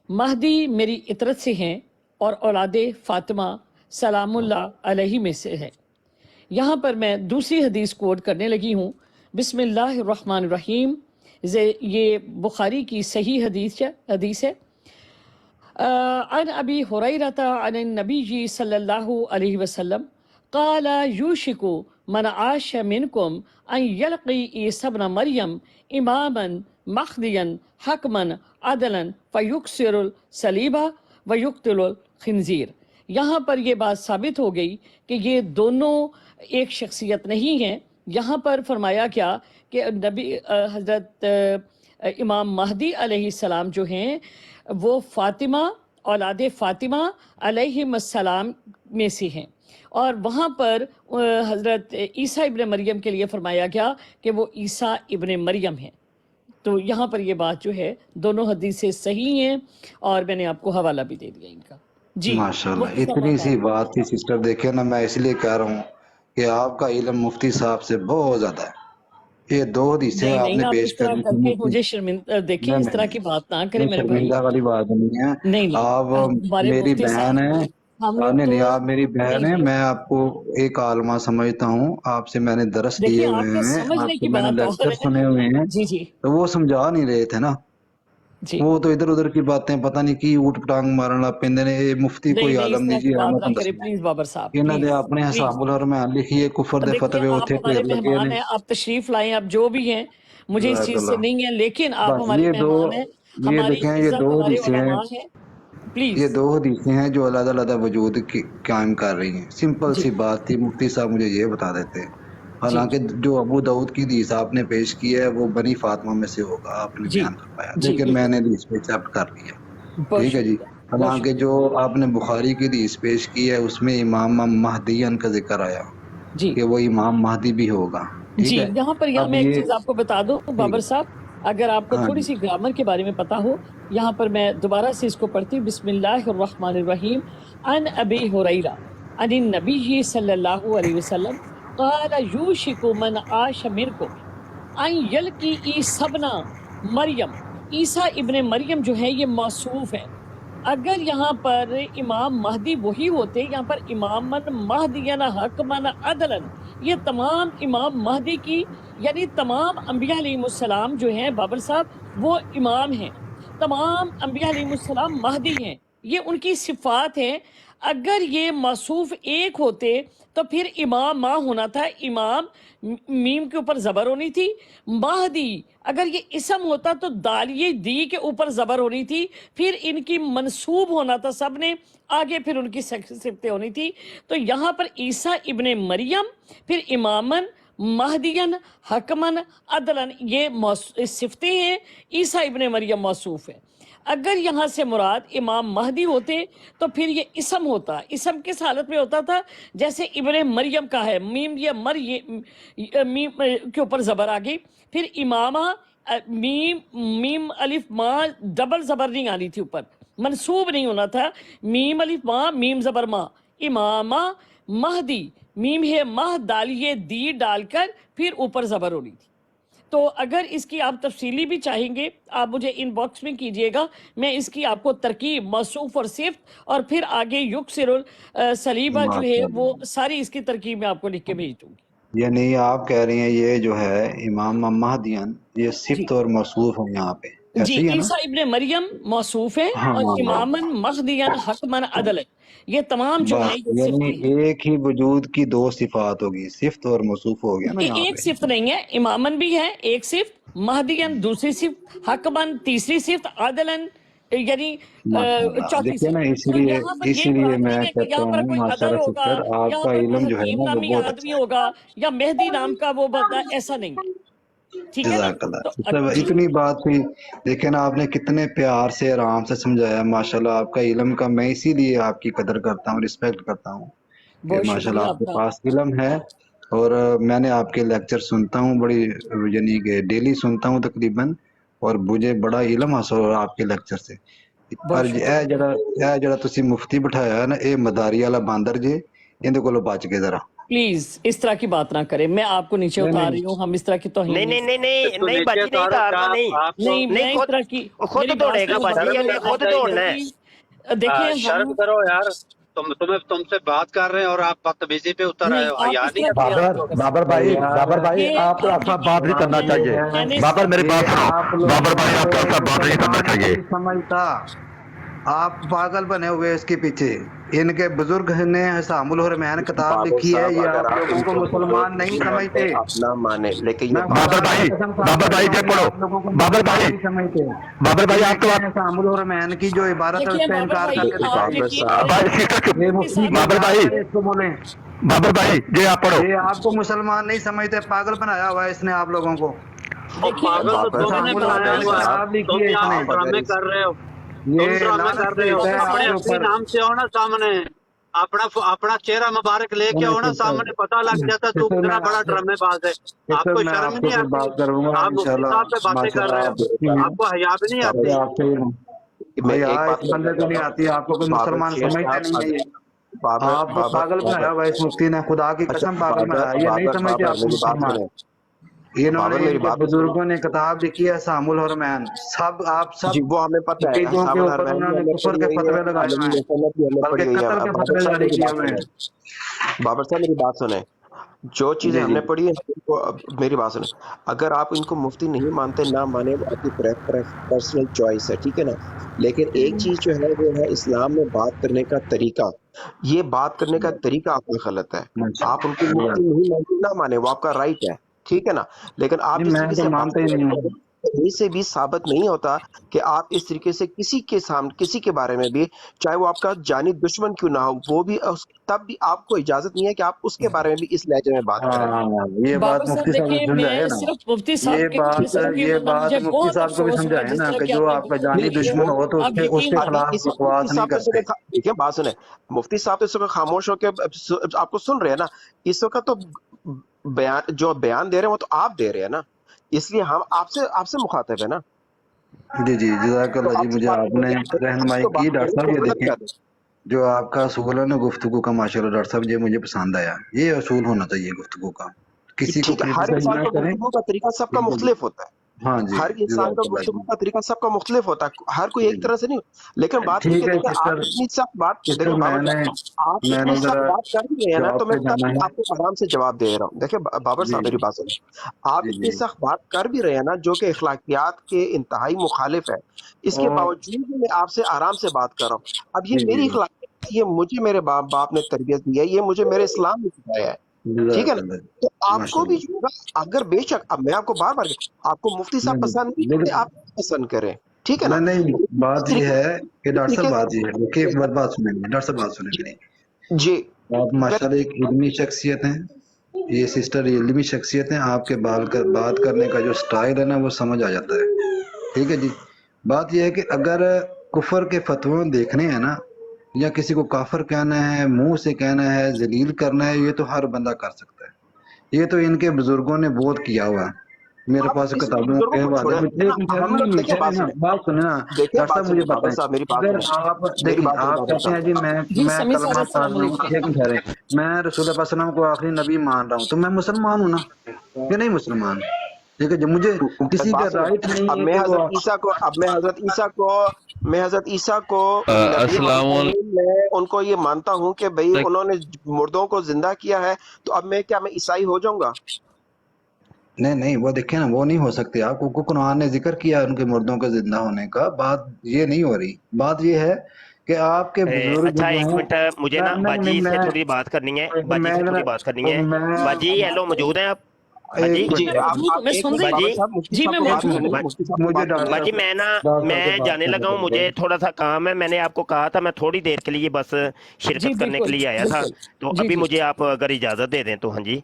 महदी मेरी इतरत से हैं और औलादे फ़ातिमा सलामुल्लाह अलैहि में से है। यहाँ पर मैं दूसरी हदीस कोट करने लगी हूँ। बिस्मिल्लाहिर्रहमानिर्रहीम। ये बुखारी की सही हदीस है। अन अबी हुरैरता अन नबी सल्लल्लाहु अलैहि वसल्लम क़ाल यूशिकु मन आश मिनकुम अन यल्क़ी ईसा इब्न मरियम इमामन मख्दियन हकमन अदलन फ़युक्सिरुल सलीबा व युक्तिलुल खिंजीर। यहाँ पर ये बात साबित हो गई कि ये दोनों एक शख्सियत नहीं हैं। यहाँ पर फरमाया क्या कि नबी हज़रत इमाम महदी अलैहिस्सलाम जो हैं वो फ़ातिमा औलादे फ़ातिमा अलैहिस्सलाम में से हैं, और वहाँ पर हज़रत ईसा इब्न मरियम के लिए फरमाया गया कि वो ईसा इब्न मरियम हैं। तो यहाँ पर ये बात जो है दोनों हदीसें सही हैं, और मैंने आपको हवाला भी दे दिया इनका। जी माशाल्लाह, इतनी सी बात थी सिस्टर। देखे ना, मैं इसलिए कह रहा हूँ कि आपका इल्म मुफ्ती साहब से बहुत ज्यादा है। ये 2 हदीसें नहीं, आपने आप पेश इस तरह करी करके थी। मुझे शर्मिंदा देखिए, इस तरह की बात ना करें मेरे भाई। शर्मिंदा वाली बात नहीं है। नहीं, आप हमारे मेरी मुफ्ती बहन है, हम लोग नहीं नहीं, तो आप मेरी बहन नहीं है, नहीं मैं आपको एक आलमा समझता हूँ, आपसे मैंने दरस देखिए, लिए हुए आपके हैं, समझने की आपसे मैंने बात और लेक्चर है। सुने हुए हैं, जी जी तो वो समझा नहीं रहे थे ना। जी, वो तो इधर उधर की बातें पता नहीं की ऊट पटांग मारन लग पैंदे ने। ये मुफ्ती नहीं कोई नहीं, आलम इस नहीं तरह जी, की है बात मैं ना तुम करें दसना प्लीज बाबर साहब, इन्हों ने प्लीज अपने प्लीज। हिसाबुल हरमैन लिखी है, कुफर दे देखिए, फतवे आप उथे हमारे ढेर लगे मेहमान ने। हैं, आप तशरीफ लाएं, आप जो भी हैं, मुझे इस चीज से जज़ाकल्लाह। नहीं है, लेकिन आप बस हमारे मेहमान हैं, ये हमारी देखें, ये इज्जत दो हमारे हदीसें हैं, उलमा हैं, ये प्लीज। दो हदीसें हैं जो अलग अलग वजूद की कायम कर रही हैं। सिंपल जी सी बात थी, मुफ्ती साहब मुझे ये बता देते। जी हालांकि जो अबू दाऊद की हदीस आपने पेश की है वो बनी फातिमा में से होगा, आपने जी बयान करवाया, जी, लेकिन बिल्कुल, मैंने हदीस पे एक्सेप्ट कर लिया। बहुत ठीक है जी। शुक्रिया, बहुत हालांकि शुक्रिया। जो आपने बुखारी की हदीस पेश की है उसमें इमाम महदियन का जिक्र आया जी कि वो इमाम महदी भी होगा। ठीक जी, है। यहाँ पर अब मैं एक ये चीज आपको बता दूं ठीक बाबर है। साहब, अगर आपको हाँ थोड़ी जी। सी ग्रामर के बारे में पता हो, यहाँ पर मैं दोबारा से इसको पढ़ती हूँ। बिस्मिल्लाहिर्रहमानिर्रहीम। अन अबी हुरैरा अन नबी सल्लल्लाहु अलैहि वसल्लम क़ाल यूशिकु मन आश मिनकुम अन यल्की ई सबना मरियम। ईसा इब्ने मरियम जो है ये मौसूफ है। अगर यहाँ पर इमाम महदी वही होते, यहाँ पर इमामन महदियन हकमन अदलन, ये तमाम इमाम महदी की यानी तमाम अंबिया अलैहिमुस्सलाम जो हैं बाबर साहब, वो इमाम हैं, तमाम अंबिया अलैहिमुस्सलाम महदी हैं, ये उनकी सिफात हैं। अगर ये मौसूफ एक होते तो फिर इमाम माँ होना था, इमाम मीम के ऊपर जबर होनी थी, महदी अगर ये इसम होता तो दालिये दी के ऊपर जबर होनी थी, फिर इनकी मंसूब होना था सब ने, आगे फिर उनकी सिफतें होनी थी। तो यहाँ पर ईसा इब्ने मरियम, फिर इमामन महदियन हकमन अदलन, ये सिफतें हैं, ईसा इब्ने मरियम मौसूफ है। अगर यहाँ से मुराद इमाम महदी होते तो फिर ये इसम होता। इसम किस हालत में होता था? जैसे इब्ने मरियम का है, मीम या मर ये मीम के ऊपर जबर आ गई, फिर इमामा मीम मीम अलिफ माँ डबल जबर नहीं आनी थी ऊपर, मंसूब नहीं होना था, मीम अलिफ माँ मीम जबर माँ, इमामा महदी, मीम है मह डालिए दी डालकर फिर ऊपर जबर होनी थी। तो अगर इसकी आप तफसीली भी चाहेंगे आप मुझे इनबॉक्स में कीजिएगा, मैं इसकी आपको तरकीब मौसूफ और सिफ्त और फिर आगे युक्सिरुल सलीबा जो है वो सारी इसकी तरकीब में आपको लिख के भेज दूंगी। यानी आप कह रही हैं ये जो है इमाम महदियन ये जी सिफ्त और मौसूफ है यहाँ पे, जी, ऐसे ही है ना? ईसा इब्ने मरियम मौसूफ है हाँ और हाँ। इमामन महदियन हकमन अदल, ये तमाम जो है बस ये यानी सिफ्तें हैं। एक ही वजूद की दो सिफात होगी, सिफ्त और मौसूफ हो गया ना यहाँ एक पे। सिफ्त नहीं है, इमामन भी है एक सिफ्त, महदियन दूसरी सिफ्त, हकमन तीसरी सिफ्त, आदलन यानी माशाल्लाह, चौथी देखिए सिफ्त। ना, तो यहाँ पर ये इसीलिए मुराद नहीं मैं है कि कहता यहाँ पर हूँ कोई अदल माशाल्लाह होगा, सिस्टर, यहाँ आपका पर कोई इल्म जो है हकीम ना वो नामी बहुत आदमी अच्छा होगा या मेहदी नाम का वो बंदा, ऐसा नहीं है। ठीक है। है ना? जज़ाकल्लाह तो सिस्टर, जी इतनी बात थी। देखे ना आपने कितने प्यार से आराम से समझाया, माशाल्लाह आपका इल्म का मैं इसीलिए आपकी कदर करता हूँ, रिस्पेक्ट करता हूँ कि बहुत माशाल्लाह शुक्रिया आपके आपका। पास इल्म है। और मैंने आपके लेक्चर सुनता हूँ बड़ी, यानी कि डेली सुनता हूँ तकरीबन, और मुझे बड़ा इल्म हासिल हो रहा आपके लेक्चर से। बहुत पर शुक्रिया। ਇਹ ਜਿਹੜਾ ਤੁਸੀਂ ਮੁਫਤੀ ਬਿਠਾਇਆ ਹੈ ਨਾ, ਇਹ ਮਦਾਰੀ ਵਾਲਾ ਬਾਂਦਰ ਜੇ, ਇਹਦੇ ਕੋਲੋਂ ਬਚ ਕੇ ਜ਼ਰਾ। प्लीज इस तरह की बात ना करें, मैं आपको नीचे नहीं उतार नहीं रही हूँ, हम इस तरह की तौहीन नहीं नहीं नहीं नहीं नहीं इसको नहीं नीचे बाजी नहीं उतारो, तारना क्या नहीं आपको नहीं, मैं इस खुद तरह की खुद मेरी बात दौड़ेगा सुनो बाजी, बाबर हमने साहब, खुद दौड़ना है। देखिए शर्म हम करो यार, तुमसे बात कर रहे हैं और आप बदतमीजी पे उतर आए नहीं, हो, आप हया इस नहीं तरह की आती बात बाबर नहीं कर बाबर सकते। भाई बाबर भाई ये आप आप ऐसा बात नहीं करना देखिए, चाहिए। मैंने बाबर मेरी बात सुनो, बाबर भाई आपको ऐसा बात नहीं करना चाहिए। समझता आप पागल बने हुए इसके पीछे। इनके बुजुर्ग ने हसामुल रहमान किताब बाबर लिखी है, साहब ये अगर आप आप लोगों को इनको मुसलमान बुजुर्ग नहीं नहीं समझते। मानते अपना माने, लेकिन ये मैं बाबर खुदा भाई की कसम खा बाबर सकता भाई हूँ, ये ये पढ़ो, आप लोगों को बाबर मुसलमान भाई नहीं समझते। बाबर भाई आपको जिनके हसामुल रहमान की जो इबारत है देखिए उसका बाबर इनकार भाई, करके आप दिखाइए। बाबर यकीन साहब भाई करें, सिस्टर चुप, ये आपके मुफ्ती साथ बाबर भाई इसको बोले, बाबर भाई ये आप पढ़ो। ये आपको मुसलमान नहीं समझते, पागल बनाया हुआ है इसने आप लोगों को। और देखिए पागल तो बाबर तुमने हसामुल बनाया रहमान हुआ है, किताब लिखी तुम है यहाँ इसने। पे ड्रामे कर रहे हो, तुम ये ड्रामे लानत कर रहे हो। भेजता है अपने आपके असली ऊपर। नाम से आओ ना सामने, अपना चेहरा मुबारक लेके आओ ना सामने, पता लग जाता तू सिस्टर, कितना मैं बड़ा आपसे ड्रामेबाज है। आपको मैं शर्म आपको नहीं फिर आती? बात करूंगा आप मुफ्ती इंशाल्लाह। साहब पे बातें कर माशाल्लाह रहे आप हो, आपको हया भी नहीं आती? आपसे मैं भैया एक बात इस बंदे को नहीं आती, आपको कोई बाबर मुसलमान शेर समझते साहब, नहीं है। बाबर आपको पागल बनाया हुआ इस मुफ्ती ने, खुदा की अच्छा कसम पागल बनाया, बाबर ये नहीं बाबर समझते बाबर आपको मेरी बात मुसलमान। सुनो, इन्होंने मेरी इनके बात बुजुर्गों ने किताब लिखी है सामुल हरमैन, सब आप सब जी वो हमें पता है, चीजों के साबुल ऊपर हरमैन भी उन्होंने हमने कुफर पढ़ी के हुई है, फतवे लगाए हुए आलमी हैं, मुसन्नफ भी हमने बल्कि पढ़ी हुई है। कत्ल के बाबर फतवे साहब जारी मेरी किए बात हुए सुने, हैं। बाबर साहब मेरी बात सुने, जो चीजें जी हमने जी पढ़ी है उनको मेरी बात सुने। अगर आप इनको मुफ्ती नहीं मानते ना माने, वो आपकी पर्सनल चॉइस है, ठीक है ना। लेकिन एक चीज जो है वो है इस्लाम में बात करने का तरीका। ये बात करने का तरीका आपका गलत है। आप उनको माशाल्लाह। मुफ्ती नहीं मानते ना माने, वो आपका राइट है, ठीक है ना। लेकिन आप नहीं जिस मैं तरीके तो से बात मानता ही कर नहीं रहे हूँ। हैं, कहीं से भी साबित नहीं होता कि आप इस तरीके से किसी के सामने, किसी के बारे में भी, चाहे वो आपका जानी दुश्मन क्यों ना हो, वो भी तब भी आपको इजाजत नहीं है कि आप उसके बारे में भी इस लहजे में बात करें। हाँ ये बात बाबर साहब मुफ्ती साहब देखिए, को समझाइए मैं ना, सिर्फ मुफ्ती साहब ये के बात किस्म की, ये मतलब बात मुझे मुफ्ती बहुत साहब को भी अफसोस हुआ समझाए जिस ना तरह कि की जो आपने आपका गुफ्तगू जानी की है। दुश्मन हो तो आप उसके यकीन खिलाफ इस बकवास मुफ्ती नहीं साहब तो इस करते। वक्त देखिए बात सुने, मुफ्ती साहब तो इस वक्त खामोश होकर आपको सुन रहे हैं ना। इस वक्त तो बयान जो बयान दे रहे हैं वो तो आप दे रहे हैं ना, इसलिए हम आपसे आपसे मुखातिब है ना। जी जी तो जज़ाकल्लाह जी, आपसे मुझे बात आपने करें, रहनुमाई तो बात की डॉक्टर करें साहब। तो ये गलत देखें कर। जो आपका असूल है ना गुफ्तगू का, माशाल्लाह डॉक्टर साहब, ये मुझे पसंद आया। ये असूल होना चाहिए गुफ्तगू का, किसी को ठीक है, हर क्रिटिसाइज इंसान ना का करें। गुफ्तगू का तरीका सबका जी जी मुख्तलिफ होता है। हाँ जी हर इंसान का जज़ाकल्लाह गुफ्तगू जी। का तरीका सबका मुख्तलिफ होता है, हर कोई जी एक जी तरह से नहीं। लेकिन बात ये ठीक कि है देखिए आप सिस्टर। इतनी सख्त बात, सिस्टर देखिए बाबर मैंने साहब आप मैंने इतनी सख्त ज़रा बात कर भी रहे हैं ना, तो जॉब मैं पे तब जाना भी है। आपको आराम से जवाब दे रहा हूँ। देखिए बाबर जी साहब मेरी बात सुनिए, आप जी इतनी जी सख्त बात कर भी रहे हैं ना, जो कि इखलाकियात के इंतहाई मुखालिफ है, इसके और बावजूद भी मैं आपसे आराम से बात कर रहा हूँ। अब ये जी जी मेरी इखलाकियात, ये मुझे मेरे बाप बाप ने तरबियत दी है, ये मुझे मेरे इस्लाम ने सिखाया है, ठीक है ना। जज़ाकल्लाह तो जी आपको भी माशाल्लाह। जो होगा, अगर बेशक अब मैं आपको बार बार, आपको मुफ्ती साहब नहीं पसंद नहीं करते, नहीं आप पसंद करें, ठीक है ना। नहीं नहीं, इस बात ये तरीके है कि इस डॉक्टर साहब, तरीके बात ये है, देखिए एक से बात सुने डॉक्टर साहब, बात सुने मेरी। जी आप माशाल्लाह एक इल्मी शख्सियत हैं, ये सिस्टर इल्मी शख्सियत हैं। आपके बात करने का जो स्टाइल है ना वो समझ आ जाता है, ठीक है जी। बात ये है कि अगर कुफर के फतवे देखने हैं ना, या किसी को काफिर कहना है, मुंह से कहना है, जलील करना है, ये तो हर बंदा कर सकता है। ये तो इनके बुजुर्गों ने बहुत किया हुआ है। मेरे आप पास इस किताबों बुजुर्गों के को हवाले छोड़े में ना, हम लोग देखिए बात सुने, बात सुने ना देखिए डॉक्टर बात साहब, सुने मुझे बाबर बताएं। साहब मेरी बात अगर सुने, आप मेरी देखिए, बात सुने आप बाबर कहते हैं जी साहब। जी मैं समी कलमा साहब, पढ़ अस्सलाम रहा हूँ, वालेकुम। एक मिनट ठहरे, मैं रसूल पाक सल्लल्लाहु अलैहि वसल्लम को आखिरी नबी मान रहा हूँ, तो मैं मुसलमान हूँ ना, ये नहीं मुसलमान। ठीक है, जो मुझे किसी का बात सुने, राइट नहीं अब है मैं कि वो हजरत ईसा को, अब मैं हजरत ईसा को नबी मानता हूँ, मैं उनको ये मानता हूँ कि भाई उन्होंने मुर्दों को जिंदा किया है, तो अब मैं क्या, मैं ईसाई हो जाऊंगा? नहीं नहीं, वो देखे ना, वो नहीं हो सकती। आपको कुरान ने जिक्र किया उनके मुर्दों के जिंदा होने का, बात ये नहीं हो रही। बात ये है कि आपके बुजुर्ग अच्छा जो एक हैं, मिनट, मुझे ना नहीं नहीं बाजी से थोड़ी बात करनी है, बाजी से थोड़ी बात करनी है। बाजी हेलो, मौजूद हैं आप? बाजी एक जी मैं मिनट मौजूद हूँ, आप मैं एक सुन मिनट रही बाबर बाजी हूँ। साहब, मुफ्ती जी साहब मैं को एक बात मौजूद करने हूँ। दें, मिनट, मुफ्ती साहब को मुझे बात करने दें। बाजी मैं जाने लगा हूँ, मुझे थोड़ा सा काम है। मैंने आपको कहा था मैं थोड़ी देर के लिए बस जी शिरकत करने के बिल्कुल लिए आया था, बिल्कुल। तो जी अभी जी। मुझे आप अगर इजाज़त दे दें तो। हाँ जी,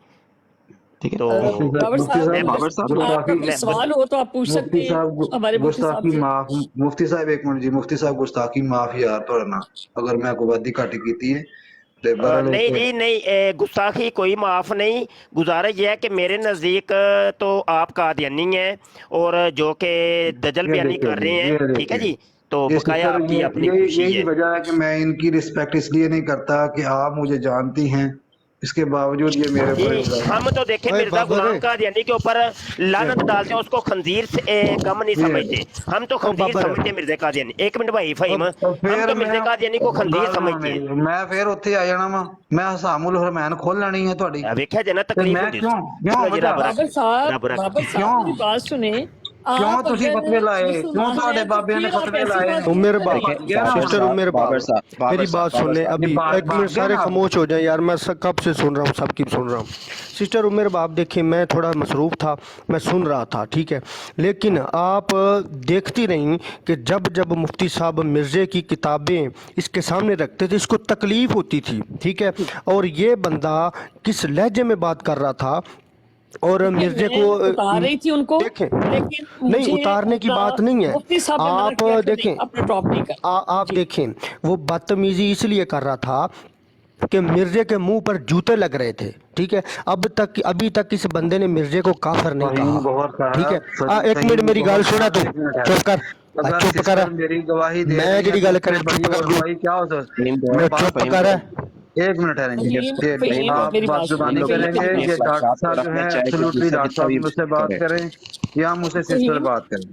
ठीक है तो बाबर मुफ्ती साहब, साहब बाबर साहब मैं आपका कोई मैं बस सवाल हो तो आप पूछ सकते मुफ्ती हैं साहब हमारे मुफ्ती साहब गुस्ताखी से। माफ, मुफ्ती साहब एक मिनट जी, मुफ्ती साहब गुस्ताखी माफ यार थोड़ा ना, अगर मैं आपको वादी घट की है तो बहरहाल नहीं एक जी नहीं, गुस्ताखी कोई माफ़ नहीं। गुजारिश ये है कि मेरे नज़दीक तो आप कादियानी हैं, और जो कि दजल ये बयानी देखिए कर जी, रहे हैं, ये ठीक है देखिए, जी। तो ये बकाया सिस्टर, आपकी अपनी ये खुशी यही है। वजह है कि मैं इनकी रिस्पेक्ट इसलिए नहीं करता कि आप मुझे जानती हैं, इसके बावजूद ये मेरे ऊपर जी इल्जाम। हम तो देखें ओए मिर्जा बाबर, गुलाम कादियानी के ऊपर लानत डालते हैं, उसको खंजीर से कम नहीं ये समझते। हम तो ओ खंजीर बाबर, समझते मिर्जा कादियानी। एक मिनट भाई फहीम, तो हम फिर तो मैं मिर्जा कादियानी को खंजीर गल सुनो समझते हैं। मेरी, मैं फिर उत्थे आ जाना वा, मैं हसामुल हरमैन खोल लेनी है ਤੁਹਾਡੀ, वेख्या जे ना ਤੇ तकलीफ मैं होंगी। क्यों क्यों चलो जी, वजह बाबर साहब मेरी क्यों बात सुने। क्यों आप तुसी अगर फतवे लाए, क्यों मुसलमान ਤੁਹਾਡੇ हैं तो बाबिਆਂ ने फिर आप फतवे ऐसी लाए बात ने? क्यों उमेर करते बाप, हैं? देखिए सिस्टर उमेर बाप, मेरी बात सुन ले अभी, एक मिनट, सारे आप खामोश हो जाए यार, मैं कब से सुन रहा हूँ, सबकी सुन रहा हूँ। सिस्टर उमेर बाप, देखिए मैं थोड़ा मसरूफ़ था, मैं सुन रहा था, ठीक है, लेकिन आप देखती रहीं कि जब जब मुफ्ती साहब मिर्ज़े की किताबें इसके सामने रखते थे, इसको तकलीफ़ होती थी, ठीक है, और ये बंदा किस लहजे में बात कर रहा था, और देखिए मिर्जे मैं को उतार रही थी उनको, देखें, लेकिन नहीं मुझे उतारने की बात नहीं है, मुफ्ती साहब ने मना आप किया कि नहीं, देखें, अपना ड्रॉप नहीं करना। आप जी देखें, वो बदतमीजी इसलिए कर रहा था कि मिर्जे के मुंह पर जूते लग रहे थे, ठीक है। अभी तक इस बंदे ने मिर्जे को काफिर नहीं फहीम कहा, बहुत ठीक है। साहब, एक मिनट फहीम मेरी गाल बहुत सुना, तू साहब, एक मिनट है, चुप कर, अगर चुप कर, सिस्टर मेरी गवाही दे मैं रही है जी तो गल उससे कर, बड़ी चुप कर, और गवाही क्या हो सकती है? मैं मैं बात चुप कर, एक मिनट ठहरेंगे, फहीम आप मेरी बात बात जुबानी सुनिए, करेंगे, फहीम ये डॉक्टर साहब जो है एब्सोल्युटली डॉक्टर साहब मुझसे बात करें या मुझसे सिस्टर बात करें।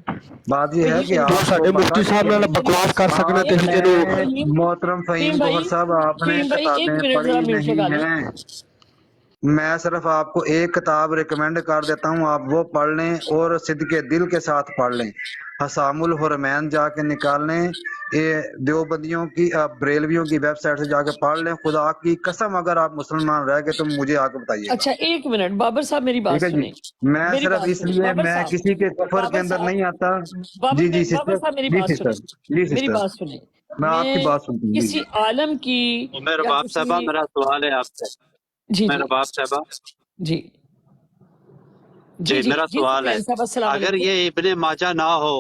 बात ये है कि ਤੂੰ आपको ਸਾਡੇ ਮੁਫਤੀ ਸਾਹਿਬ ਨਾਲ ਬਕਵਾਸ ਕਰ ਸਕਣਾ ਤੇ ਅਸੀਂ ਤੈਨੂੰ फहीम मोहतरम फहीम फहीम भाई गौहर साहब, आपने फहीम भाई एक किताबें मिनट पढ़ी जरा म्यूट नहीं लगा लें। हैं। मैं सिर्फ आपको एक किताब रिकमेंड कर देता हूँ, आप वो पढ़ लें और सिद्के दिल के साथ पढ़ लें। हसामुल हुरमैन जाके निकाल लें, ये देवबंदियों की बरेलवियों की वेबसाइट से जाके पढ़ लें। खुदा की कसम अगर आप मुसलमान रह गए तो मुझे आके बताइएगा। अच्छा एक मिनट बाबर साहब मेरी बात ठीक है जी, सुने, मैं मेरी सिर्फ बात सुने इसलिए बाबर मैं साहब, किसी के कुफर के बाबर अंदर साहब, नहीं आता। बाबर जी जी बाबर सिस्टर, साहब मेरी जी बात सिस्टर, सुने, जी मेरी सिस्टर, बात सुने। मैं आपकी बात सुनती हूँ। जी किसी जी आलम की मेरे या बाप साहबा, किसी मेरा सवाल है आपसे। जी मेरा जी बाप साहबा, जी जी जी मेरा जी सवाल है, सफियान साहब अस्सलाम अगर वालेकुम। ये इब्ने माजा ना हो,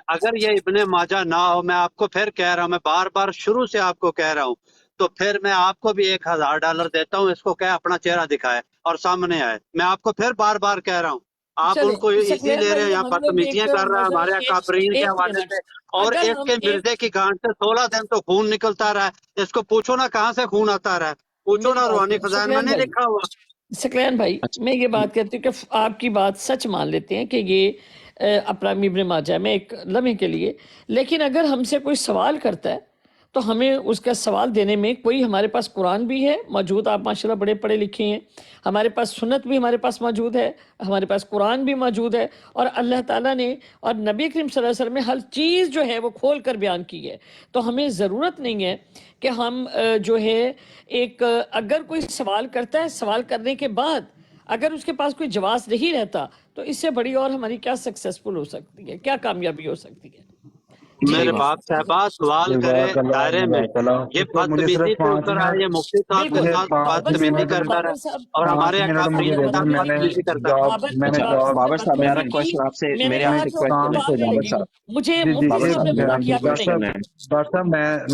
अगर ये इब्ने माजा ना हो, मैं आपको फिर कह रहा हूँ, मैं बार बार शुरू से आपको कह रहा हूँ, तो फिर मैं आपको भी $1000 देता हूँ, इसको कह अपना चेहरा दिखाए और सामने आए। मैं आपको फिर बार बार कह रहा हूँ, आप चले उनको इजी सकलैन ले रहे भाई हैं, यहाँ हम लोग बदतमीजियां एक कर रहा है हमारे नजर काफरीन के एक हवाले मिनट, से। और अगर एक हम के एक मिर्जे की गांठ से 16 दिन तो खून निकलता रहा है, इसको पूछो ना कहाँ से खून आता रहा है, पूछो मेरी ना, बात रूहानी सुनो खजान में सकलैन नहीं भाई, लिखा हुआ। सकलैन भाई मैं ये बात कहती हूँ कि आपकी बात सच मान लेते हैं कि ये अपना इब्ने माजा है, मैं एक लम्हे के लिए, लेकिन अगर हमसे कोई सवाल करता है तो हमें उसका सवाल देने में कोई, हमारे पास कुरान भी है मौजूद, आप माशाल्लाह बड़े पढ़े लिखे हैं, हमारे पास सुन्नत भी हमारे पास मौजूद है, हमारे पास कुरान भी मौजूद है, और अल्लाह ताला ने और नबी करीम सल्लल्लाहु अलैहि वसल्लम ने हर चीज़ जो है वो खोल कर बयान की है। तो हमें ज़रूरत नहीं है कि हम जो है एक अगर कोई सवाल करता है, सवाल करने के बाद अगर उसके पास कोई जवाब नहीं रहता तो इससे बड़ी और हमारी क्या सक्सेसफुल हो सकती है, क्या कामयाबी हो सकती है। मेरे बाप साहबा सवाल करे दायरे में, ये मुझे सिर्फ बदतमीजी के 5 ऊपर आए, ये मिनट, मुफ्ती साहब के बिल्कुल साथ पाँच बदतमीजी मिनट करता बाबर रहे साहब, और हमारे 5 मिनट काफरीन मुझे के दे साथ दें, मैंने बदतमीजी करता रहे। जॉब, बाबर मैंने बाबर जॉब, बाबर साहब मेरा बदतमीजी क्वेश्चन आपसे, मैंने मेरे कहा आपसे कि उसको क्वेश्चन बात है नहीं बाबर लगी, साहब। मुझे जी जी मुफ्ती एक साहब ने मिनट बोला ठहरें, कि आप डॉक्टर नहीं। साहब, डॉक्टर साहब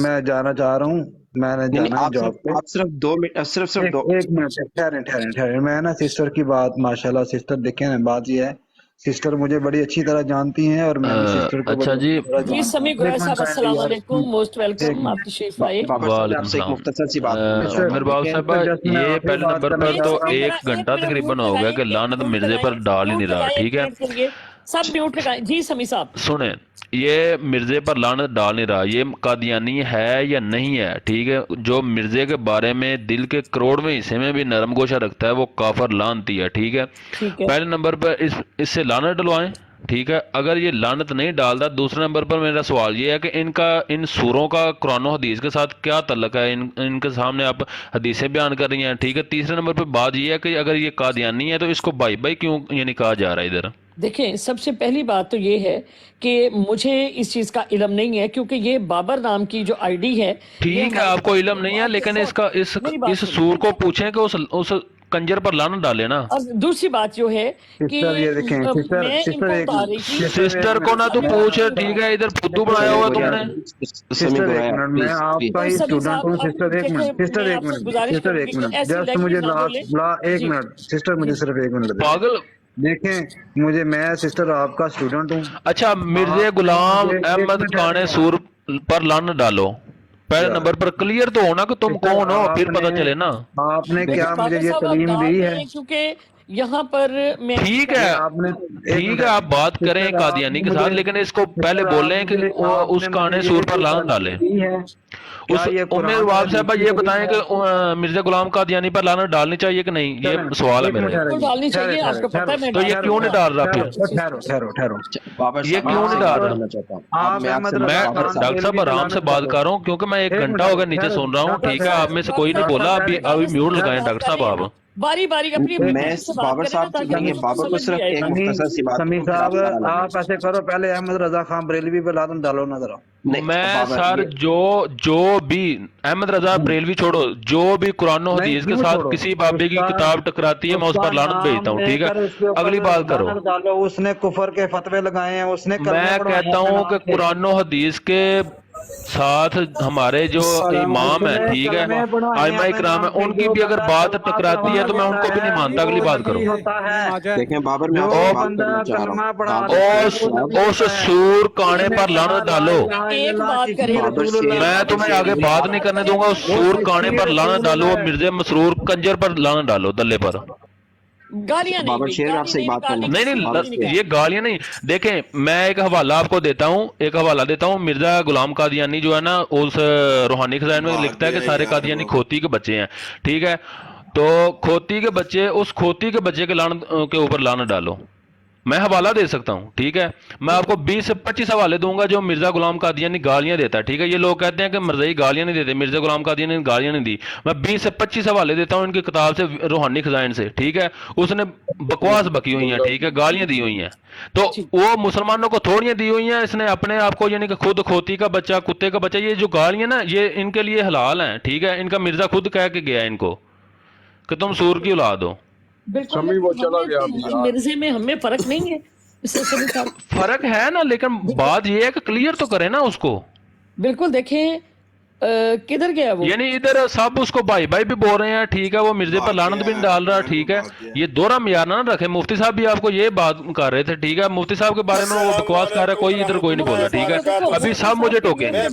मैं जाना चाह रहा हूँ, मैंने नहीं जाना है आप जॉब पे। सिर्फ 2 मिनट, सिर्फ एक दो। एक मिनट ठहरें, मैं ना सिस्टर की बात, माशाल्लाह सिस्टर देखें ना, बात ये है सिस्टर मुझे बड़ी अच्छी तरह जानती हैं और मैं भी सिस्टर को अच्छा बड़ी जी, अच्छी तरह जी जानता समी हूँ। गुरैश एक मिनट साहब काइंडली अस्सलाम यार, वालेकुम, मोस्ट एक वेलकम, आप मिनट तशरीफ लाए। बाबर साहब मैं वालेकुम आपसे एक सलाम। मुख्तसर सी बात करना सिस्टर, चाहूंगा, मेरे बाब ठीक है? साहबा, जस्ट मैं ये आखिरी पहले बात नंबर करना पर एक तो चाहता हूँ। सेकंड जरा, 1 एक घंटा मिनट तकरीबन म्यूट हो गया लगाएं, कि लानत म्यूट मिर्जे लगाएं, पर डाल ही नहीं म्यूट रहा, लगाएं, ठीक एक है। मिनट के लिए सब म्यूट लगाएं। जी समी साहब, सुने, ये मिर्जे पर लानत डाल नहीं रहा, ये कादियानी है या नहीं है, ठीक है। जो मिर्जे के बारे में दिल के करोड़वें हिस्से में भी नरम गोशा रखता है वो काफर लानती है, ठीक है। ठीक है, पहले नंबर पर इससे लानत डलवाएं, ठीक है। अगर ये लानत नहीं डालता, दूसरे नंबर पर मेरा सवाल ये है कि इन सूरों का कुरान और हदीस के साथ क्या तल्लक है, इनके सामने आप हदीसें बयान कर रही हैं, ठीक है। तीसरे नंबर पर बात ये है कि अगर ये कादियानी है तो इसको भाई भाई क्यों यानी कहा जा रहा है इधर। देखें सबसे पहली बात तो ये है कि मुझे इस चीज़ का इल्म नहीं है, क्योंकि ये बाबर नाम की जो आईडी है, ठीक है, आपको इल्म नहीं है, लेकिन इसका इस सूर को पूछें कि उस कंजर पर लानत डाले ना। और दूसरी बात जो है कि सिस्टर ये देखें, सिस्टर मैं सिस्टर इनको एक बता रही थी, सिस्टर को ना तो पूछे, ठीक है, इधर फुद्दू बनाया हुआ तुमने। सिस्टर एक मिनट, मैं आपका ही सभी स्टूडेंट साहब, हूँ। अब सिस्टर एक देखो, मिनट, सिस्टर मैं एक आपसे मिनट, गुजारिश सिस्टर एक करूंगी कि मिनट, ऐसी जस्ट लैंग्वेज मुझे ना बोलें। एक जी, मिनट सिस्टर, मुझे सिर्फ एक मिनट दें। पागल। देखें मुझे, मैं आपका स्टूडेंट हूँ। अच्छा, मिर्जे गुलाम एक अहमद मिनट खाने ठहरें। सूर पर लानत डालो। पहले नंबर पर क्लियर तो होना कि तुम सिस्टर, कौन हो, फिर पता चले ना। आपने क्या मुझे बाबर ये साहब आप तालीम डाल दी है? दें, क्योंकि यहाँ पर मैं ठीक है, आपने ठीक है, आप बात करें कादियानी के साथ, लेकिन इसको पहले बोलें कि वो उस खाने सूर पर लानत डाले। उस उम्मीद वाब साहब ये बताएं कि मिर्जा गुलाम कादियानी पर लानत डालनी चाहिए कि नहीं, ये सवाल है मेरा। बिल्कुल डालनी चाहिए, आपको पता है मैं तो ये क्यों नहीं डाल रहा फिर? ठहरो। बाबर ये साहब क्यों नहीं डाल रहा? जानना चाहता हूँ। आप अब मैं आपसे अहमद मैं बाबर साहब, डॉक्टर साहब आराम से बात कर रहा हूँ, क्योंकि मैं 1 घंटा हो गया नीचे सुन रहा हूँ, ठीक है। आप में से कोई नहीं बोला, अभी म्यूट लगाएं डॉक्टर साहब आप। बारी बारी अपनी मैं से बात बाबर करें साहब ना, से ताकि कहेंगे, मुझे बाबर को समझ सिर्फ भी आए। एक मुख्तसर सी बात समी करूं, फिर साहब आप दोबारा आप ऐसे करो, पहले अहमद रजा खान बरेलवी पे लादन डालो ना जरा। नहीं, मैं बाबर, सर जो भी अहमद रजा बरेलवी छोड़ो, जो भी कुरान और हदीस के साथ किसी बाबे की किताब टकराती है, मैं उस पर लानत भेजता हूँ, ठीक है। अगली बात करो। डालो, उसने कुफर के फतवे लगाए हैं, उसने मैं कहता हूँ कि कुरान और हदीस के साथ हमारे जो इमाम है, ठीक है, आइमा इकराम है, उनकी भी अगर बात टकराती है तो मैं उनको भी नहीं मानता। अगली बात करो। देखें बाबर, मैं आपसे बात करना चाह रहा हूं। उस सूर काने पर लानत डालो। एक बात करें, मैं तुम्हें आगे बात नहीं करने दूंगा। उस सूर काने पर लानत डालो, मिर्जे मसरूर कंजर पर लानत डालो, दल्ले पर। गालियां नहीं, बाबर शेर आपसे एक बात करना। नहीं, ये गालियां नहीं। देखें, मैं एक हवाला आपको देता हूँ, एक हवाला देता हूँ। मिर्जा गुलाम कादियानी जो है ना, उस रूहानी खजान में लिखता है कि सारे कादियानी खोती के बच्चे हैं, ठीक है। तो खोती के बच्चे, उस खोती के बच्चे के लानत के ऊपर लानत डालो। मैं हवाला दे सकता हूँ, ठीक है। मैं आपको 20 से 25 हवाले दूंगा जो मिर्जा गुलाम कादियानी गालियां देता है, ठीक है। ये लोग कहते हैं कि मरज़ई गालियां नहीं देते, मिर्जा गुलाम कादियानी ने गालियां नहीं दी। मैं 20 से 25 हवाले देता हूँ इनकी किताब से, रूहानी खजाइन से, ठीक है। उसने बकवास बकी हुई है, ठीक है, गालियां दी हुई हैं। तो वो मुसलमानों को थोड़ियां दी हुई हैं, इसने अपने आप को, यानी कि खुद खोती का बच्चा, कुत्ते का बच्चा, ये जो गालियां ना, ये इनके लिए हलाल हैं, ठीक है। इनका मिर्जा खुद कह के गया इनको कि तुम सूर की औलाद हो। बिल्कुल वो चला गया। मिर्जे में हमें फर्क नहीं है, इससे सभी का फर्क है ना, लेकिन बात ये है कि क्लियर तो करे ना उसको। बिल्कुल। देखें किधर गया वो, यानी इधर सब उसको भाई भाई भी बोल रहे हैं, ठीक है। वो मिर्जे पर लानत भी नहीं डाल रहा, ठीक है। ये दोहरा मियार ना रखे। मुफ्ती साहब भी आपको ये बात कर रहे थे, ठीक है। मुफ्ती साहब के बारे में वो बकवास कर रहा है, कोई इधर कोई नहीं बोल रहा, ठीक है। अभी सब मुझे टोकेंगे।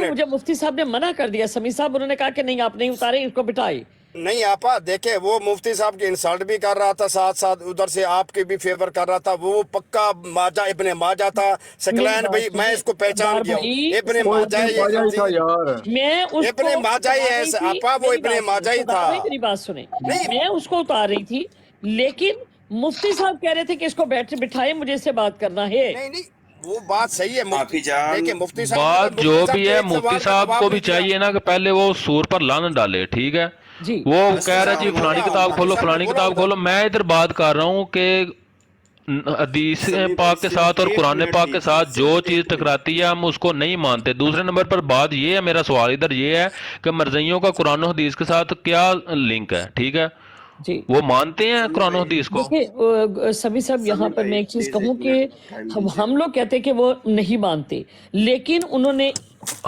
मुझे मुफ्ती साहब ने मना कर दिया, समी साहब, उन्होंने कहा कि नहीं आप नहीं उतारे, इसको बिठाए। नहीं आपा देखे, वो मुफ्ती साहब की इंसल्ट भी कर रहा था, साथ साथ उधर से आपके भी फेवर कर रहा था। वो पक्का माजा इब्ने माजा था। सकलैन भाई मैं इसको पहचान गया हूँ, इब्ने माजा ही यार, मैं इब्ने माजा ही है आपा, वो इब्ने माजा ही था। मेरी बात सुने, मैं उसको उतार रही थी, लेकिन मुफ्ती साहब कह रहे थे कि इसको बिठाए, मुझे इससे बात करना है। नहीं वो बात सही है, देखिए मुफ्ती साहब बात जो भी है, मुफ्ती साहब को भी चाहिए ना कि पहले वो सूर पर लानत डाले, ठीक है। वो कह रहा है जी फलानी किताब खोलो, फलानी किताब खोलो। मैं इधर बात कर रहा हूँ कि हदीस पाक के साथ और कुरान पाक के साथ जो चीज़ टकराती है हम उसको नहीं मानते। दूसरे नंबर पर बात ये है, मेरा सवाल इधर ये है कि मरज़इयों का कुरान और हदीस के साथ क्या लिंक है, ठीक है। जी वो मानते हैं कुरान और हदीस को। देखिए सभी सब, यहाँ पर मैं एक चीज कहूँ कि हम लोग कहते हैं कि वो नहीं मानते, लेकिन उन्होंने,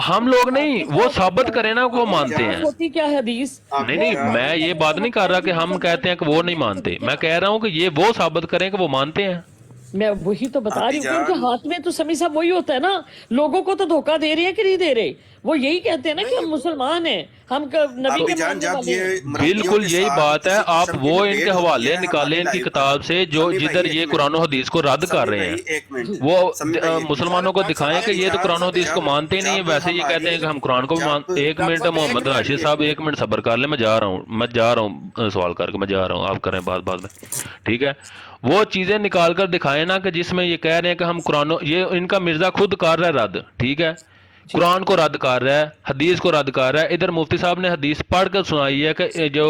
हम लोग नहीं, वो साबित करें ना वो मानते हैं। होती क्या है हदीस? नहीं, मैं ये बात नहीं कर रहा कि हम कहते हैं कि वो नहीं मानते। मैं कह रहा हूँ कि ये वो साबित करें कि वो मानते हैं। मैं वही तो बता रही हूँ, उनके हाथ में तो समी साहब वही होता है ना। लोगों को तो धोखा दे रही है कि नहीं दे रहे? वो यही कहते हैं ना कि हम मुसलमान हैं, हम नबी के मानने वाले हैं। बिल्कुल यही बात है। आप वो इनके हवाले निकालें इनकी किताब से जो जिधर ये कुरान और हदीस को रद्द कर रहे हैं, वो मुसलमानों को दिखाएं कि ये तो कुरान और हदीस को मानते ही नहीं है। वैसे ये कहते हैं कि हम कुरान को भी मानते। एक मिनट मोहम्मद राशिद साहब, एक मिनट सब्र कर ले, मैं जा रहा हूँ सवाल करके, मैं जा रहा हूँ, आप करें बात बाद में, ठीक है। वो चीजें निकाल कर दिखाएं ना कि जिसमें ये कह रहे हैं कि हम कुरान, ये इनका मिर्जा खुद कर रहा है रद्द, ठीक है। कुरान को रद्द कर रहा है, हदीस को रद्द कर रहा है। इधर मुफ्ती साहब ने हदीस पढ़ कर सुनाई है कि जो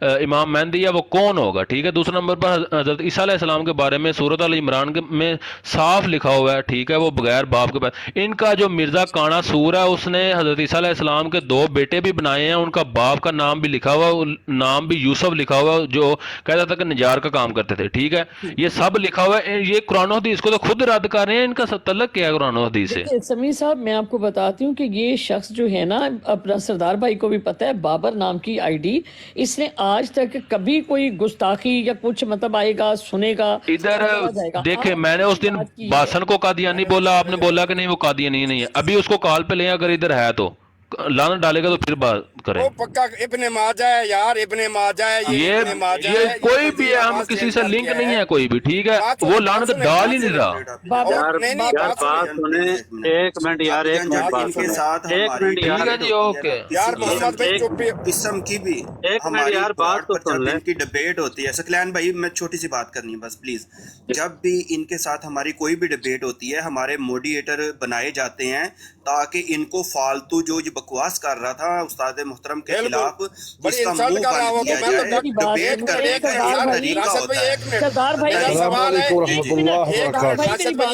इमाम मेहदी है वो कौन होगा, ठीक है। दूसरे नंबर पर हजरत ईसा अलैहिस्सलाम के बारे में सूरत अल इमरान में साफ लिखा हुआ है, ठीक है, वो बगैर बाप के पास। इनका जो मिर्जा काना सूर है उसने हजरत ईसा अलैहिस्सलाम के 2 बेटे भी बनाए हैं, उनका बाप का नाम भी लिखा हुआ, नाम भी यूसुफ लिखा हुआ, जो कहता था कि निजार का काम करते थे, ठीक है। ये सब लिखा हुआ है। ये कुरान और हदीस को तो खुद रद्द कर रहे हैं। इनका तल्लुक क्या है कुरान और हदीस से? समीर साहब, मैं आपको बताती हूँ कि ये शख्स जो है ना, अपना सरदार भाई को भी पता है, बाबर नाम की आईडी, इसने आज तक कभी कोई गुस्ताखी या कुछ मतलब आएगा सुनेगा इधर देखे। मैंने उस दिन बासन को कादियानी बोला, आपने बोला कि नहीं वो कादियानी नहीं है। अभी उसको कॉल पे ले, अगर इधर है तो लानत डालेगा तो फिर बात करें। वो पक्का इब्ने माजा है यार, इब्ने माजा है ये कोई भी है, हम किसी से लिंक नहीं है कोई भी, ठीक है। वो लानत डाल ही नहीं रहा। यार बात सुने, एक मिनट यार, एक मिनट बात सुने, एक मिनट यार, ठीक है जी, ओके यार मोहम्मद भाई चुप्पी, किस्म की भी एक मिनट यार, बात तो सुन ले। इनकी डिबेट होती है सकलैन भाई, मैं छोटी सी बात करनी है बस प्लीज। जब भी इनके साथ हमारी कोई भी डिबेट होती है, हमारे मोडिएटर बनाए जाते हैं ताकि इनको फालतू जो बकवास कर रहा था उस्ताद मोहतरम के खिलाफ, जिसका मुंह बंद किया जाए, डिबेट करने का क्या तरीका होता है। सरदार भाई सवाल है,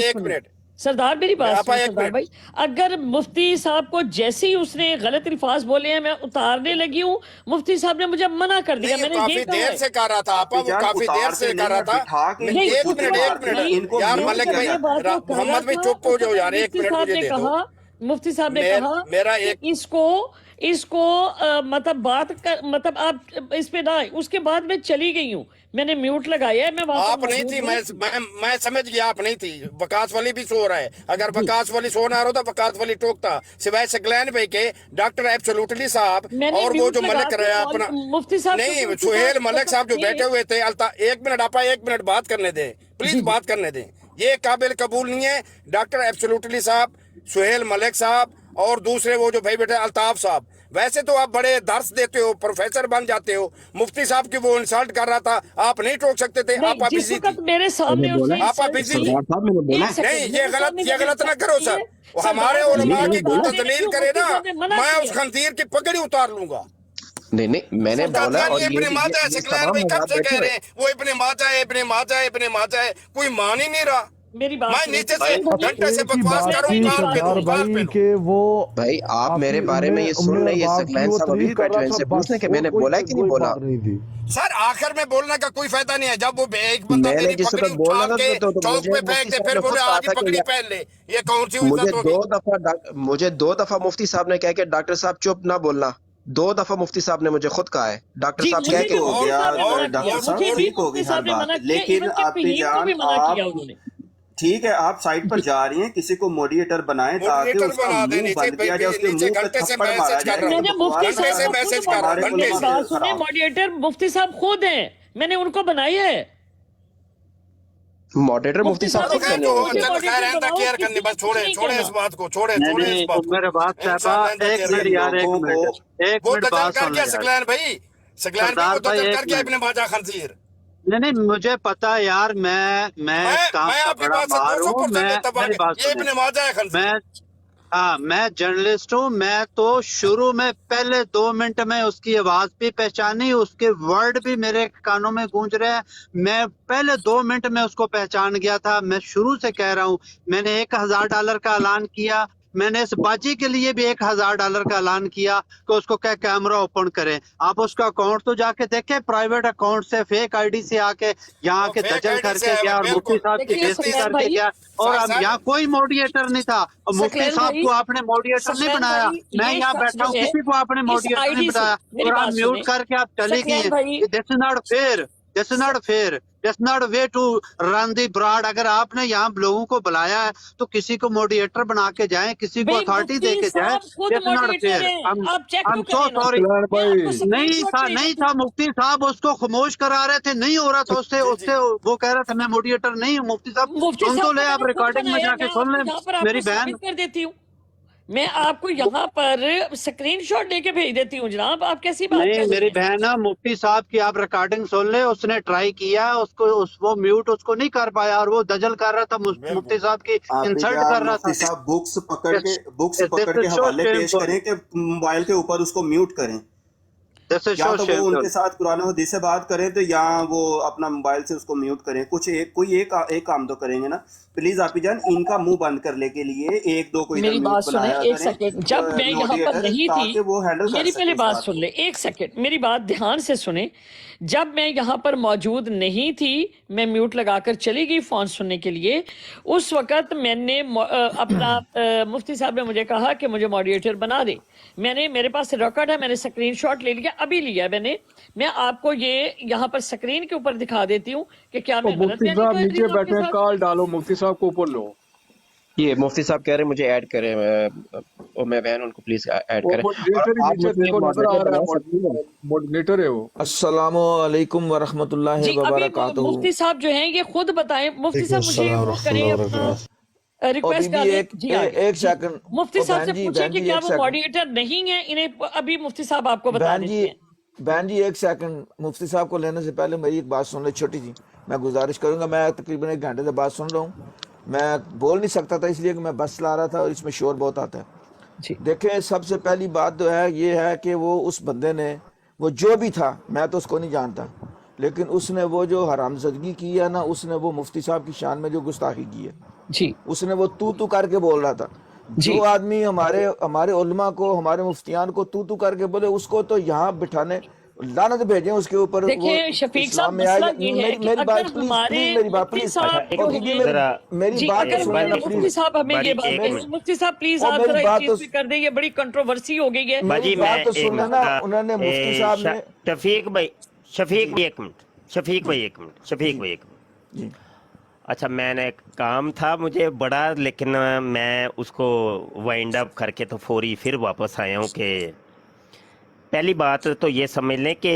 एक मिनट सरदार मेरी बात आपा सुनो एक सरदार मिनट भाई, अगर मुफ्ती साहब को जैसे ही उसने गलत अल्फाज बोले हैं मैं उतारने लगी हूँ, मुफ्ती साहब ने मुझे मना कर दिया, नहीं, मैंने काफी ये कहा देर है। से कर रहा था आपा, वो काफी देर से कर रहा था। नहीं, एक चुप मिनट रहो, एक नहीं, मिनट यार, मैं मलिक भाई, ये बात तो कर रहा मोहम्मद भाई था, चुप हो जाओ तो यार, एक मुफ्ती मिनट साहब मुझे ने दे दो। कहा, मुफ्ती साहब ने कहा मेरा कि एक इसको मतलब बात कर, मतलब आप इस पे ना, उसके बाद मैं चली गई हूँ, मैंने म्यूट लगाया है, मैं वहाँ पर आप नहीं मौजूद थी, हूँ। मैं समझ गया आप नहीं थी। वकास वली भी सो रहा है, अगर वकास वली सो ना रहा तो वकास वली टोकता, सिवाय सकलैन भाई के डॉक्टर एब्सोल्युटली साहब मैंने और वो म्यूट जो लगा मलिक के रहा अपना मुफ्ती साहब के नहीं, ऊपर सुहेल बात मलिक साहब जो करके- बैठे हुए थे, एक मिनट आपा, एक मिनट बात करने दें प्लीज, बात करने दें। ये काबिल कबूल नहीं है। डॉक्टर एब्सोल्युटली साहब, सुहेल मलिक साहब और दूसरे वो जो भाई बैठे अल्ताफ साहब, वैसे तो आप बड़े दर्स देते हो, प्रोफेसर बन जाते हो। मुफ्ती साहब की वो इंसल्ट कर रहा था, आप नहीं टोक सकते थे, नहीं, आप जिस बिजी वक्त थी। मेरे सामने उसने आप बिजी थी। एक सेकंड, नहीं, मेरे सामने ये गलत ना करो सर। वो हमारे सरदार उलमा भाई की कोई बात तदलील क्यों करे मुफ्ती ना, साहब ने मना मैं किया? उस खंजीर की पगड़ी उतार लूंगा। नहीं मैंने बोला, और इब्ने माजा है, सकलैन भाई कब से कह रहे हैं वो इब्ने माजा है, इब्ने माजा है, इब्ने माजा है, कोई मान ही नहीं रहा। मेरी बात मैं सुनो। नीचे से घंटे से एक ही बकवास बात कर रहा थी हूँ, सरदार भाई के वो भाई आप मेरे आपकी बारे में ये सुन उम्र रहे, ये बाप की सकलैन वो साहब अभी तारीफ कर बैठे रहा हैं, था, इनसे बस पूछने के और मैंने कोई बोला कि नहीं कोई बोला। बात नहीं थी। सर आखिर में बोलने का कोई फायदा नहीं है, जब वो एक बंदा मैंने मेरी जिस पगड़ी वक्त बोला उठा था के तो चौक मुझे पे फेंक मुफ्ती दे, साहब फिर ने बोले खुद कहा आज ही था कि पगड़ी पहन ले, ये कौन सी इज्जत होगी? मुझे दो दफा मुफ्ती साहब ने कहा कि डॉक्टर साहब चुप ना बोलना, 2 दफा मुफ्ती साहब ने मुझे खुद कहा है, डॉक्टर जी, साहब मुझे कह भी के मुफ्ती गया, साहब ने मना डॉक्टर किया, साहब, मुझे भी ठीक हो मुफ्ती गई साहब ने हर मना बात, किया, लेकिन इवन के आपी फहीम को भी जान मना आप किया उन्होंने। ठीक है, आप साइड पर जा रही हैं, किसी को मॉडरेटर बनाएं ताकि मॉडरेटर उसका बना दे, मुंह नीचे बंद किया जाए, उसके नीचे मुंह पे घंटे से थप्पड़ मारा मैसेज कर जाए। रहा हूँ। मैंने मुफ्ती घंटे साहब से को मैसेज खुद कर रहा हूँ, मेरी घंटे से। बात सुने, मॉडरेटर मुफ्ती साहब खुद हैं, मैंने उनको बनाया है। मॉडरेटर मुफ्ती साहब मुफ्ती खुद साहब करने ने हैं। मुझे चलो खैर मॉडरेटर है, केयर बनाओ, करनी, बस किसी छोड़े नहीं छोड़े करना। इस बात को, छोड़े छोड़े इस बात को। मेरे बात साहबा एक मिनट यार, एक मिनट वो बात दजल कर सुन गया ले यार। सकलैन भाई, सकलैन भाई सरदार वो भाई, दजल एक कर गया मिनट। इब्ने माजा खंजीर। नहीं मुझे पता है यार, मैं काम मैं का आपकी बड़ा बात से मार हूँ, 200% मैं मुत्तफिक मेरी बात है, ये सुने। इब्ने माजा है खंजीर। मैं जर्नलिस्ट हूँ, मैं तो शुरू में पहले 2 मिनट में उसकी आवाज भी पहचानी, उसके वर्ड भी मेरे कानों में गूंज रहे हैं। मैं पहले 2 मिनट में उसको पहचान गया था। मैं शुरू से कह रहा हूँ, मैंने $1000 का ऐलान किया, मैंने इस बाजी के लिए भी $1000 का ऐलान किया कि उसको क्या कैमरा ओपन करें। आप उसका अकाउंट तो जाके देखें, प्राइवेट अकाउंट से फेक आईडी से आके यहाँ के फेक दजल आईडी करके से गया और मुफ्ती साहब की देखिए बेइज्जती सकलैन करके भाई, गया, और सर, अब सर। यहाँ कोई मॉडरेटर नहीं था। और मुफ्ती सकलैन साहब भाई, को आपने मॉडरेटर नहीं सकलैन बनाया, भाई, मैं ये यहाँ शख्स बैठा हूँ, जो है, किसी को आपने इस मॉडरेटर नहीं आईडी से, बनाया, मेरी और आप बात म्यूट सुने, करके आप चली गई सकलैन हैं। भाई, this is not fair, this is not fair, this not way to run the broad. अगर आपने यहाँ लोगों को बुलाया है तो किसी को मॉडरेटर बना के जाएं, किसी को भाई अथॉरिटी दे मुफ्ती के जाएं। साहब खुद दिस नॉट मॉडरेटर फेयर। हैं, आप चेक I'm तो so करें ना। sorry। सकलैन मैं भाई, आपको स्क्रीनशॉट भेज नहीं देती था, हूँ। मुफ्ती साहब उसको खामोश करा रहे थे, नहीं हो रहा था उससे उससे वो कह रहा था मैं मॉडरेटर नहीं हूँ। मुफ्ती साहब मुफ्ती सुन तो साहब ले, को आप मैंने खुद रिकॉर्डिंग में बनाया, जाके मैं सुन आपको ले यहाँ पर मेरी आपको बहन। साबित कर देती हूँ, मैं आपको यहाँ पर स्क्रीनशॉट लेके भेज देती हूँ जनाब, आप कैसी बात नहीं कर रही मेरी हैं? बहन है, मुफ्ती साहब की आप रिकॉर्डिंग सुन ले, उसने ट्राई किया, वो म्यूट उसको नहीं कर पाया, और वो दजल कर रहा था, मुफ्ती साहब की आप इंसल्ट कर रहा मुफ्ती था। साहब बुक्स पकड़ This के is so हवाले पेश shameful. करें कि मोबाइल के ऊपर उसको म्यूट करें, This is या so तो वो shameful. उनके साथ कुरान और हदीस से बात करें तो या वो अपना मोबाइल से उसको म्यूट करें। कोई एक काम तो करेंगे ना। प्लीज आपी जान, इनका मुंह बंद करने के लिए 1-2 को इधर मेरी म्यूट बात सुने, बनाया एक करें, सेकेंड, जब मैं यहाँ पर मॉडरेटर, नहीं ताकि थी, वो हैंडल कर मेरी सके पहले इस बात बात सुन को। ले, एक सेकेंड, मेरी बात ध्यान से सुने। जब मैं यहाँ पर मौजूद नहीं थी, मैं म्यूट लगाकर चली गई फोन सुनने के लिए, उस वक्त मैंने अपना मुफ्ती साहब ने मुझे कहा कि मुझे मॉडरेटर बना दे। मेरे पास रिकॉर्ड है, मैंने स्क्रीनशॉट ले लिया, अभी लिया मैंने। मैं आपको ये यहाँ पर स्क्रीन के ऊपर दिखा देती हूँ कि क्या मैं गलत मुफ्ती बयानी साहब कर रही नीचे हूँ आपके बैठे, साथ? कॉल डालो, मुफ्ती साहब को ऊपर लो। ये मुफ्ती साहब कह रहे हैं मुझे ऐड करें, और मैं बहन उनको प्लीज ऐड वो करें। मॉडरेटर ही आप नीचे मुझे देखो नजर आ मॉडरेटर रहा बना सकती हैं? है, मॉडरेटर है वो। अस्सलामु अलैकुम वरहमतुल्लाहि जी, अभी वबरकातुहू। मुफ्ती साहब जो हैं ये खुद बताएं। मुफ्ती साहब मुझे वो करें, अपना रिक्वेस्ट अभी भी डालें। जी आगे। एक सेकंड, मुफ्ती साहब से बहन जी, पूछे बहन कि जी, क्या एक वो सेकंड। मॉडरेटर नहीं है, इन्हें अभी मुफ्ती साहब आपको बता बहन देते जी, हैं। बहन जी एक सेकंड, मुफ्ती साहब को लेने से पहले मेरी एक बात सुन ले, छोटी सी मैं गुजारिश करूंगा। मैं तकरीबन 1 घंटे से बात सुन रहा हूँ, मैं बोल नहीं सकता था इसलिए कि मैं बस चला रहा था और इसमें शोर बहुत आता है। जी। देखें, सबसे पहली बात जो है ये है कि वो उस बंदे ने, वो जो भी था, मैं तो उसको नहीं जानता, لیکن اس نے وہ جو حرامزدگی کی ہے نا، اس نے وہ مفتی صاحب کی شان میں جو گستاخی کی ہے جی اس نے وہ تو کر کے بول رہا تھا. جو آدمی ہمارے علماء کو، ہمارے مفتیان کو تو کر کے بولے، اس کو تو یہاں بٹھانے لعنت بھیجیں اس کے اوپر. دیکھیں شفیق صاحب مسئلہ یہ ہے کہ اگر ہمارے مفتی صاحب کو میری بات مفتی صاحب ہمیں یہ بات، مفتی صاحب پلیز آپ ذرا اس چیز پہ کر دیں، یہ بڑی کنٹروورسی ہو گئی ہے. میری بات تو سننا نا. انہوں نے مفتی صاحب نے شفیق بھائی ایک منٹ. اچھا میں نے کام تھا مجھے بڑا، لیکن میں اس کو وائنڈ اپ کر کے تو فوری پھر واپس آیا ہوں. کہ پہلی بات تو یہ سمجھ لیں کہ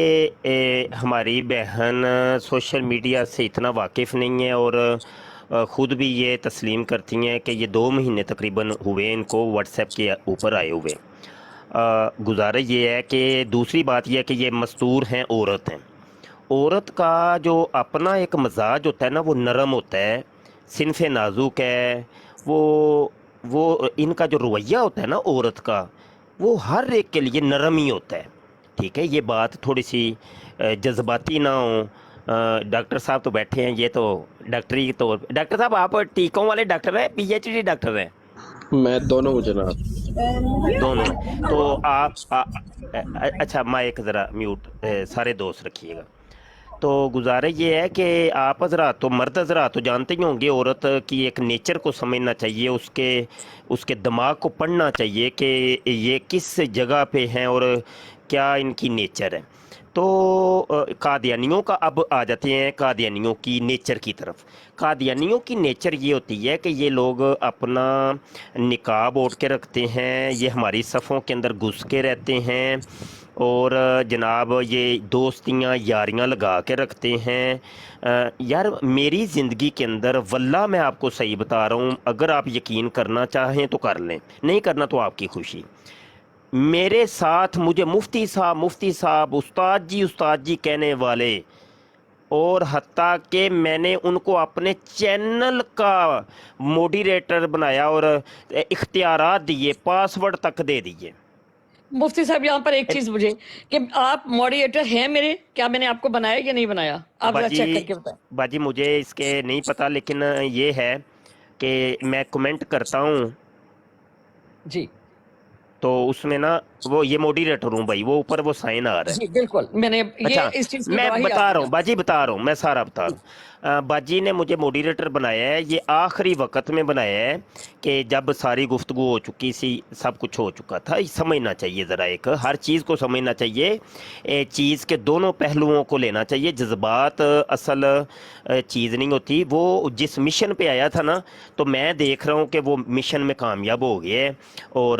ہماری بہن سوشل میڈیا سے اتنا واقف نہیں ہے، اور خود بھی یہ تسلیم کرتی ہیں کہ یہ 2 مہینے تقریباً ہوئے ان کو واٹس ایپ کے اوپر آئے ہوئے. گزارش یہ ہے کہ دوسری بات یہ ہے کہ یہ مستور ہیں، عورت ہیں. عورت کا جو اپنا ایک مزاج ہوتا ہے نا، وہ نرم ہوتا ہے، صنف نازک ہے. وہ ان کا جو رویہ ہوتا ہے نا عورت کا، وہ ہر ایک کے لیے نرم ہی ہوتا ہے. ٹھیک ہے، یہ بات تھوڑی سی جذباتی نہ ہو. ڈاکٹر صاحب تو بیٹھے ہیں، یہ تو ڈاکٹری تو ڈاکٹر صاحب آپ ٹیکوں والے ڈاکٹر ہیں، پی ایچ ڈی ڈاکٹر ہیں؟ میں دونوں ہوں جناب. دونوں. تو آپ اچھا مائک ذرا میوٹ، سارے دوست رکھیے گا. تو گزارش یہ ہے کہ آپ حضرات تو مرد حضرات تو جانتے ہی ہوں گے، عورت کی ایک نیچر کو سمجھنا چاہیے، اس کے دماغ کو پڑھنا چاہیے کہ یہ کس جگہ پہ ہیں اور کیا ان کی نیچر ہے. تو قادیانیوں کا اب آ جاتے ہیں قادیانیوں کی نیچر کی طرف. قادیانیوں کی نیچر یہ ہوتی ہے کہ یہ لوگ اپنا نقاب اوڑھ کے رکھتے ہیں، یہ ہماری صفوں کے اندر گھس کے رہتے ہیں، اور جناب یہ دوستیاں یاریاں لگا کے رکھتے ہیں. یار میری زندگی کے اندر واللہ میں آپ کو صحیح بتا رہا ہوں، اگر آپ یقین کرنا چاہیں تو کر لیں، نہیں کرنا تو آپ کی خوشی. میرے ساتھ مجھے مفتی صاحب استاد جی کہنے والے، اور حتیٰ کہ میں نے ان کو اپنے چینل کا موڈیریٹر بنایا اور اختیارات دیے، پاسورڈ تک دے دیے. مفتی صاحب یہاں پر ایک چیز مجھے کہ آپ موڈیریٹر ہیں میرے، کیا میں نے آپ کو بنایا یا نہیں بنایا؟ آپ ذرا چیک کر کے بتائیں. باجی مجھے اس کے نہیں پتا، لیکن یہ ہے کہ میں کمنٹ کرتا ہوں جی، تو اس میں نا وہ یہ موڈیریٹر ہوں بھائی، وہ اوپر وہ سائن آ رہا ہے. جی بالکل، میں نے اچھا اس چیز کی میں گواہی بتا رہا ہوں باجی، بتا رہا ہوں میں سارا بتا رہا ہوں. باجی نے مجھے موڈیریٹر بنایا ہے، یہ آخری وقت میں بنایا ہے کہ جب ساری گفتگو ہو چکی سی، سب کچھ ہو چکا تھا. سمجھنا چاہیے ذرا، ایک ہر چیز کو سمجھنا چاہیے، چیز کے دونوں پہلوؤں کو لینا چاہیے. جذبات اصل چیز نہیں ہوتی. وہ جس مشن پہ آیا تھا نا، تو میں دیکھ رہا ہوں کہ وہ مشن میں کامیاب ہو گیا ہے، اور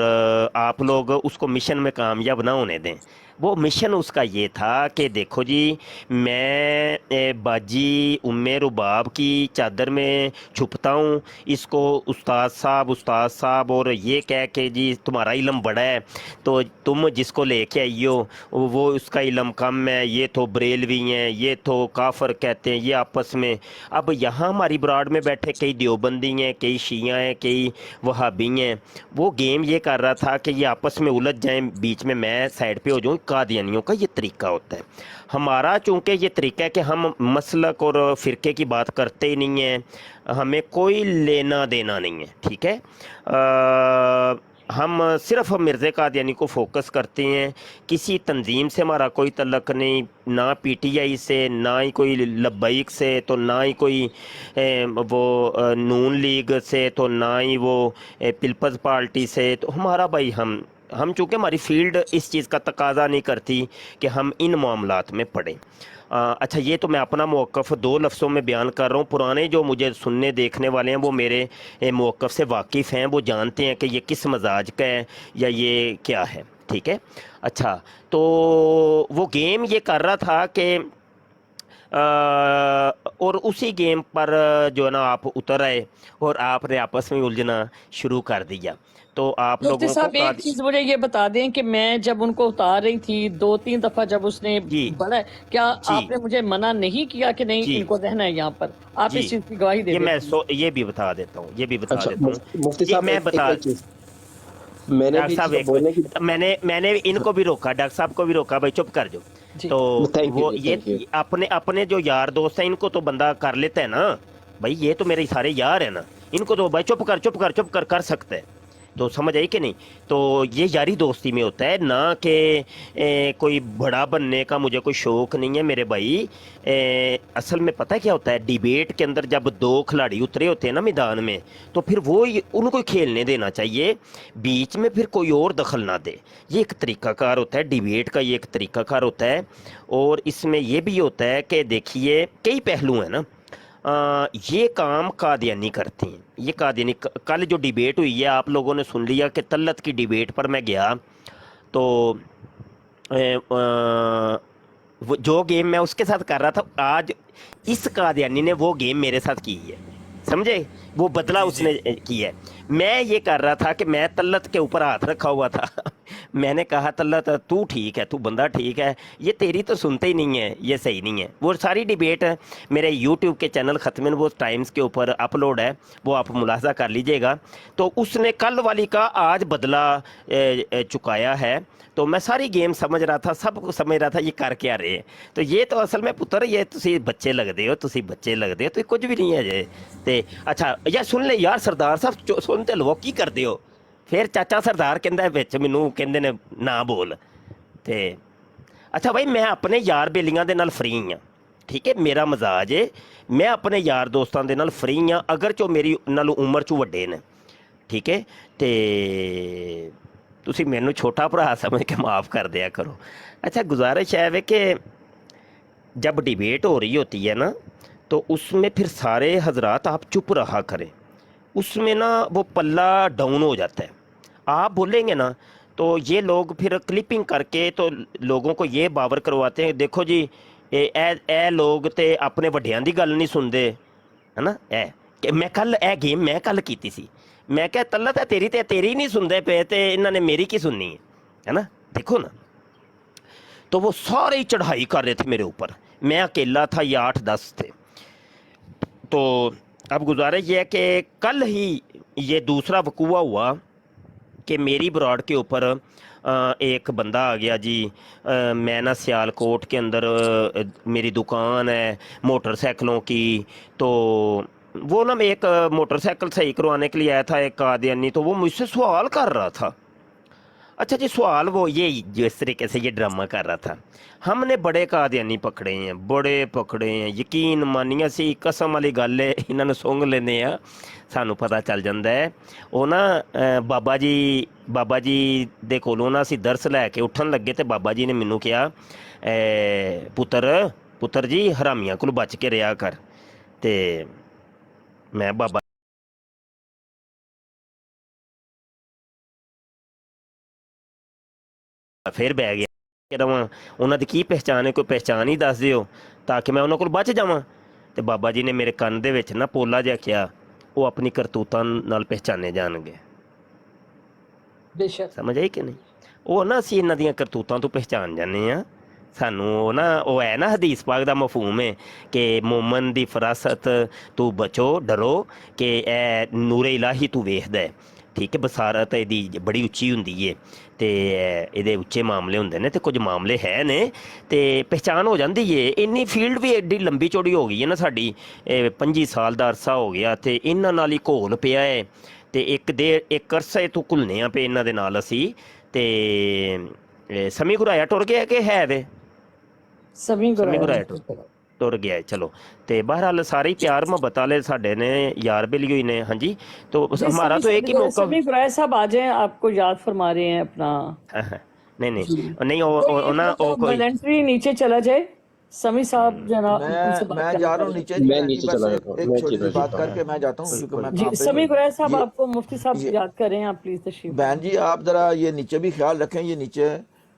آپ لوگ اس کو مشن میں کامیاب نہ ہونے دیں. وہ مشن اس کا یہ تھا کہ دیکھو جی، میں باجی ام رباب کی چادر میں چھپتا ہوں، اس کو استاد صاحب اور یہ کہہ کے جی تمہارا علم بڑا ہے، تو تم جس کو لے کے آئی ہو وہ اس کا علم کم ہے، یہ تو بریلوی ہیں، یہ تو کافر کہتے ہیں، یہ آپس میں. اب یہاں ہماری براڈ میں بیٹھے کئی دیوبندی ہیں، کئی شیعہ ہیں، کئی وہابی ہیں. وہ گیم یہ کر رہا تھا کہ یہ آپس میں الجھ جائیں، بیچ میں سائڈ پہ ہو جاؤں. قادیانیوں کا یہ طریقہ ہوتا ہے. ہمارا چونکہ یہ طریقہ ہے کہ ہم مسلک اور فرقے کی بات کرتے ہی نہیں ہیں، ہمیں کوئی لینا دینا نہیں ہے. ٹھیک ہے، ہم صرف مرزا قادیانی کو فوکس کرتے ہیں. کسی تنظیم سے ہمارا کوئی تعلق نہیں، نہ پی ٹی آئی سے، نہ ہی کوئی لبیک سے، تو نہ ہی کوئی وہ نون لیگ سے، تو نہ ہی وہ پیپلز پارٹی سے. تو ہمارا بھائی ہم چونکہ ہماری فیلڈ اس چیز کا تقاضا نہیں کرتی کہ ہم ان معاملات میں پڑیں. اچھا یہ تو میں اپنا موقف 2 لفظوں میں بیان کر رہا ہوں. پرانے جو مجھے سننے دیکھنے والے ہیں وہ میرے موقف سے واقف ہیں، وہ جانتے ہیں کہ یہ کس مزاج کا ہے یا یہ کیا ہے. ٹھیک ہے. اچھا تو وہ گیم یہ کر رہا تھا کہ اور اسی گیم پر جو ہے نا آپ اتر آئے اور آپ نے آپس میں الجھنا شروع کر دیا. تو آپ مفتی لوگوں صاحب ایک چیز مجھے یہ بتا دیں کہ میں جب ان کو اتار رہی تھی 2-3 دفعہ جب اس نے بڑھا، کیا آپ نے مجھے منع نہیں کیا کہ نہیں ان کو رہنا ہے یہاں پر؟ آپ اس چیز کی گواہی دے دیں. یہ بھی بتا دیتا ہوں، یہ بھی بتا دیتا ہوں. مفتی صاحب میں نے ان کو بھی روکا، ڈاکٹر صاحب کو بھی روکا. بھائی چپ کر جو. तो वो ये अपने अपने जो यार दोस्त हैं इनको तो बंदा कर लेता है ना भाई, ये तो मेरे सारे यार हैं ना, इनको तो भाई चुप कर कर सकते हैं। तो समझ आई कि नहीं? तो ये यारी दोस्ती में होता है ना कि कोई बड़ा बनने का मुझे कोई शौक नहीं है मेरे भाई। असल में पता है क्या होता है, डिबेट के अंदर जब दो खिलाड़ी उतरे होते हैं ना मैदान में, तो फिर वो उनको खेलने देना चाहिए, बीच में फिर कोई और दखल ना दे। ये एक तरीक़ाकार होता है डिबेट का, ये एक तरीक़ाकार होता है। और इसमें ये भी होता है कि देखिए कई पहलू हैं ना, ये काम कादियानी करते हैं। ये कादियानी कल जो डिबेट हुई है आप लोगों ने सुन लिया कि तल्लत की डिबेट पर मैं गया तो वो जो गेम मैं उसके साथ कर रहा था, आज इस कादियानी ने वो गेम मेरे साथ की है, समझे? वो बदला उसने किया है। मैं ये कर रहा था कि मैं तल्लत के ऊपर हाथ रखा हुआ था मैंने कहा तल्लत तू ठीक है, तू बंदा ठीक है, ये तेरी तो सुनते ही नहीं है, ये सही नहीं है। वो सारी डिबेट मेरे यूट्यूब के चैनल ख़त्म वो टाइम्स के ऊपर अपलोड है, वो आप मुलाहजा कर लीजिएगा। तो उसने कल वाली का आज बदला चुकाया है। तो मैं सारी गेम समझ रहा था, सब कुछ समझ रहा था ये कर क्या रहे। तो ये तो असल में पुत्र ये तुसी बच्चे लगते हो, तुसी बच्चे लगते हो, तो कुछ भी नहीं है जे। ते अच्छा यार सुन ले यार सरदार साहब, सुन ते लो की करते हो। फिर चाचा सरदार कहता विच मैनू कहंदे ने ना बोल। ते अच्छा भाई मैं अपने यार बेलियां दे नाल फ्री हाँ, ठीक है, मेरा मजाज है, मैं अपने यार दोस्तों दे नाल फ्री हाँ अगर चो मेरी नाल उम्र चो वड्डे ने, ठीक है। ते तुसी मैनू छोटा भरा समझ के माफ़ कर दिया करो। अच्छा गुजारिश है वे कि जब डिबेट हो रही होती है ना तो उसमें फिर सारे हजरात आप चुप रहा करें, उसमें ना वो पल्ला डाउन हो जाता है। आप बोलेंगे ना तो ये लोग फिर क्लिपिंग करके तो लोगों को ये बावर करवाते हैं, देखो जी ए लोग तो अपने वड्डियां दी गल नहीं सुनते है ना। कि मैं कल गेम मैं कल की सी, मैं क्या तल्लत है तेरी नहीं सुनते पे, तो इन्होंने मेरी की सुननी है ना। देखो ना, तो वो सारे ही चढ़ाई कर रहे थे मेरे ऊपर, मैं अकेला था या 8-10 थे। तो अब गुजारिश ये है कि कल ही ये दूसरा वकूआ हुआ कि मेरी ब्रॉड के ऊपर एक बंदा आ गया जी। मैं ना सियालकोट के अंदर मेरी दुकान है मोटरसाइकिलों की, तो वो ना मैं एक मोटरसाइकिल सही करवाने के लिए आया था एक कादियानी, तो वो मुझसे सवाल कर रहा था। अच्छा जी सवाल वो ये जिस तरीके से ये ड्रामा कर रहा था, हमने बड़े कादियानी पकड़े हैं, बड़े पकड़े हैं, यकीन मानिए सी कसम वाली गल है, इन्होंने सुंघ लेने आ सानू पता चल जाता है। वो ना बाबा जी दे कोलों ना असीं दरस लैके उठन लगे तो बाबा जी ने मैनू कहा पुत्र जी हरामियां कोल बच के रहा कर। ते मैं बाबा फिर बह गया रवां, उन्हों की पहचान है, कोई पहचान ही दस दिओ ताकि मैं उन्होंने कोल बच जावां। तो बाबा जी ने मेरे कंन दे विच ना पोला जिहा किया, वो अपनी करतूतां नाल पहचाने जाणगे। समझ आई कि नहीं? वो ना असीं इन्हां दीयां करतूतां तो पहचान जाने आ। सानू ना वो है ना हदीस पाक दा मफहूम है कि मोमन दी फरासत तू बचो डरो कि ए नूरे इलाही तू वेखदा है, ठीक है। बसारत इहदी बड़ी उच्ची हुंदी है ते इहदे उच्चे मामले हुंदे ने, ते कुछ मामले है ने ते पहचान हो जाती है। इन्नी फील्ड भी एडी लंबी चौड़ी हो गई है ना साडी, 25 साल का अरसा हो गया ते इन्हां नाल ही घोल पिया है। ते एक अरसे तो घुलने आ पे इन्हां दे नाल असीं। ते समी घुराया टुर गया कि है वे समी घुराया टुर गया है। चलो तो बहरहाल सारे ही प्यार मोहब्बत वाले साडे ने यार बेली हुई ने। हाँ जी, तो हमारा तो एक ही मौका। समी घुराया साहब आ जाएं, आपको याद फरमा रहे हैं अपना। नहीं वो वॉलंटरी नीचे चला जाए समी साहब जनाब। मैं जा रहा हूँ नीचे, मैं नीचे चला जाता हूँ, एक छोटी बात करके मैं जाता हूँ क्योंकि मैं जी। समी घुराया साहब आपको मुफ्ती साहब से याद कर रहे हैं, आप प्लीज तशरीफ। बहन जी आप जरा ये नीचे भी ख्याल रखें, ये नीचे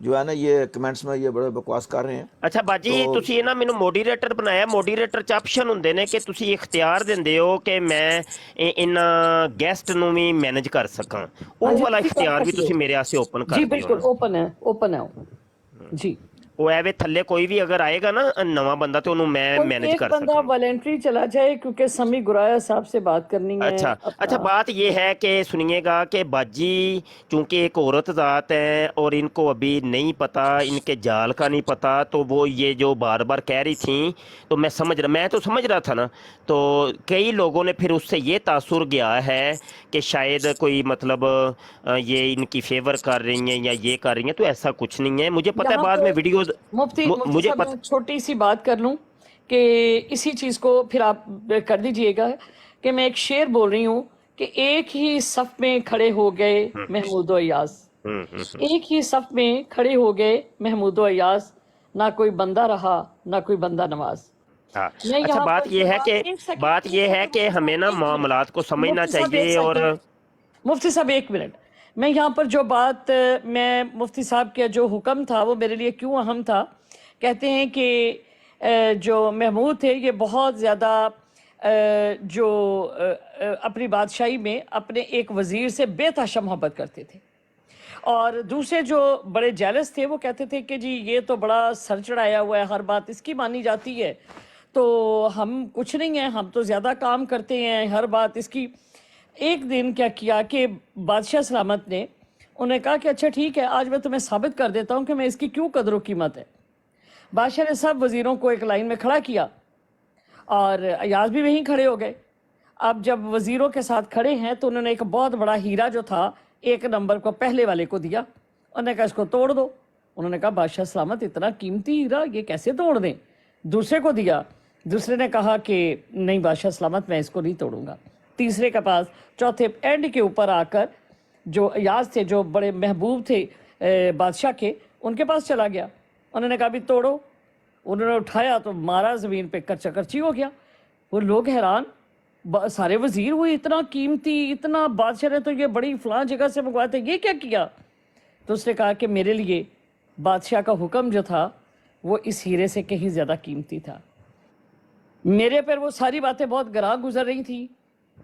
जो है ना ये कमेंट्स में ये बड़े बकवास कर रहे हैं। अच्छा बाजी ਤੁਸੀਂ ਨਾ ਮੈਨੂੰ ਮੋਡੀਰੇਟਰ ਬਣਾਇਆ, ਮੋਡੀਰੇਟਰ ਚ ਆਪਸ਼ਨ ਹੁੰਦੇ ਨੇ ਕਿ ਤੁਸੀਂ ਇਖਤਿਆਰ ਦਿੰਦੇ ਹੋ ਕਿ ਮੈਂ ਇਹਨਾਂ ਗੈਸਟ ਨੂੰ ਵੀ ਮੈਨੇਜ ਕਰ ਸਕਾਂ, ਉਹ ਵਾਲਾ ਇਖਤਿਆਰ ਵੀ ਤੁਸੀਂ ਮੇਰੇ ਵਾਸਤੇ ਓਪਨ ਕਰ ਦਿਓ। जी बिल्कुल ओपन है जी। ਉਹ ਐਵੇਂ ਥੱਲੇ ਕੋਈ ਵੀ ਅਗਰ ਆਏਗਾ ਨਾ ਨਵਾਂ ਬੰਦਾ ਤੇ ਉਹਨੂੰ मैं कोई मैनेज एक कर बंदा सकता वॉलेंट्री चला जाए, क्योंकि समी गुराया साहब से बात करनी है अच्छा अच्छा, बात ये है कि सुनिएगा कि बाजी चूंकि एक औरत ज़ात है और इनको अभी नहीं पता, इनके जाल का नहीं पता, तो वो ये जो बार बार कह रही थी तो मैं तो समझ रहा था ना, तो कई लोगों ने फिर उससे ये तासुर गया है कि शायद कोई मतलब ये इनकी फेवर कर रही हैं या ये कर रही हैं, तो ऐसा कुछ नहीं है। मुझे पता है बाद में वीडियो मुफ्ती मुझे साहब, पता मैं छोटी सी बात कर लूं कि इसी चीज़ को फिर आप कर दीजिएगा कि मैं एक शेर बोल रही हूँ कि एक ही सफ में खड़े हो गए महमूद अयाज, एक ही सफ में खड़े हो गए महमूद अयाज, ना कोई बंदा रहा ना कोई बंदा नवाज। हाँ अच्छा, बात ये है कि हमें ना मामलात को समझना चाहिए। और मुफ्ती साहब एक मिनट, मैं यहाँ पर जो बात मैं मुफ्ती साहब का जो हुक्म था वो मेरे लिए क्यों अहम था, कहते हैं कि जो महमूद थे ये बहुत ज़्यादा जो अपनी बादशाही में अपने एक वज़ीर से बेतहाशा मोहब्बत करते थे, और दूसरे जो बड़े जेलस थे वो कहते थे कि जी ये तो बड़ा सर चढ़ाया हुआ है, हर बात इसकी मानी जाती है, तो हम कुछ नहीं हैं, हम तो ज़्यादा काम करते हैं, हर बात इसकी। एक दिन क्या किया कि बादशाह सलामत ने उन्हें कहा कि अच्छा ठीक है, आज मैं तुम्हें साबित कर देता हूँ कि मैं इसकी क्यों कदर कीमत है। बादशाह ने सब वज़ीरों को एक लाइन में खड़ा किया और अयाज भी वहीं खड़े हो गए। अब जब वज़ीरों के साथ खड़े हैं तो उन्होंने एक बहुत बड़ा हीरा जो था एक नंबर को पहले वाले को दिया, उन्होंने कहा इसको तोड़ दो। उन्होंने कहा बादशाह सलामत इतना कीमती हीरा ये कैसे तोड़ दें। दूसरे को दिया, दूसरे ने कहा कि नहीं बादशाह सलामत मैं इसको नहीं तोड़ूंगा। तीसरे के पास, चौथे एंड के ऊपर आकर जो अयाज थे, जो बड़े महबूब थे बादशाह के, उनके पास चला गया। उन्होंने कहा भी तोड़ो, उन्होंने उठाया तो मारा ज़मीन पे, कच्चा करची हो गया। वो लोग हैरान, सारे वज़ीर हुए, इतना कीमती, इतना बादशाह ने तो ये बड़ी फलां जगह से मंगवाया था, ये क्या किया। तो उसने कहा कि मेरे लिए बादशाह का हुक्म जो था वो इस हीरे से कहीं ज़्यादा कीमती था। मेरे पर वो सारी बातें बहुत गरां गुजर रही थी,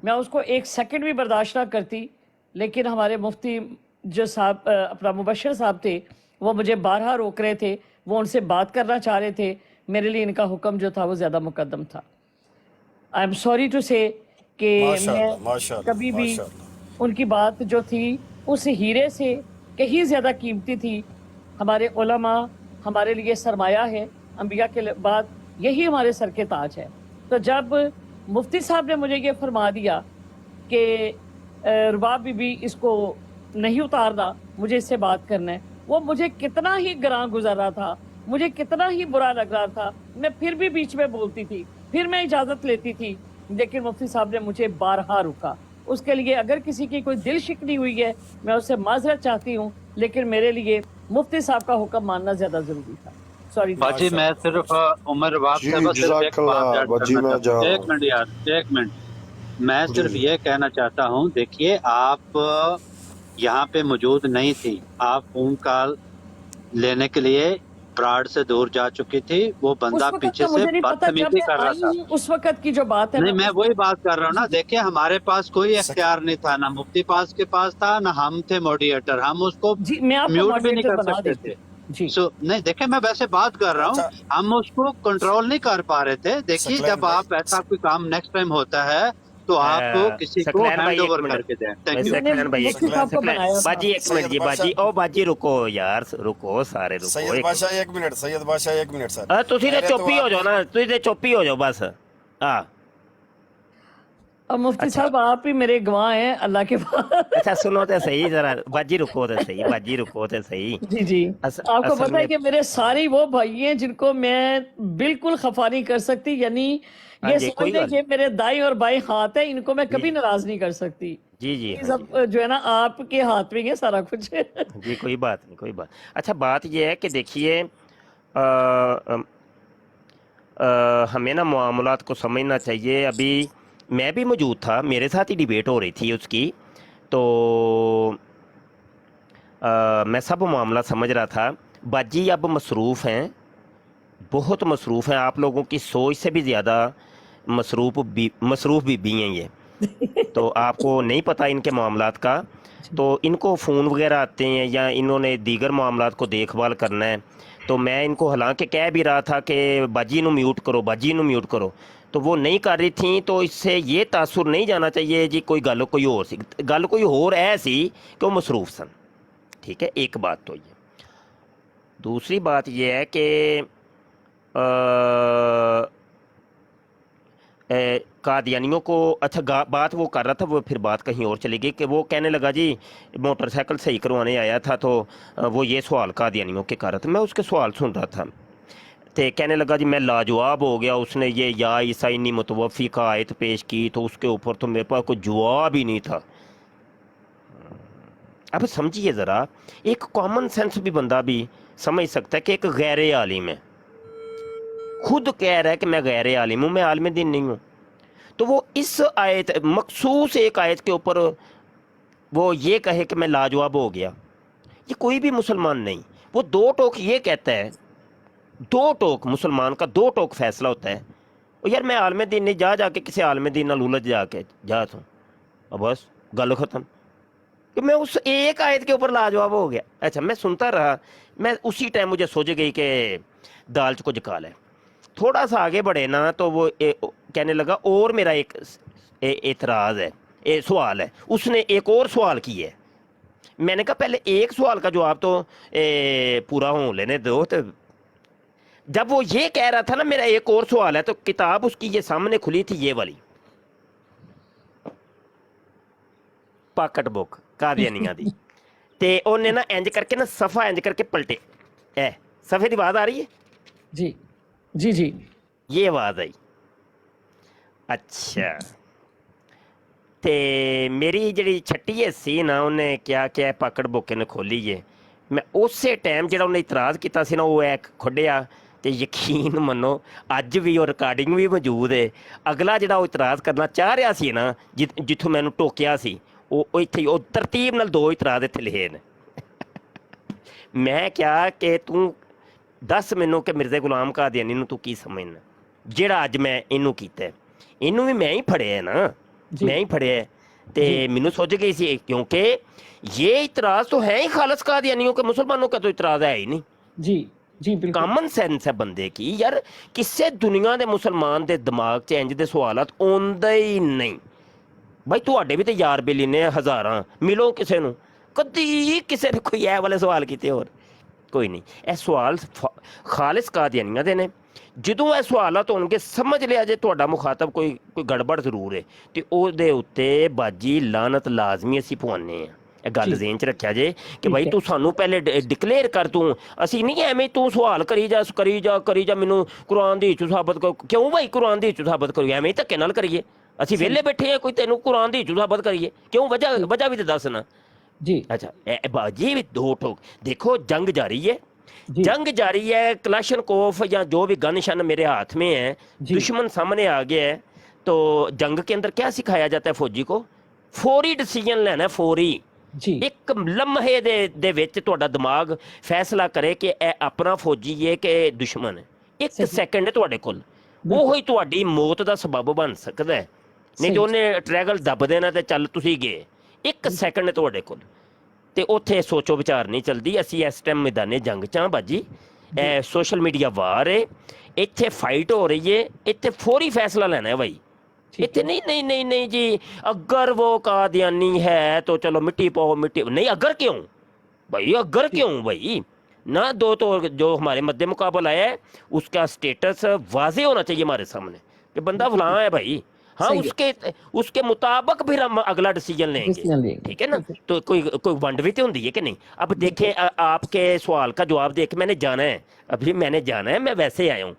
मैं उसको एक सेकंड भी बर्दाश्त ना करती, लेकिन हमारे मुफ्ती जो साहब अपना मुबशर साहब थे वो मुझे बारहा रोक रहे थे, वो उनसे बात करना चाह रहे थे। मेरे लिए इनका हुक्म जो था वो ज़्यादा मुकद्दम था। आई एम सॉरी टू से कि मैं कभी भी उनकी बात जो थी उस हीरे से कहीं ज़्यादा कीमती थी। हमारे उलमा हमारे लिए सरमाया है, अंबिया के बाद यही हमारे सर के ताज है। तो जब मुफ्ती साहब ने मुझे ये फरमा दिया कि रुबाब बीबी इसको नहीं उतारना, मुझे इससे बात करना है, वो मुझे कितना ही गरां गुजर रहा था, मुझे कितना ही बुरा लग रहा था। मैं फिर भी बीच में बोलती थी, फिर मैं इजाज़त लेती थी, लेकिन मुफ्ती साहब ने मुझे बारहा रुका। उसके लिए अगर किसी की कोई दिल शिकनी हुई है मैं उससे माजरत चाहती हूँ, लेकिन मेरे लिए मुफ्ती साहब का हुक्म मानना ज़्यादा ज़रूरी था। सॉरी बाजी, मैं सिर्फ उमर वाब साहब से एक बात, एक मिनट यार, एक मिनट, मैं सिर्फ ये कहना चाहता हूँ, देखिए आप यहाँ पे मौजूद नहीं थी, आप फोन कॉल लेने के लिए प्राड़ से दूर जा चुकी थी, वो बंदा पीछे से बदतमीजी कर रहा था। उस वक्त की जो बात है, नहीं मैं वही बात कर रहा हूँ ना। देखिए हमारे पास कोई इख्तियार नहीं था, ना मुफ्ती पास के पास था, ना हम थे मॉडरेटर, हम उसको म्यूट भी नहीं कर सकते थे। नहीं देखिए मैं वैसे बात कर रहा हूँ, हम उसको कंट्रोल नहीं कर पा रहे थे। देखिए जब आप ऐसा कोई काम नेक्स्ट टाइम होता है तो आप किसी को हैंड ओवर करके दें। बाजी एक मिनट जी, बाजी ओ बाजी रुको यार, रुको सारे रुको। सैयद बादशाह एक मिनट, सैयद बादशाह एक मिनट सर। तुसी ते चुप्पी हो जाओ ना, तुसी ते चुप्पी हो जाओ बस। हाँ अब मुफ्ती साहब आप ही मेरे गवाह हैं अल्लाह के पास। अच्छा सुनो तो सही जरा, बाजी रुको तो सही, बाजी रुको तो सही। जी जी, आपको पता है कि मेरे सारे वो भाई हैं जिनको मैं बिल्कुल खफा नहीं कर सकती, यानी ये समझ लें कि मेरे दाएं और बाएं हाथ है, इनको मैं कभी नाराज नहीं कर सकती। जी जी, सब जो है ना आपके हाथ में है सारा कुछ। जी कोई बात नहीं, कोई बात। अच्छा बात ये है कि देखिए हमें ना मामलात को समझना चाहिए। अभी मैं भी मौजूद था, मेरे साथ ही डिबेट हो रही थी उसकी, तो मैं सब मामला समझ रहा था। बाजी अब मसरूफ़ हैं, बहुत मसरूफ़ हैं, आप लोगों की सोच से भी ज़्यादा मसरूफ़ बीबी हैं ये। तो आपको नहीं पता इनके मामलात का, तो इनको फ़ोन वगैरह आते हैं या इन्होंने दीगर मामलात को देखभाल करना है, تو میں ان کو حالانکہ کہہ بھی رہا تھا کہ باجی نو میوٹ کرو، باجی نو میوٹ کرو، تو وہ نہیں کر رہی تھیں، تو اس سے یہ تاثر نہیں جانا چاہیے جی کوئی گل کوئی اور سی، گل کوئی اور ہے سی کہ وہ مصروف سن، ٹھیک ہے، ایک بات تو یہ۔ دوسری بات یہ ہے کہ قادیانیوں کو، اچھا بات وہ کر رہا تھا، وہ پھر بات کہیں اور چلی گئی کہ وہ کہنے لگا جی موٹر سائیکل صحیح کروانے آیا تھا تو وہ یہ سوال قادیانیوں کے کر رہا تھا، میں اس کے سوال سن رہا تھا، تو کہنے لگا جی میں لاجواب ہو گیا، اس نے یہ یا عیسائی متوفی کا آیت پیش کی تو اس کے اوپر تو میرے پاس کوئی جواب ہی نہیں تھا۔ اب سمجھیے ذرا، ایک کامن سینس بھی بندہ بھی سمجھ سکتا ہے کہ ایک غیر عالم ہے، خود کہہ رہا ہے کہ میں غیر عالم ہوں، میں عالم دین نہیں ہوں، تو وہ اس آیت مخصوص ایک آیت کے اوپر وہ یہ کہے کہ میں لاجواب ہو گیا، یہ کوئی بھی مسلمان نہیں۔ وہ دو ٹوک یہ کہتا ہے، دو ٹوک مسلمان کا دو ٹوک فیصلہ ہوتا ہے، یار میں عالم دین نہیں، جا کے کسی عالم دین نال الجھ جا کے جا تو اب بس گل ختم، کہ میں اس ایک آیت کے اوپر لاجواب ہو گیا۔ اچھا میں سنتا رہا، میں اسی ٹائم مجھے سوچ گئی کہ دال چ کچھ کال ہے، تھوڑا سا آگے بڑھے نا تو وہ کہنے لگا اور میرا ایک اعتراض ہے، سوال ہے، اس نے ایک اور سوال کی ہے، میں نے کہا پہلے ایک سوال کا جواب تو پورا ہو لینے دو، تو جب وہ یہ کہہ رہا تھا نا میرا ایک اور سوال ہے، تو کتاب اس کی یہ سامنے کھلی تھی، یہ والی پاکٹ بک قادیانیاں دی، تے انہیں نا انج کر کے نا صفحہ انج کر کے پلٹے، صفحے دی آواز آ رہی ہے؟ جی جی جی یہ آواز آئی، اچھا، تے میری جڑی چھٹی سی نا انہیں کیا کیا پاکٹ بک نے کھولی ہے، میں اسی ٹائم جڑا انہیں اعتراض کیتا سی نا وہ ایک کھڈیا، تے یقین منو اج بھی اور ریکارڈنگ بھی موجود ہے، اگلا جڑا وہ اعتراض کرنا چاہ رہا سی نا جتھوں میں ٹوکیا سی، وہ اتھے وہ ترتیب نال دو اعتراض اتنے لکھے نے، میں کیا کہ تو دس مینوں کہ مرزا غلام قادیانی نو تو کی سمجھنا جڑا اج میں اینوں کیتا ہے، اینوں بھی میں ہی پھڑیا ہے نا، میں ہی پھڑیا ہے، تے مینوں سوچ گئی سی کیونکہ یہ اعتراض تو ہے ہی خالص قادیانیوں کے، مسلمانوں کا تو اعتراض ہے ہی نہیں، جی جی بالکل کامن سینس ہے بندے کی، یار کسے دنیا دے مسلمان دے دماغ چ انج دے سوالات اوندے ہی نہیں، بھائی تواڈے بھی تے یار بیلی نے ہزاراں، ملو کسے نو، کدی کسے نے کوئی اے والے سوال کیتے اور کوئی نہیں، اے سوال خالص قادیانیاں دے نے، جدوں اے سوالات ہون گے سمجھ لیا جے تہاڈا مخاطب کوئی گڑبڑ ضرور ہے، تے او دے اُتے باجی لعنت لازمی اسی پوانے ہیں، اے گل ذہن چ رکھیا جے کہ بھائی تو سانو پہلے ڈکلیئر کر، تو اسی نہیں ایویں تو سوال کری جا مینوں قرآن دی چ ثابت کرو، کیوں بھائی قرآن دی چ ثابت کرو، ایویں دھکے نال کریے، اسی ویلے بیٹھے ہیں کوئی تینوں قرآن دی چ ثابت کریے، کیوں وجہ بھی تے دس نا۔ جی اچھا باجی دو ٹوک دیکھو، جنگ جاری ہے، جنگ جاری ہے، کلاشن کوف یا جو بھی گن شن میرے ہاتھ میں ہے، دشمن سامنے آ گیا ہے، تو جنگ کے اندر کیا سکھایا جاتا ہے فوجی کو؟ فوری ڈیسیجن لینا ہے، فوری، ایک لمحے دے وچ تہاڈا دماغ فیصلہ کرے کہ اے اپنا فوجی ہے کہ دشمن ہے، ایک سیکنڈ ہے تہاڈے کول، وہی تہاڈی موت دا سبب بن سکدا ہے، نہیں تو انہیں ٹریگل دب دینا تے چل تسی گئے، ایک سیکنڈ ہے تہاڈے کول، تے اوتھے سوچو ਵਿਚਾਰ نہیں چلدی، اسی اس ٹائم میدان جنگ چاں باجی، سوشل میڈیا وار ہے، ایتھے فائٹ ہو رہی ہے، ایتھے فوری فیصلہ لینا ہے بھائی، ایتھے نہیں جی اگر وہ قادیانی ہے تو چلو مٹی پاؤ مٹی، نہیں اگر کیوں بھائی، اگر کیوں بھائی، نہ دو تو جو ہمارے مد مقابل آیا ہے اس کا سٹیٹس واضح ہونا چاہیے ہمارے سامنے کہ بندہ فلاں ہے بھائی، ہاں اس کے مطابق پھر ہم اگلا ڈیسیجن لیں گے، ٹھیک ہے نا، تو کوئی ونڈ بھی تو ہوتی ہے کہ نہیں۔ اب دیکھیں آپ کے سوال کا جواب دے کے میں نے جانا ہے، ابھی میں نے جانا ہے، میں ویسے آیا ہوں،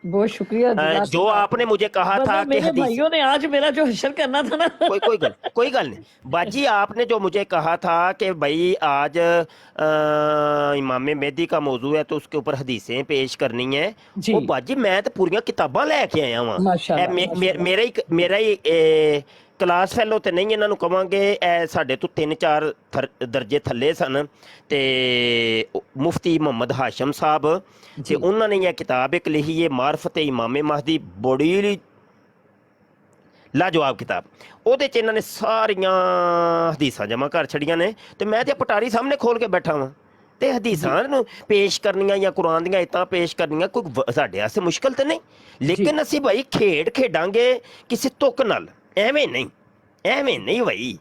بہت شکریہ جو آپ نے مجھے کہا تھا کہ میرے بھائیوں نے آج میرا جو حشر کرنا تھا نا، کوئی گل نہیں باجی، آپ نے جو مجھے کہا تھا کہ بھائی آج امام مہدی کا موضوع ہے تو اس کے اوپر حدیثیں پیش کرنی ہیں، وہ باجی میں تو پوریاں کتاباں لے کے آیا ہوں، میرا ہی کلاس فیلو تے نہیں، انہاں نوں کہاں گے اے ساڈے تو 3-4 درجے تھلے سن، تے مفتی محمد ہاشم صاحب تے انہوں نے یہ کتاب ایک لکھی ہے معرفت امام مہدی، بڑی لاجواب کتاب، وہ انہوں نے ساریاں حدیثاں جمع کر چھڑیاں نے، تو میں تے پٹاری سامنے کھول کے بیٹھا ہوں، ਤੇ ਹਦੀਸਾਂ ਨੂੰ ਪੇਸ਼ ਕਰਨੀਆਂ ਜਾਂ ਕੁਰਾਨ ਦੀਆਂ ਆਇਤਾਂ ਪੇਸ਼ ਕਰਨੀਆਂ ਕੋਈ ਸਾਡੇ ਵਾਸਤੇ ਮੁਸ਼ਕਲ ਤੇ ਨਹੀਂ, ਲੇਕਿਨ ਅਸੀਂ ਭਾਈ ਖੇਡ ਖੇਡਾਂਗੇ ਕਿਸੇ ਤੁਕ ਨਾਲ, ਐਵੇਂ ਨਹੀਂ ਭਾਈ।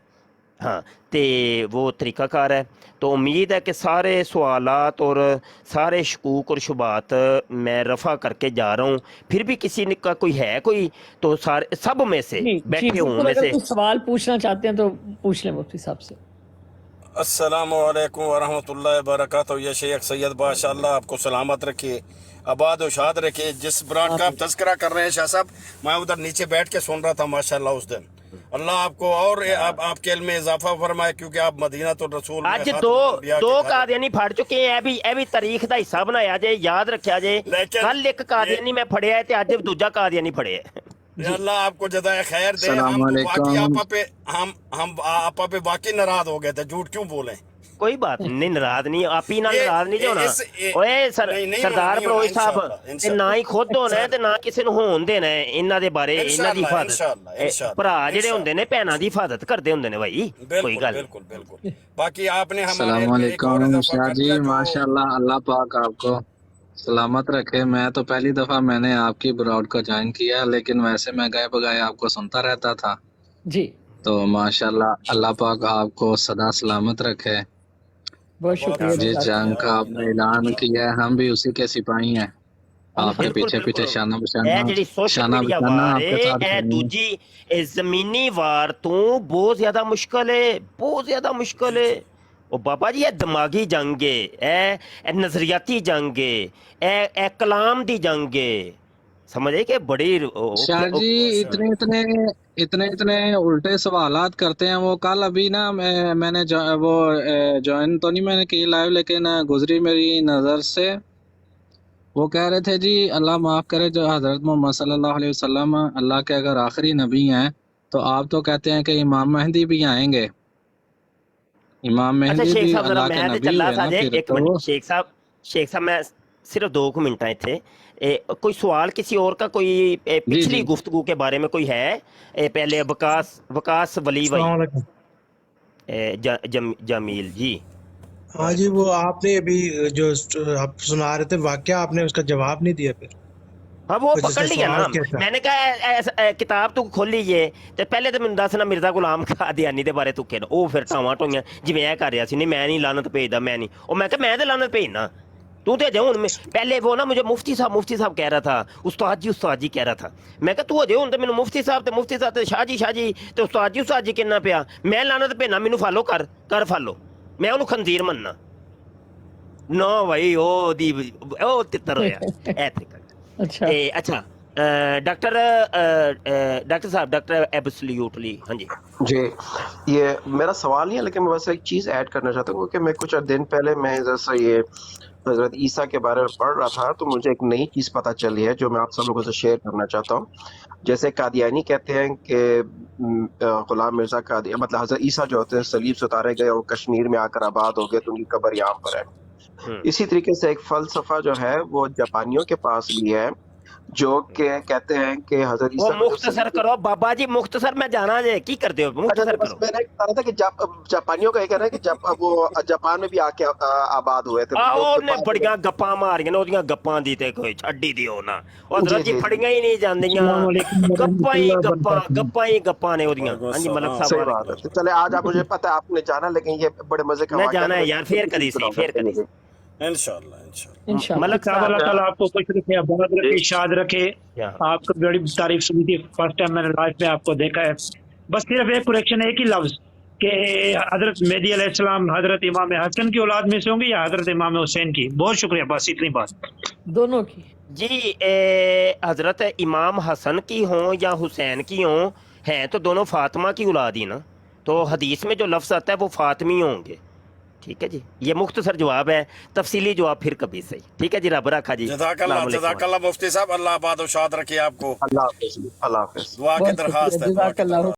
हाँ तो वो तरीक़ाकार है। तो उम्मीद है कि सारे सवालात और सारे शकूक और शुबात मैं रफ़ा करके जा रहा हूँ, फिर भी किसी का कोई है कोई तो सारे सब में से बैठे हूँ में से सवाल पूछना चाहते हैं तो पूछ लें मुफ्ती साहब से। अस्सलामु अलैकुम वरहमतुल्लाहि वबरकातुहू। ये शेख सैयद बादशाह अल्लाह आपको सलामत रखे, आबाद और शाद रखे। जिस ब्रांड का आप तज़किरा कर रहे हैं शाह साहब, मैं उधर नीचे बैठ के सुन रहा था माशाल्लाह उस दिन। अल्लाह आपको और आपके इल्म में इजाफा फरमाए, क्योंकि आप मदीना तो रसूल आज दो कादियानी फड़ चुके हैं। ਇਹ ਵੀ ਤਾਰੀਖ ਦਾ ਹਿੱਸਾ ਬਣਾਇਆ ਜੇ, ਯਾਦ ਰੱਖਿਆ ਜੇ। ਕੱਲ ਇੱਕ ਕਾदियानी मैं ਫੜਿਆ ਤੇ ਅੱਜ ਦੂਜਾ ਕਾदियानी ਫੜਿਆ। अल्लाह आपको जज़ाए खैर दे। हम आपा पे वाकई नाराज हो गए थे, झूठ क्यों बोले। कोई बात नहीं, नाराज नहीं, आप ही नाल नाराज नहीं होना। ओए सरदार बरोई साहब ते ना ही खुद होना है ते ना किसी ਨੂੰ ਹੋਣ ਦੇਣਾ ਹੈ। ਇਹਨਾਂ ਦੇ ਬਾਰੇ ਇਹਨਾਂ ਦੀ ਹਿਫਾਜ਼ਤ ਭਰਾ ਜਿਹੜੇ ਹੁੰਦੇ ਨੇ ਭੈਣਾਂ ਦੀ ਹਿਫਾਜ਼ਤ ਕਰਦੇ ਹੁੰਦੇ ਨੇ ਭਾਈ, ਕੋਈ ਗੱਲ। बिल्कुल बाकी आपने अस्सलाम वालेकुम शाह जी, माशाल्लाह, अल्लाह पाक आपको सलामत रखे। मैं तो पहली दफ़ा मैंने आपकी ब्रॉड को ज्वाइन किया, लेकिन वैसे मैं गए बगैर आपको सुनता रहता था जी। तो माशाल्लाह अल्लाह पाक आपको सदा सलामत रखे। बहुत शुक्रिया। जिस जंग का आपने ऐलान किया है हम भी उसी के सिपाही हैं, आपके पीछे पीछे शाना बशाना ਜਿਹੜੀ ਸੋਸ਼ਲ ਮੀਡੀਆ ਵਾਰ ਹੈ ਦੂਜੀ ਜ਼ਮੀਨੀ ਵਾਰ ਤੋਂ ਬਹੁਤ ਜ਼ਿਆਦਾ ਮੁਸ਼ਕਲ ਹੈ, ਬਹੁਤ ਜ਼ਿਆਦਾ ਮੁਸ਼ਕਲ ਹੈ। ਉਹ ਬਾਬਾ ਜੀ ਇਹ ਦਿਮਾਗੀ ਜੰਗ ਹੈ, ਇਹ ਨਜ਼ਰੀਆਤੀ ਜੰਗ ਹੈ, ਇਹ ਕਲਾਮ ਦੀ ਜੰਗ ਹੈ। समझे कि बड़ी शाह जी इतने उल्टे सवालात करते हैं। वो कल अभी ना मैंने वो ज्वाइन तो नहीं मैंने की लाइव, लेकिन गुजरी मेरी नज़र से, वो कह रहे थे जी अल्लाह माफ़ करे जो हज़रत मोहम्मद सल्लल्लाहु अलैहि वसल्लम अल्लाह के अगर आखिरी नबी हैं, तो आप तो कहते हैं कि इमाम मेहदी भी आएंगे। इमाम मेहदी भी अल्लाह के नबी हुए ना फिर तो। शेख साहब मैं सिर्फ 2 मिनट थे। कोई सवाल किसी और का, कोई पिछली गुफ्तगू के बारे में कोई है? पहले वकास वली भाई जमील जी। हाँ जी, वो आपने अभी जो आप सुना रहे थे वाकया, आपने उसका जवाब नहीं दिया फिर। हाँ वो पकड़ लिया ना, मैंने कहा किताब तू खोल लीजिए तो पहले तो मैंने दसना मिर्जा गुलाम कादियानी दे बारे तू कहना, वो फिर टावां टोइयां जिवें ऐ कर रहा सी। नहीं मैं नहीं लानत भेजदा, मैं नहीं। और मैं कहा मैं तो लानत भेजना, तू तो अजे हूँ पहले वो ना मुझे मुफ्ती साहब कह रहा था, उस्ताद जी कह रहा था। मैं कहा तू अजे हूँ तो मैंने मुफ्ती साहब तो शाह जी तो उस्ताद जी कहना पिया। मैं लानत भेजना, मैनू फॉलो कर फॉलो, मैं उन्होंने खंजीर मनना ना भाई। ओ तितर होया अच्छा अच्छा डॉक्टर साहब, डॉक्टर एब्सोल्युटली। हाँ जी ये मेरा सवाल नहीं है, लेकिन मैं बस एक चीज़ ऐड करना चाहता हूँ कि मैं कुछ दिन पहले मैं जैसा ये हज़रत ईसा के बारे में पढ़ रहा था, तो मुझे एक नई चीज़ पता चली है जो मैं आप सब लोगों से शेयर करना चाहता हूँ। जैसे कादियानी कहते हैं कि गुलाम मिर्ज़ा कादियानी मतलब हज़रत ईसा जो होते हैं सलीब से उतारे गए और कश्मीर में आकर आबाद हो गए, तो उनकी कब्र यहाँ पर है। इसी तरीके से एक फ़लसफ़ा जो है वो जापानियों के पास भी है, जो कि कहते हैं कि हज़रत ईसा वो मुख्तसर करो बाबा जी, मुख्तसर में जाना है की करते हो मुख्तसर करो। मैंने कहा था कि जापानियों का ये कहना है कि जब वो जापान में भी आके आबाद हुए थे, ਉਹਨੇ ਬੜੀਆਂ ਗੱਪਾਂ ਮਾਰੀਆਂ ਨੇ, ਉਹਦੀਆਂ ਗੱਪਾਂ ਦੀ ਤੇ ਕੋਈ ਛੱਡੀ ਦਿਓ ਨਾ। ਉਹ ਹਜ਼ਰਤ ਜੀ ਫੜੀਆਂ ਹੀ ਨਹੀਂ ਜਾਂਦੀਆਂ, ਗੱਪਾਂ ਨੇ ਉਹਦੀਆਂ। ਹਾਂਜੀ ਮਲਕ ਸਾਹਿਬ सही बात है। चले आज आप, मुझे पता है आपने जाना, लेकिन ये बड़े मजे का मैं जाना है यार, फिर करी सी इंशाल्लाह। मलक साहब अल्लाह ताला आपको खुश रखे, आबाद रखे, शाद रखे। आपको बड़ी तारीफ सुनी थी, फर्स्ट टाइम मैंने लाइफ में आपको देखा है। बस सिर्फ एक करेक्शन है, एक ही लफ्ज कि हजरत मेहदी अलैहिस्सलाम हजरत इमाम हसन की औलाद में से होंगे या हजरत इमाम हुसैन की? बहुत शुक्रिया, बस इतनी बात। दोनों की जी। हजरत इमाम हसन की हों या हुसैन की हों, हैं तो दोनों फातिमा की औलाद ही ना। तो हदीस में जो लफ्ज़ आता है वो फातिमी होंगे। ठीक है जी, ये मुख्तसर जवाब है, तफसीली जवाब फिर कभी सही। ठीक है जी, रब रखा जी। जज़ाकल्लाह मुफ्ती साहब, अल्लाह आबाद और शाद रखे आपको। अल्लाह हाफ़िज़। दुआ की दरख्वास्त है।